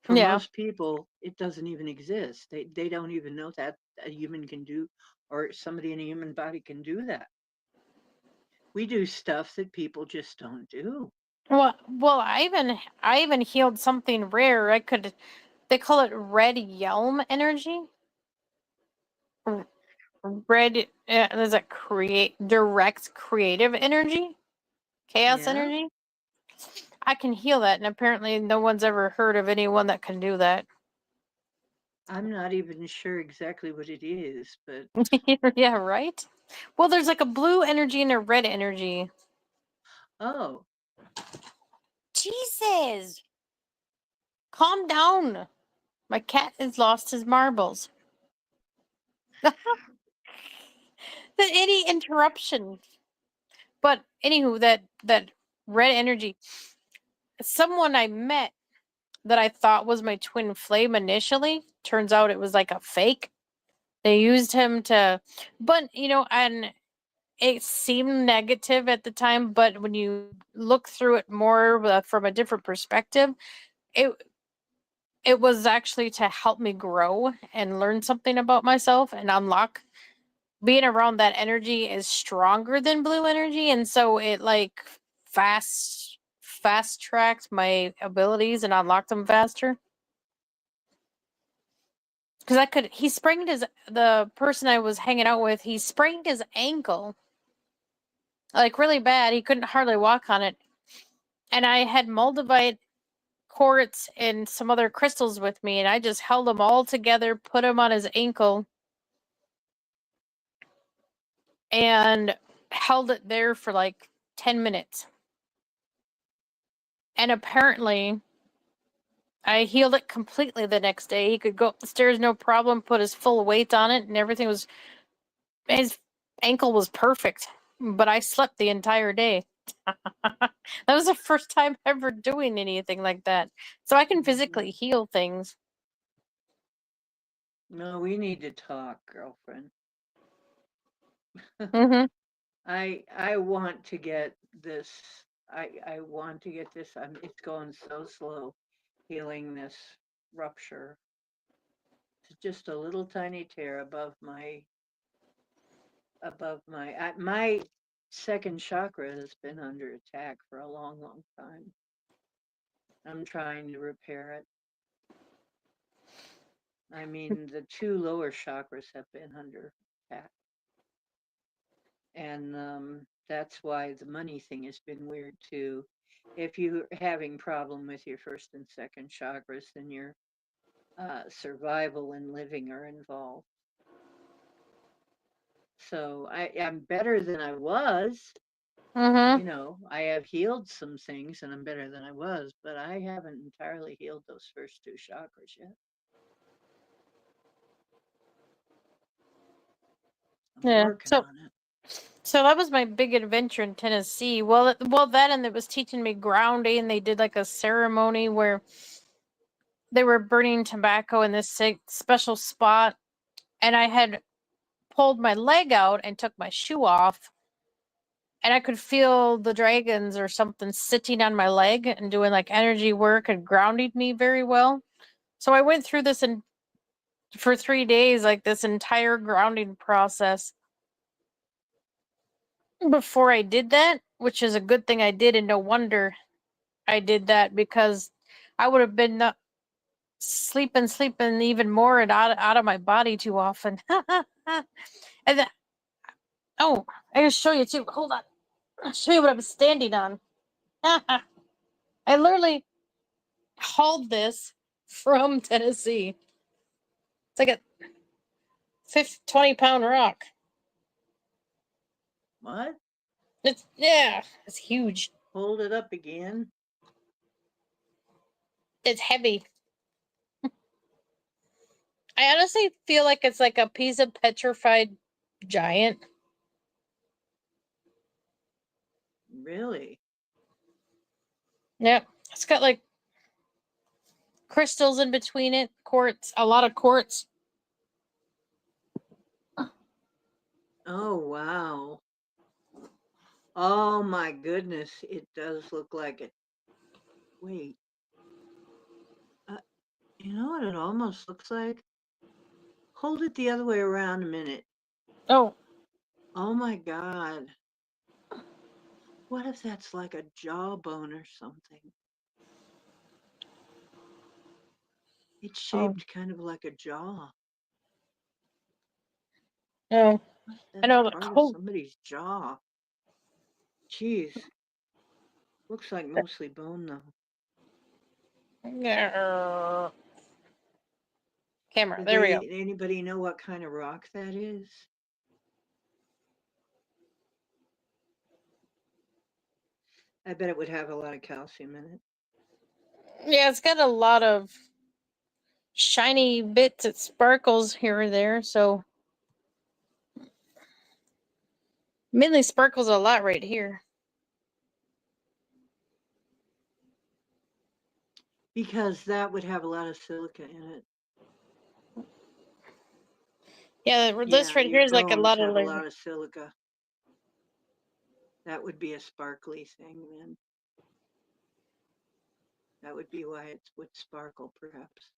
For Yeah. most people, it doesn't even exist. They don't even know that a human can do, or somebody in a human body can do that. We do stuff that people just don't do. Well, I even healed something rare. They call it red yelm energy. R- Red, is it create direct creative energy, chaos Yeah, energy? I can heal that, and apparently no one's ever heard of anyone that can do that. I'm not even sure exactly what it is, but Yeah, right? Well, there's like a blue energy and a red energy. oh, Jesus! Calm down. My cat has lost his marbles. Any interruption. But anywho, that red energy. Someone I met that I thought was my twin flame initially, turns out it was like a fake. They used him to, but and it seemed negative at the time, but when you look through it more from a different perspective, it it was actually to help me grow and learn something about myself and unlock. Being around that energy is stronger than blue energy, and so it like fast tracked my abilities and unlocked them faster. Because he sprained the person I was hanging out with, he sprained his ankle like really bad. He couldn't hardly walk on it. And I had moldavite quartz and some other crystals with me, and I just held them all together, put them on his ankle, and held it there for like 10 minutes. And apparently I healed it completely the next day. He could go up the stairs no problem, put his full weight on it, and everything was. His ankle was perfect. But I slept the entire day. That was the first time ever doing anything like that. So I can physically heal things. No, we need to talk, girlfriend. Mm-hmm. I want to get this. I want to get this. It's going so slow, healing this rupture. It's just a little tiny tear my second chakra has been under attack for a long, long time. I'm trying to repair it. I mean, the two lower chakras have been under attack. And that's why the money thing has been weird too. If you're having problem with your first and second chakras, then your survival and living are involved. So I'm better than I was. Mm-hmm. You know, I have healed some things and I'm better than I was, but I haven't entirely healed those first two chakras yet. I'm Yeah. working on it. So that was my big adventure in Tennessee. That and it was teaching me grounding. They did like a ceremony where they were burning tobacco in this special spot, and I had pulled my leg out and took my shoe off, and I could feel the dragons or something sitting on my leg and doing like energy work and grounding me very well. So I went through this for 3 days, like this entire grounding process before I did that, which is a good thing I did, and no wonder I did that because I would have been sleeping even more and out of my body too often. And then, oh, I gotta show you too. Hold on, I'll show you what I'm standing on. I literally hauled this from Tennessee. It's like a 20-pound rock. What? It's huge. Hold it up again. It's heavy. I honestly feel like it's like a piece of petrified giant. Really? Yep. It's got like crystals in between it, quartz, a lot of quartz. Oh, wow. Oh my goodness, it does look like it. Wait. You know what it almost looks like? Hold it the other way around a minute. Oh, Oh my God. What if that's like a jawbone or something? It's oh, shaped kind of like a jaw. no. I That's know. part of Oh, somebody's jaw. Jeez. Looks like mostly bone though. camera. Do There we go. anybody know what kind of rock that is? I bet it would have a lot of calcium in it. Yeah, it's got a lot of shiny bits. It sparkles here and there. So mainly sparkles a lot right here. Because that would have a lot of silica in it. Yeah, this Yeah, right here your is like a bones lot have a of. lot of silica. That would be a sparkly thing then. That would be why it would sparkle, perhaps.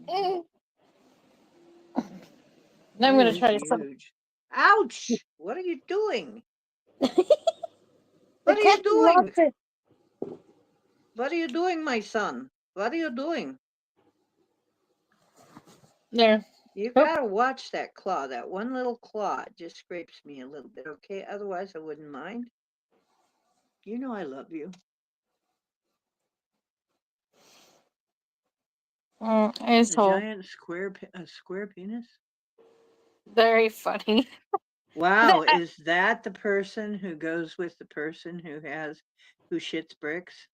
Now I'm It gonna is try to. huge. Ouch! What are you doing? The What are you cat doing? lost it. What are you doing, my son? What are you doing? There. You Oh. gotta watch that claw. That one little claw just scrapes me a little bit, okay? Otherwise, I wouldn't mind. You know I love you. A Asshole. giant square penis? Very funny. Wow, is that the person who goes with the person who shits bricks?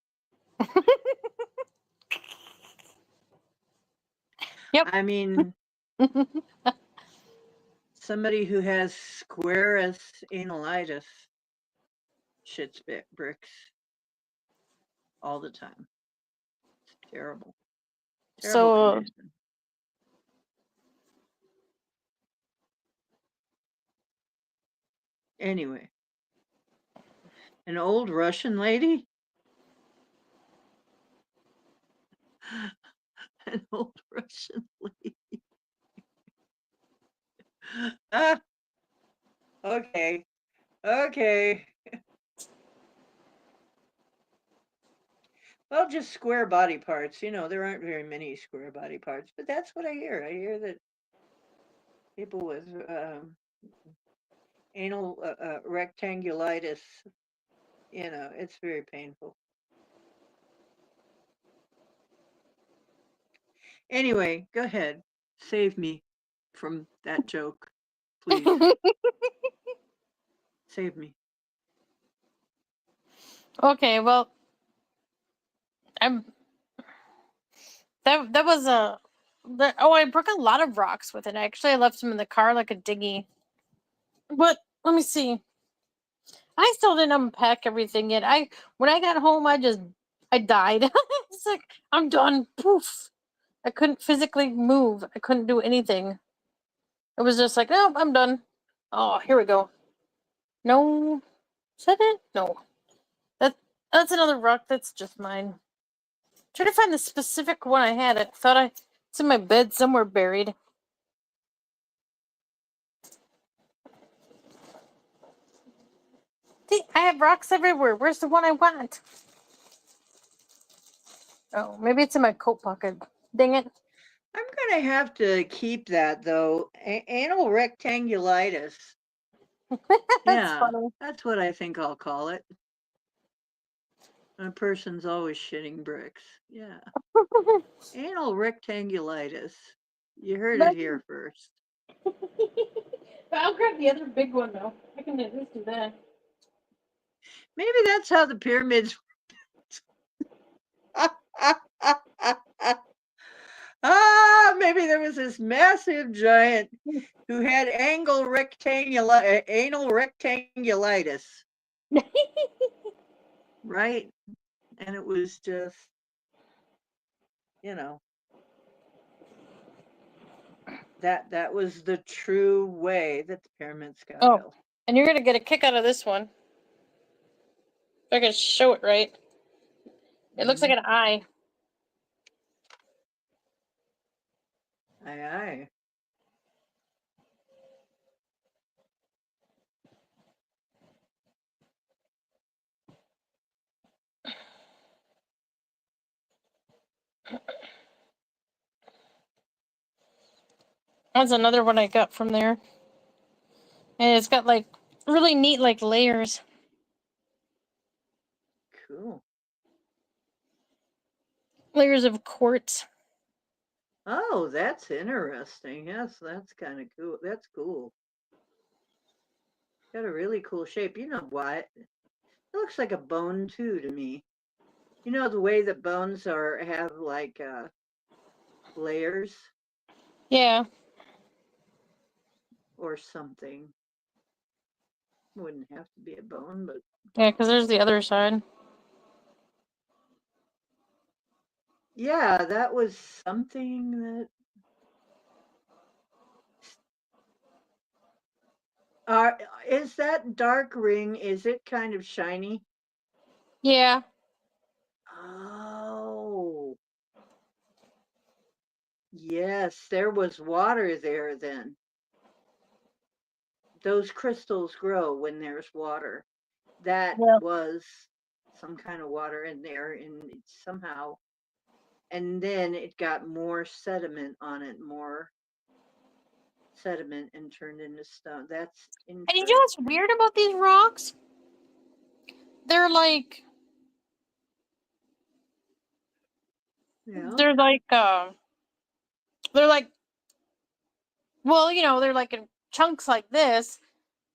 Yep. I mean, somebody who has squarus analitis shits bricks all the time. It's terrible. Terrible So, condition. Anyway, an old Russian lady? An old Russian lady. Ah, okay. Okay. Well, just square body parts. You know, there aren't very many square body parts, but that's what I hear. I hear that people with anal rectangulitis, you know, it's very painful. Anyway, go ahead. Save me from that joke, please. Save me. okay, well, I'm that was a I broke a lot of rocks with it. Actually, I left them in the car like a dinghy. But let me see. I still didn't unpack everything yet. When I got home, I died. It's like I'm done. Poof. I couldn't physically move. I couldn't do anything. It was just like, oh, I'm done. Oh, here we go. No, is that it? No, that that's another rock. That's just mine. Trying to find the specific one I had. It's in my bed somewhere buried. See, I have rocks everywhere. Where's the one I want? Oh, maybe it's in my coat pocket. Dang it. I'm going to have to keep that though. Anal rectangulitis. That's Yeah, funny. that's what I think I'll call it. A person's always shitting bricks. Yeah. Anal rectangulitis. You heard it here first. But I'll grab the other big one though. I can at least do that. Maybe that's how the pyramids. Maybe there was this massive giant who had anal rectangulitis, right? And it was just, you know, that was the true way that the pyramids got Oh, built. and you're gonna get a kick out of this one. If I can show it right. It looks like an eye. Aye, aye. That's another one I got from there. And it's got like really neat like layers. Cool. Layers of quartz. Oh, that's interesting. Yes, that's kind of cool. That's cool. Got a really cool shape. You know what? It looks like a bone too to me. You know the way that bones have like layers Yeah. or something. Wouldn't have to be a bone, but Yeah, because there's the other side. yeah, that was something that. Is that dark ring? Is it kind of shiny? Yeah. Oh, yes, there was water there then. Those crystals grow when there's water. That Yeah. was some kind of water in there, and somehow, and then it got more sediment on it, more sediment, and turned into stone. That's And you know what's interesting. weird about these rocks? They're like Yeah. they're like they're like well, they're like in chunks like this,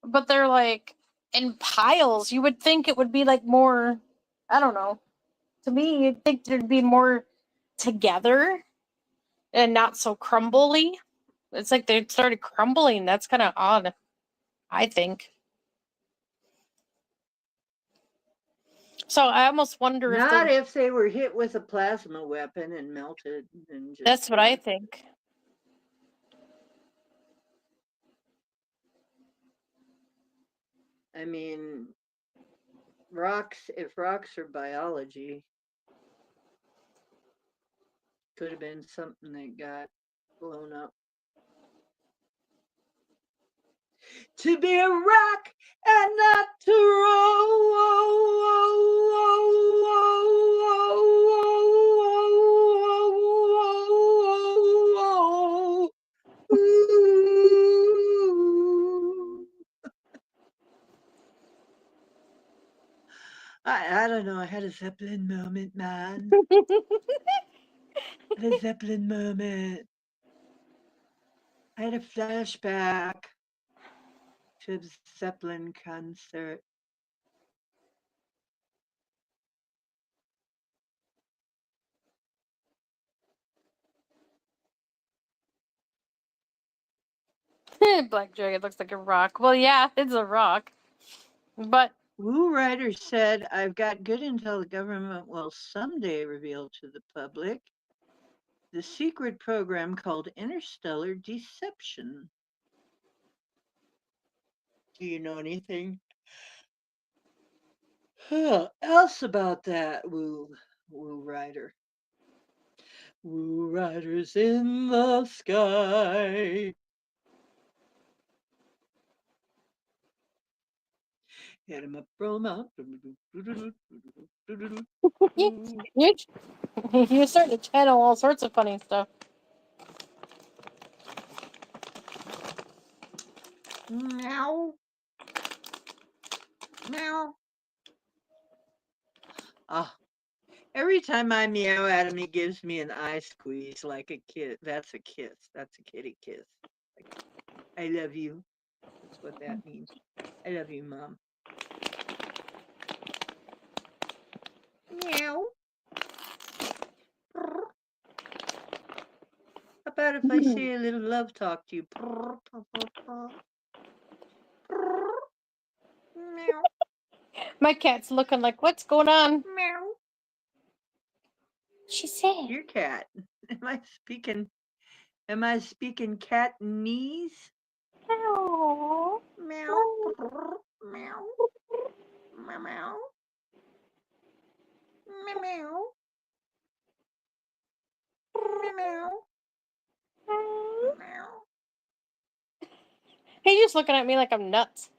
but they're like in piles. You would think it would be like more, I don't know. To me, you'd think there'd be more together and not so crumbly. It's like they started crumbling. That's kind of odd, I think. So I almost wonder if Not they're. if they were hit with a plasma weapon and melted and just. That's what I think. I mean, rocks. If rocks are biology, could have been something that got blown up. To be a rock and not to roll. I don't know. I had a Zeppelin moment, man. I had a Zeppelin moment. I had a flashback to the Zeppelin concert. Black Dragon looks like a rock. Well, yeah, it's a rock. But Woo Rider said, I've got good intel the government will someday reveal to the public the secret program called Interstellar Deception. Do you know anything else about that, Woo Rider? Woo Riders in the sky. Hit 'em up, roll 'em out. you're starting to channel all sorts of funny stuff. Meow. Meow. Ah, every time I meow at him, he gives me an eye squeeze like a kid. That's a kiss. That's a kitty kiss. Like, I love you. That's what that means. I love you, Mom. Meow. How about if I say a little love talk to you? Meow. My cat's looking like, what's going on? Meow. She said. Your cat. Am I speaking Catnese? Meow. Meow. Meow. Meow. Meow. Meow. Meow. Meow. He's just looking at me like I'm nuts.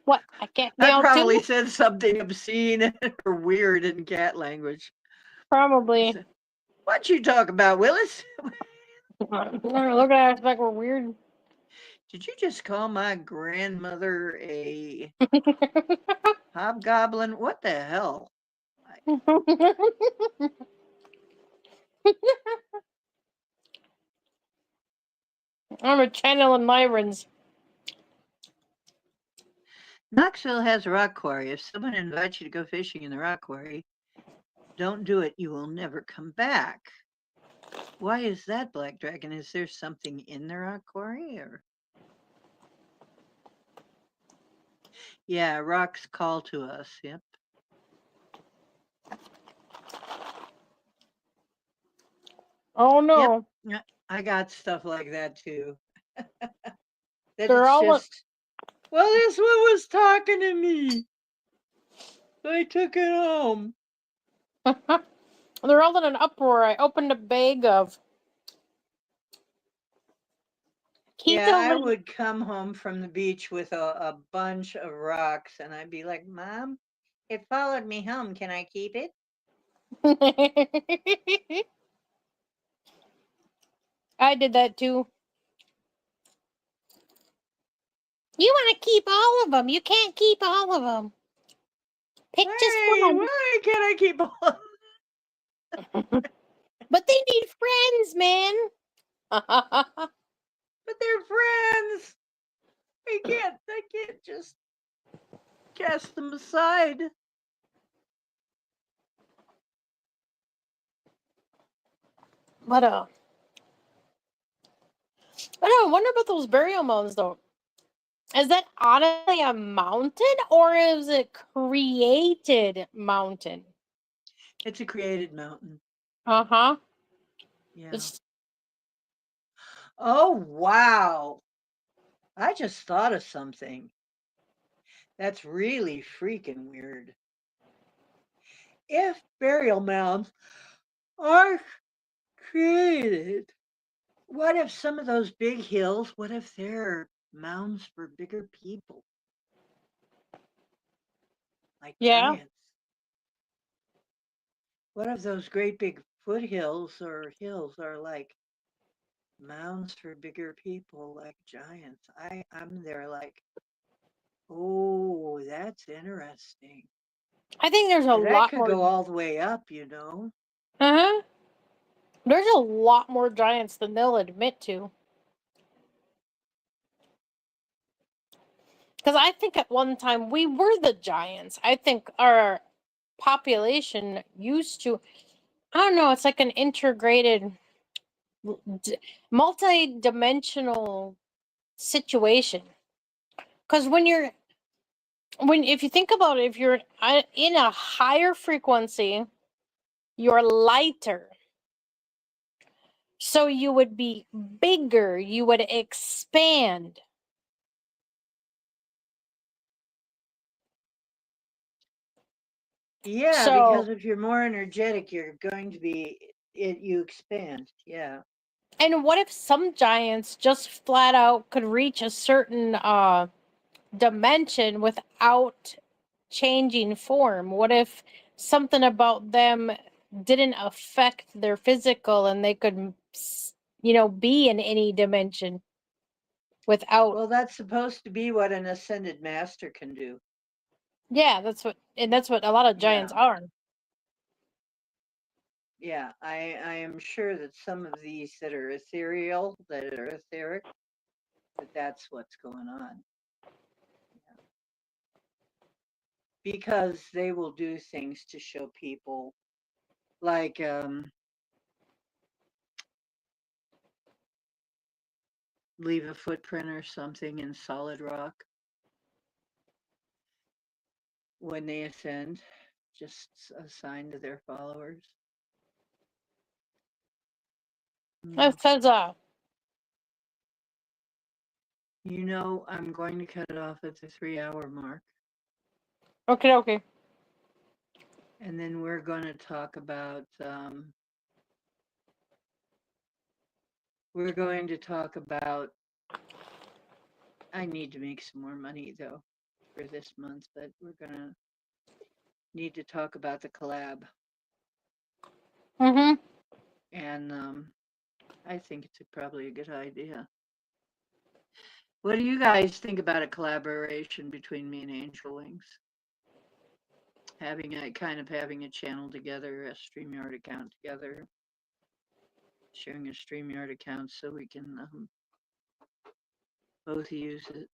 What? I can't I meow probably too? said something obscene or weird in cat language. Probably. What you talk about, Willis? Look at us like we're weird. Did you just call my grandmother a hobgoblin? What the hell? I'm a channel in Myrons. Knoxville has a rock quarry. If someone invites you to go fishing in the rock quarry, don't do it. You will never come back. Why is that, Black Dragon? Is there something in the rock quarry? Or yeah, rocks call to us. Yep. Oh no. Yep. I got stuff like that too. that They're it's all just, well, this one was talking to me. I took it home. they're all in an uproar. I opened a bag of Yeah, I Keto. would come home from the beach with a bunch of rocks and I'd be like, Mom, it followed me home. Can I keep it? I did that too. You want to keep all of them. You can't keep all of them. Pick just one. Why can't I keep all? But they need friends, man. But they're friends. I can't just Cast them aside. But I wonder about those burial mounds though. Is that honestly a mountain or is it created mountain? It's a created mountain. Uh-huh. Yeah. It's Oh, wow. I just thought of something. That's really freaking weird. If burial mounds are created, what if some of those big hills, what if they're mounds for bigger people? Like yeah. giants? What if those great big foothills or hills are like mounds for bigger people, like giants? I'm there like, oh, that's interesting. I think there's a 'Cause that lot could more. go all the way up, you know? Uh-huh. There's a lot more giants than they'll admit to. Because I think at one time we were the giants. I think our population used to, I don't know, it's like an integrated, multi-dimensional situation. Because if you think about it, if you're in a higher frequency, you're lighter. So you would be bigger, you would expand. Yeah, because So, if you're more energetic, you're going to be you expand. Yeah. and what if some giants just flat out could reach a certain dimension without changing form? What if something about them didn't affect their physical and they could, be in any dimension without? Well, that's supposed to be what an ascended master can do. Yeah, that's what a lot of giants Yeah. are. Yeah. I am sure that some of these that are ethereal, that are etheric, that's what's going on. Yeah. Because they will do things to show people like leave a footprint or something in solid rock when they ascend, just a sign to their followers. Mm. It says, You know, I'm going to cut it off at the 3 hour mark. okay, okay. And then we're going to talk about, we're going to talk about, I need to make some more money though for this month, but we're going to need to talk about the collab. Mm-hmm. And I think it's probably a good idea. What do you guys think about a collaboration between me and Angel Wings? Having a channel together, a StreamYard account together, sharing a StreamYard account so we can both use it.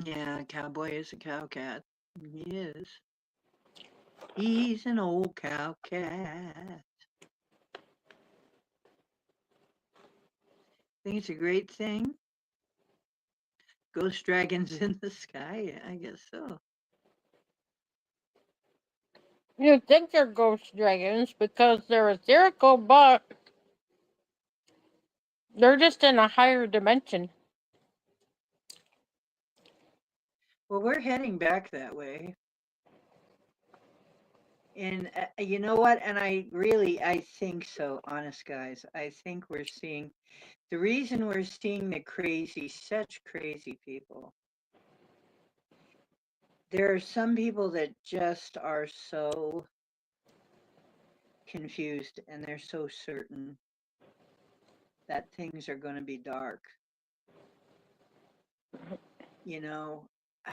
Yeah, cowboy is a cow cat. He is. He's an old cow cat. Think it's a great thing. Ghost dragons in the sky. I guess so. You think they're ghost dragons because they're etherical, but they're just in a higher dimension. Well, we're heading back that way. And you know what? And I think so, honest guys. I think we're seeing the reason we're seeing such crazy people. There are some people that just are so confused and they're so certain that things are going to be dark. You know, uh,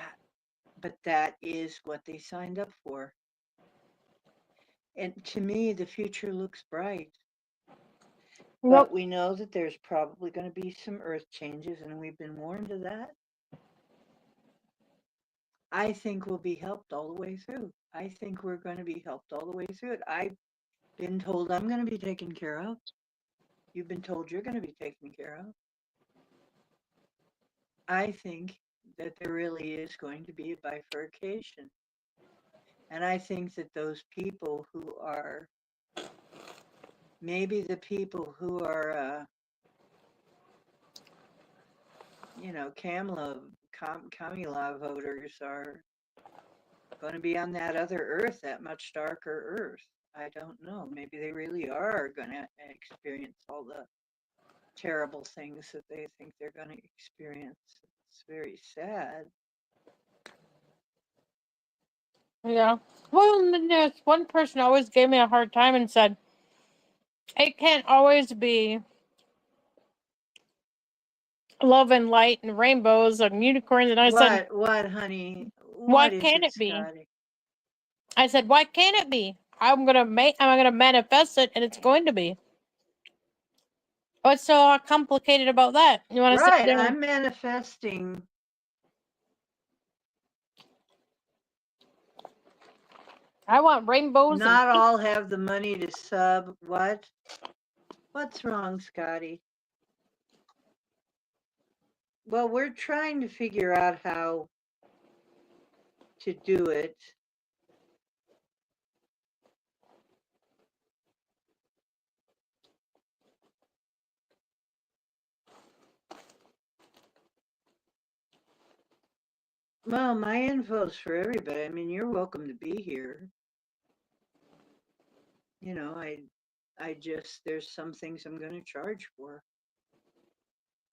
but that is what they signed up for. And to me, the future looks bright. Yep. But we know that there's probably going to be some earth changes, and we've been warned of that. I think we'll be helped all the way through. I think we're going to be helped all the way through it. I've been told I'm going to be taken care of. You've been told you're going to be taken care of. I think that there really is going to be a bifurcation. And I think that those people who are, maybe the people who are, Kamala voters are going to be on that other earth, that much darker earth. I don't know. Maybe they really are going to experience all the terrible things that they think they're going to experience. It's very sad. Yeah. Well, there's one person always gave me a hard time and said, it can't always be love and light and rainbows and unicorns. And I said, What, honey? why What is can't it, it be? Scotty? I said, why can't it be? I'm gonna manifest it, and it's going to be. What's so complicated about that? You want to sit Right, there? I'm manifesting. I want rainbows. Not all have the money to sub. What? What's wrong, Scotty? Well, we're trying to figure out how to do it. Well, my info's for everybody. I mean, you're welcome to be here. I just, there's some things I'm going to charge for.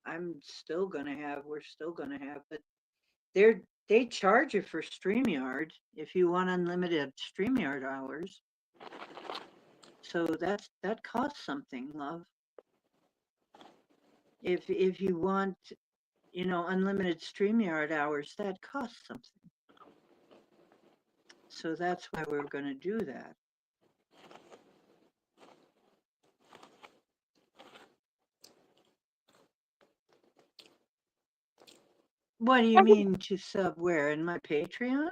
We're still going to have, but they charge you for StreamYard if you want unlimited StreamYard hours. So that costs something, love. If you want, unlimited StreamYard hours, that costs something. So that's why we're going to do that. What do you mean to sub where? In my Patreon?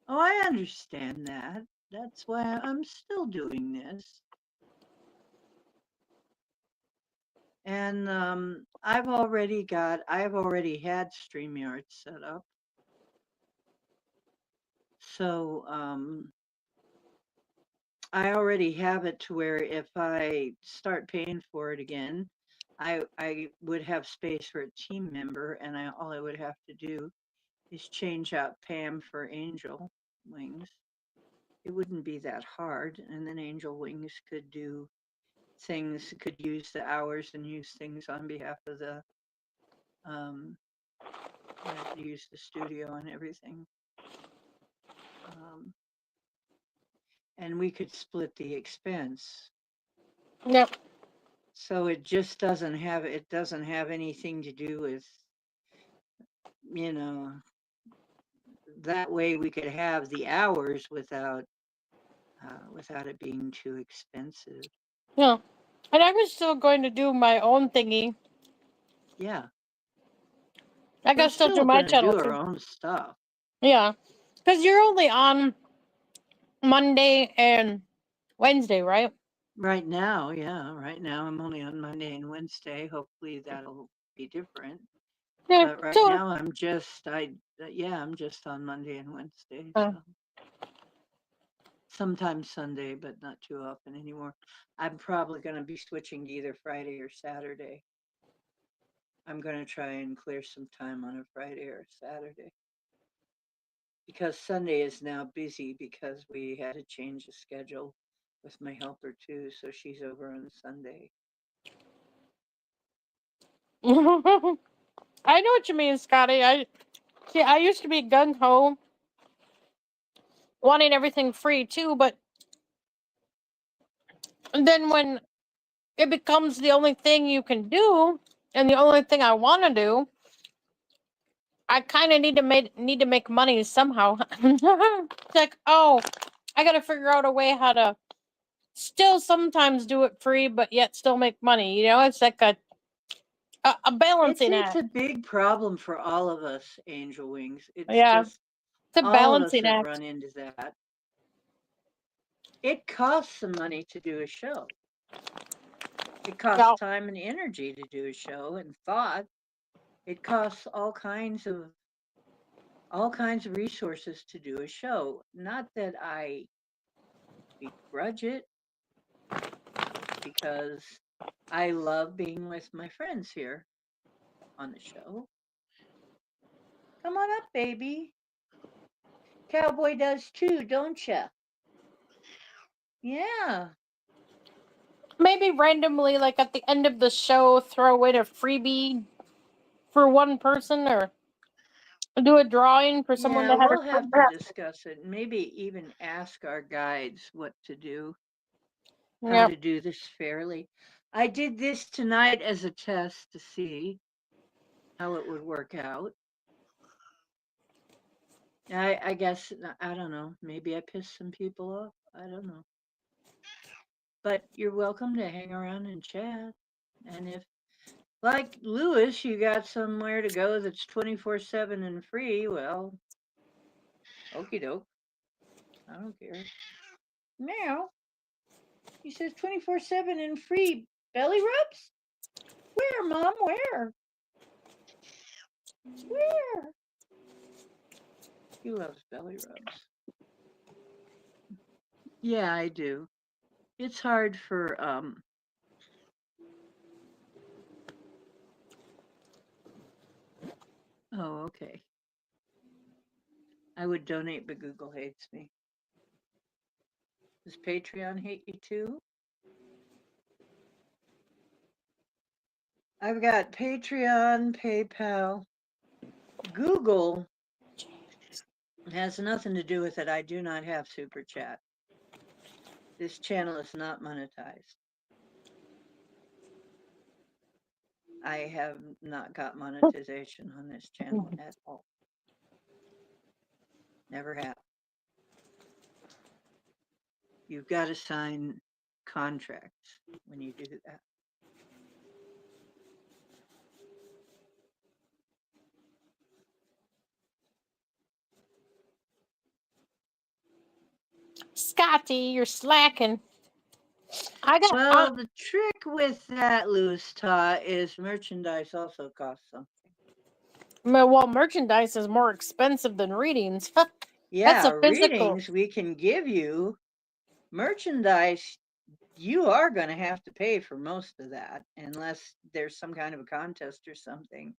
Oh, I understand that. That's why I'm still doing this. And I've already had StreamYard set up. So I already have it to where if I start paying for it again, I would have space for a team member, and all I would have to do is change out Pam for Angel Wings. It wouldn't be that hard, and then Angel Wings could do things, could use the hours and use things on behalf of the use the studio and everything. And we could split the expense. Yep. So it just doesn't have anything to do with, that way we could have the hours without it being too expensive. Yeah. And I was still going to do my own thingy. Yeah. I We're could still do still my gonna channel do our too. own stuff. Yeah. Because you're only on Monday and Wednesday, right? Right now, yeah. Right now I'm only on Monday and Wednesday. Hopefully that'll be different. Yeah. But right So, now I'm just on Monday and Wednesday. So. Sometimes Sunday, but not too often anymore. I'm probably going to be switching to either Friday or Saturday. I'm going to try and clear some time on a Friday or a Saturday. Because Sunday is now busy because we had to change the schedule with my helper too. So she's over on Sunday. I know what you mean, Scotty. I used to be gung ho, wanting everything free too, but then when it becomes the only thing you can do and the only thing I want to do, I kind of need to make money somehow. It's like, oh, I got to figure out a way how to still sometimes do it free, but yet still make money. It's like a a balancing It's act. a big problem for all of us, Angel Wings. It's Yeah, just it's a all of us balancing have act. run into that. It costs some money to do a show. It costs Yeah. time and energy to do a show and thought. It costs all kinds of resources to do a show. Not that I begrudge it, because I love being with my friends here on the show. Come on up, baby. Cowboy does too, don't ya? Yeah. Maybe randomly, like at the end of the show, throw in a freebie for one person, or do a drawing for someone Yeah, that had a we'll have to discuss it. Maybe even ask our guides what to do, how Yep. to do this fairly. I did this tonight as a test to see how it would work out. I guess, I don't know. Maybe I pissed some people off. I don't know. But you're welcome to hang around and chat. And if, like Lewis, you got somewhere to go that's 24/7 and free, well, okie doke. I don't care. Meow. He says 24/7 and free belly rubs? Where, Mom? Where? Where? He loves belly rubs. Yeah, I do. It's hard for oh, okay. I would donate, but Google hates me. Does Patreon hate you too? I've got Patreon, PayPal. Google has nothing to do with it. I do not have Super Chat. This channel is not monetized. I have not got monetization on this channel at all. Never have. You've got to sign contracts when you do that. Scotty, you're slacking. I got. Well, the trick with that, Louis Ta, is merchandise also costs something. Well, merchandise is more expensive than readings. That's Yeah, a physical. readings we can give you. Merchandise, you are going to have to pay for most of that unless there's some kind of a contest or something.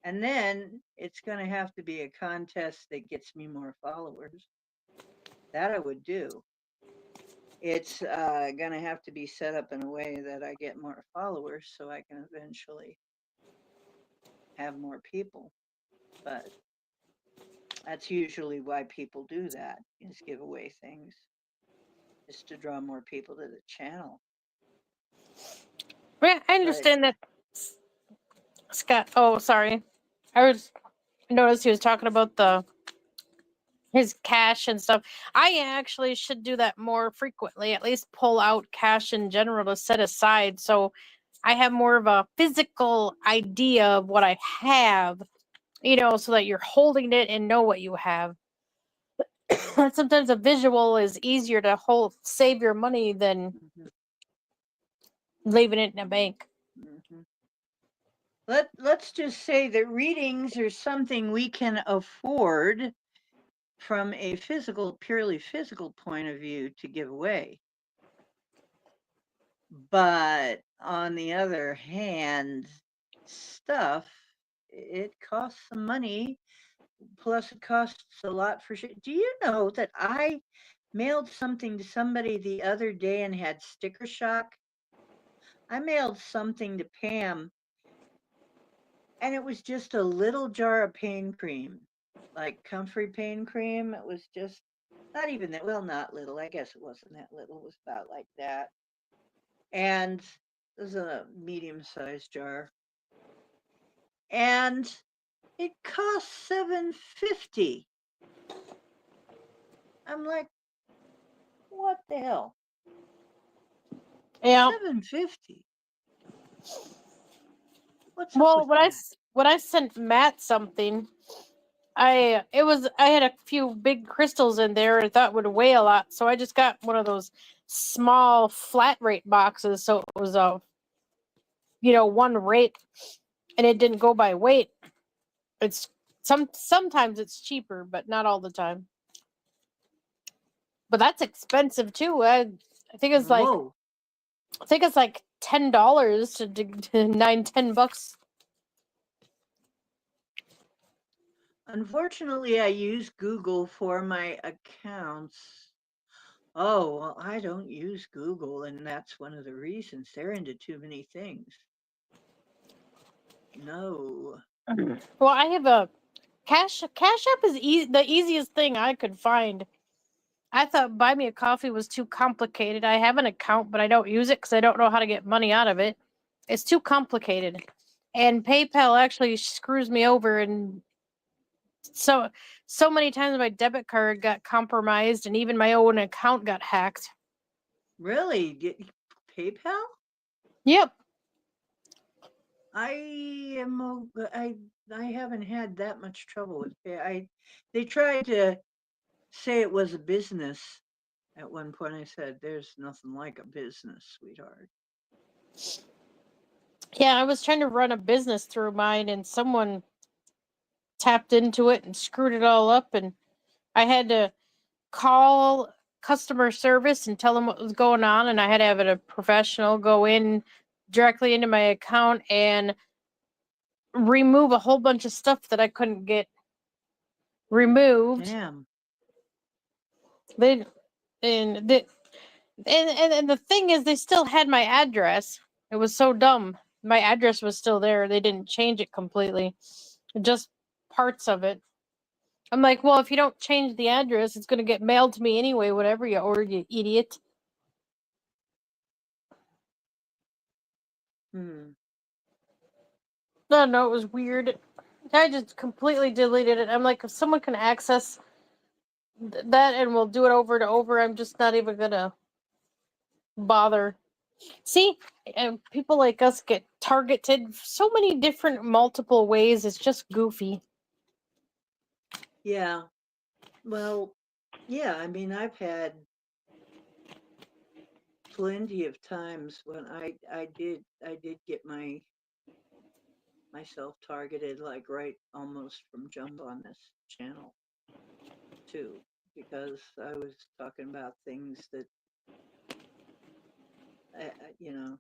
And then it's going to have to be a contest that gets me more followers. That I would do. It's going to have to be set up in a way that I get more followers so I can eventually have more people. But that's usually why people do that, is give away things, is to draw more people to the channel. Yeah, I understand that. Scott. Oh, sorry. I noticed he was talking about his cash and stuff. I actually should do that more frequently. At least pull out cash in general to set aside, so I have more of a physical idea of what I have. So that you're holding it and know what you have. Sometimes a visual is easier to save your money than Mhm. leaving it in a bank. Mhm. Let's just say that readings are something we can afford from a purely physical point of view to give away. But on the other hand, stuff, it costs some money. Plus, it costs a lot for shit. Do you know that I mailed something to somebody the other day and had sticker shock? I mailed something to Pam, and it was just a little jar of pain cream, like comfrey pain cream. It was just not even that, well, not little. I guess it wasn't that little. It was about like that. And it was a medium-sized jar. And it cost $7.50. I'm like, what the hell? Yeah. $7.50. What's up Well, with when I that? when I sent Matt something, I had a few big crystals in there and I thought would weigh a lot, so I just got one of those small flat rate boxes, so it was a one rate, and it didn't go by weight. It's sometimes it's cheaper, but not all the time. But that's expensive too. I think it's like Whoa. $10 to $9-10. Unfortunately, I use Google for my accounts. Oh, well, I don't use Google, and that's one of the reasons. They're into too many things. No. Well, I have a Cash App is the easiest thing I could find. I thought Buy Me a Coffee was too complicated. I have an account, but I don't use it because I don't know how to get money out of it. It's too complicated. And PayPal actually screws me over, and so many times my debit card got compromised and even my own account got hacked. Really? PayPal? Yep. I am I haven't had that much trouble with they tried to say it was a business at one point. I said there's nothing like a business, sweetheart. Yeah, I was trying to run a business through mine and someone tapped into it and screwed it all up, and I had to call customer service and tell them what was going on, and I had to have a professional go in directly into my account and remove a whole bunch of stuff that I couldn't get removed. Damn. They and the and the thing is, they still had my address. It was so dumb. My address was still there. They didn't change it completely, just parts of it. I'm like, well, if you don't change the address, it's going to get mailed to me anyway, whatever you ordered, you idiot. Hmm. No, no, it was weird. I just completely deleted it. I'm like, if someone can access that and will do it over and over, I'm just not even gonna bother. See, people like us get targeted so many different, multiple ways. It's just goofy. Yeah. Well, yeah, I mean, I've had plenty of times when I did get myself targeted, like right almost from jump on this channel too, because I was talking about things that you know,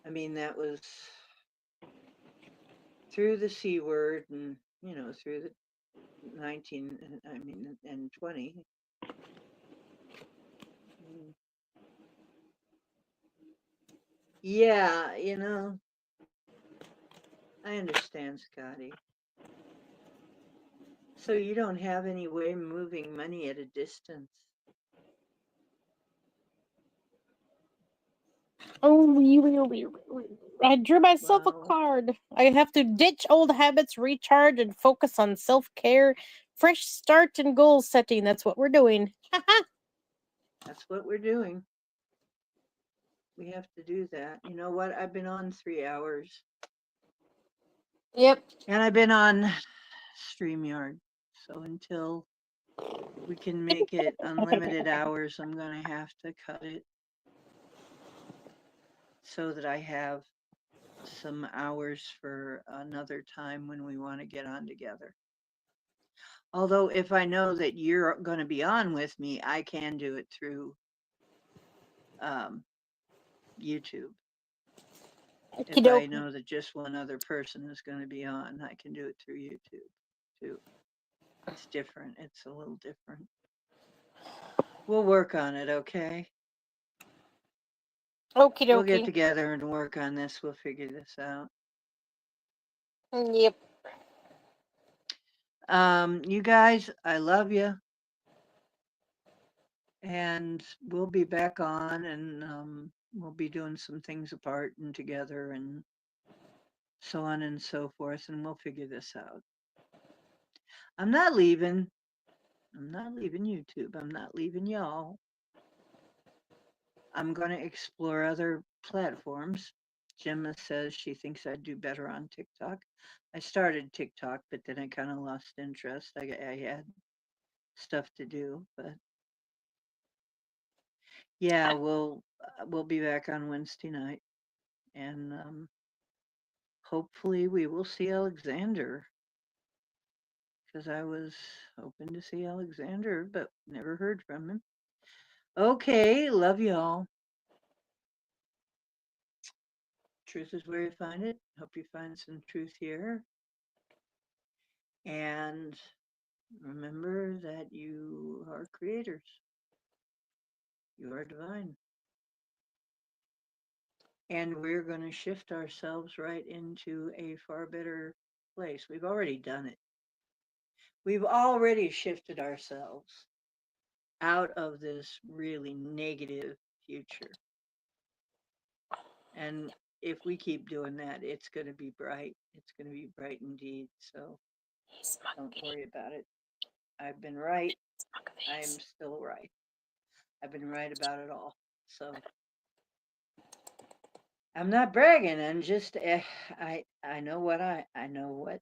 I mean, that was through the C word, and through the 19, I mean, and 20. Mm. Yeah, I understand, Scotty. So you don't have any way of moving money at a distance. Oh, I drew myself a Wow, card. I have to ditch old habits, recharge, and focus on self care, fresh start, and goal setting. That's what we're doing. that's what we're doing. We have to do that. You know what? I've been on 3 hours, Yep. and I've been on StreamYard. So until we can make it unlimited hours, I'm going to have to cut it so that I have some hours for another time when we want to get on together. Although, if I know that you're going to be on with me, I can do it through um, YouTube. If I Okey-doke. know that just one other person is going to be on, I can do it through YouTube too. It's different. It's a little different. We'll work on it, okay? Okie We'll get dokie. together and work on this. We'll figure this out. Yep. You guys, I love you. And we'll be back on, and we'll be doing some things apart and together and so on and so forth, and we'll figure this out. I'm not leaving. I'm not leaving YouTube. I'm not leaving y'all. I'm going to explore other platforms. Gemma says she thinks I'd do better on TikTok. I started TikTok, but then I kind of lost interest. I had stuff to do, but yeah, we'll be back on Wednesday night, and hopefully we will see Alexander, because I was hoping to see Alexander, but never heard from him. Okay, love y'all. Truth is where you find it. Hope you find some truth here. And remember that you are creators. You are divine. And we're going to shift ourselves right into a far better place. We've already done it. We've already shifted ourselves out of this really negative future. And if we keep doing that, it's going to be bright. It's going to be bright indeed. So don't worry about it. I've been right. I'm still right. I've been right about it all. So I'm not bragging. I'm just I know what I know what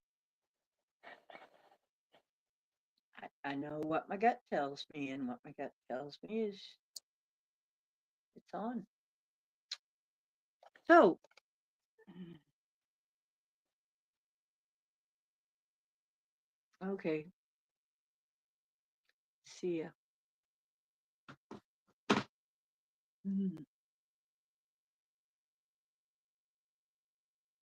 I know what my gut tells me, and what my gut tells me is it's on. So okay. See ya.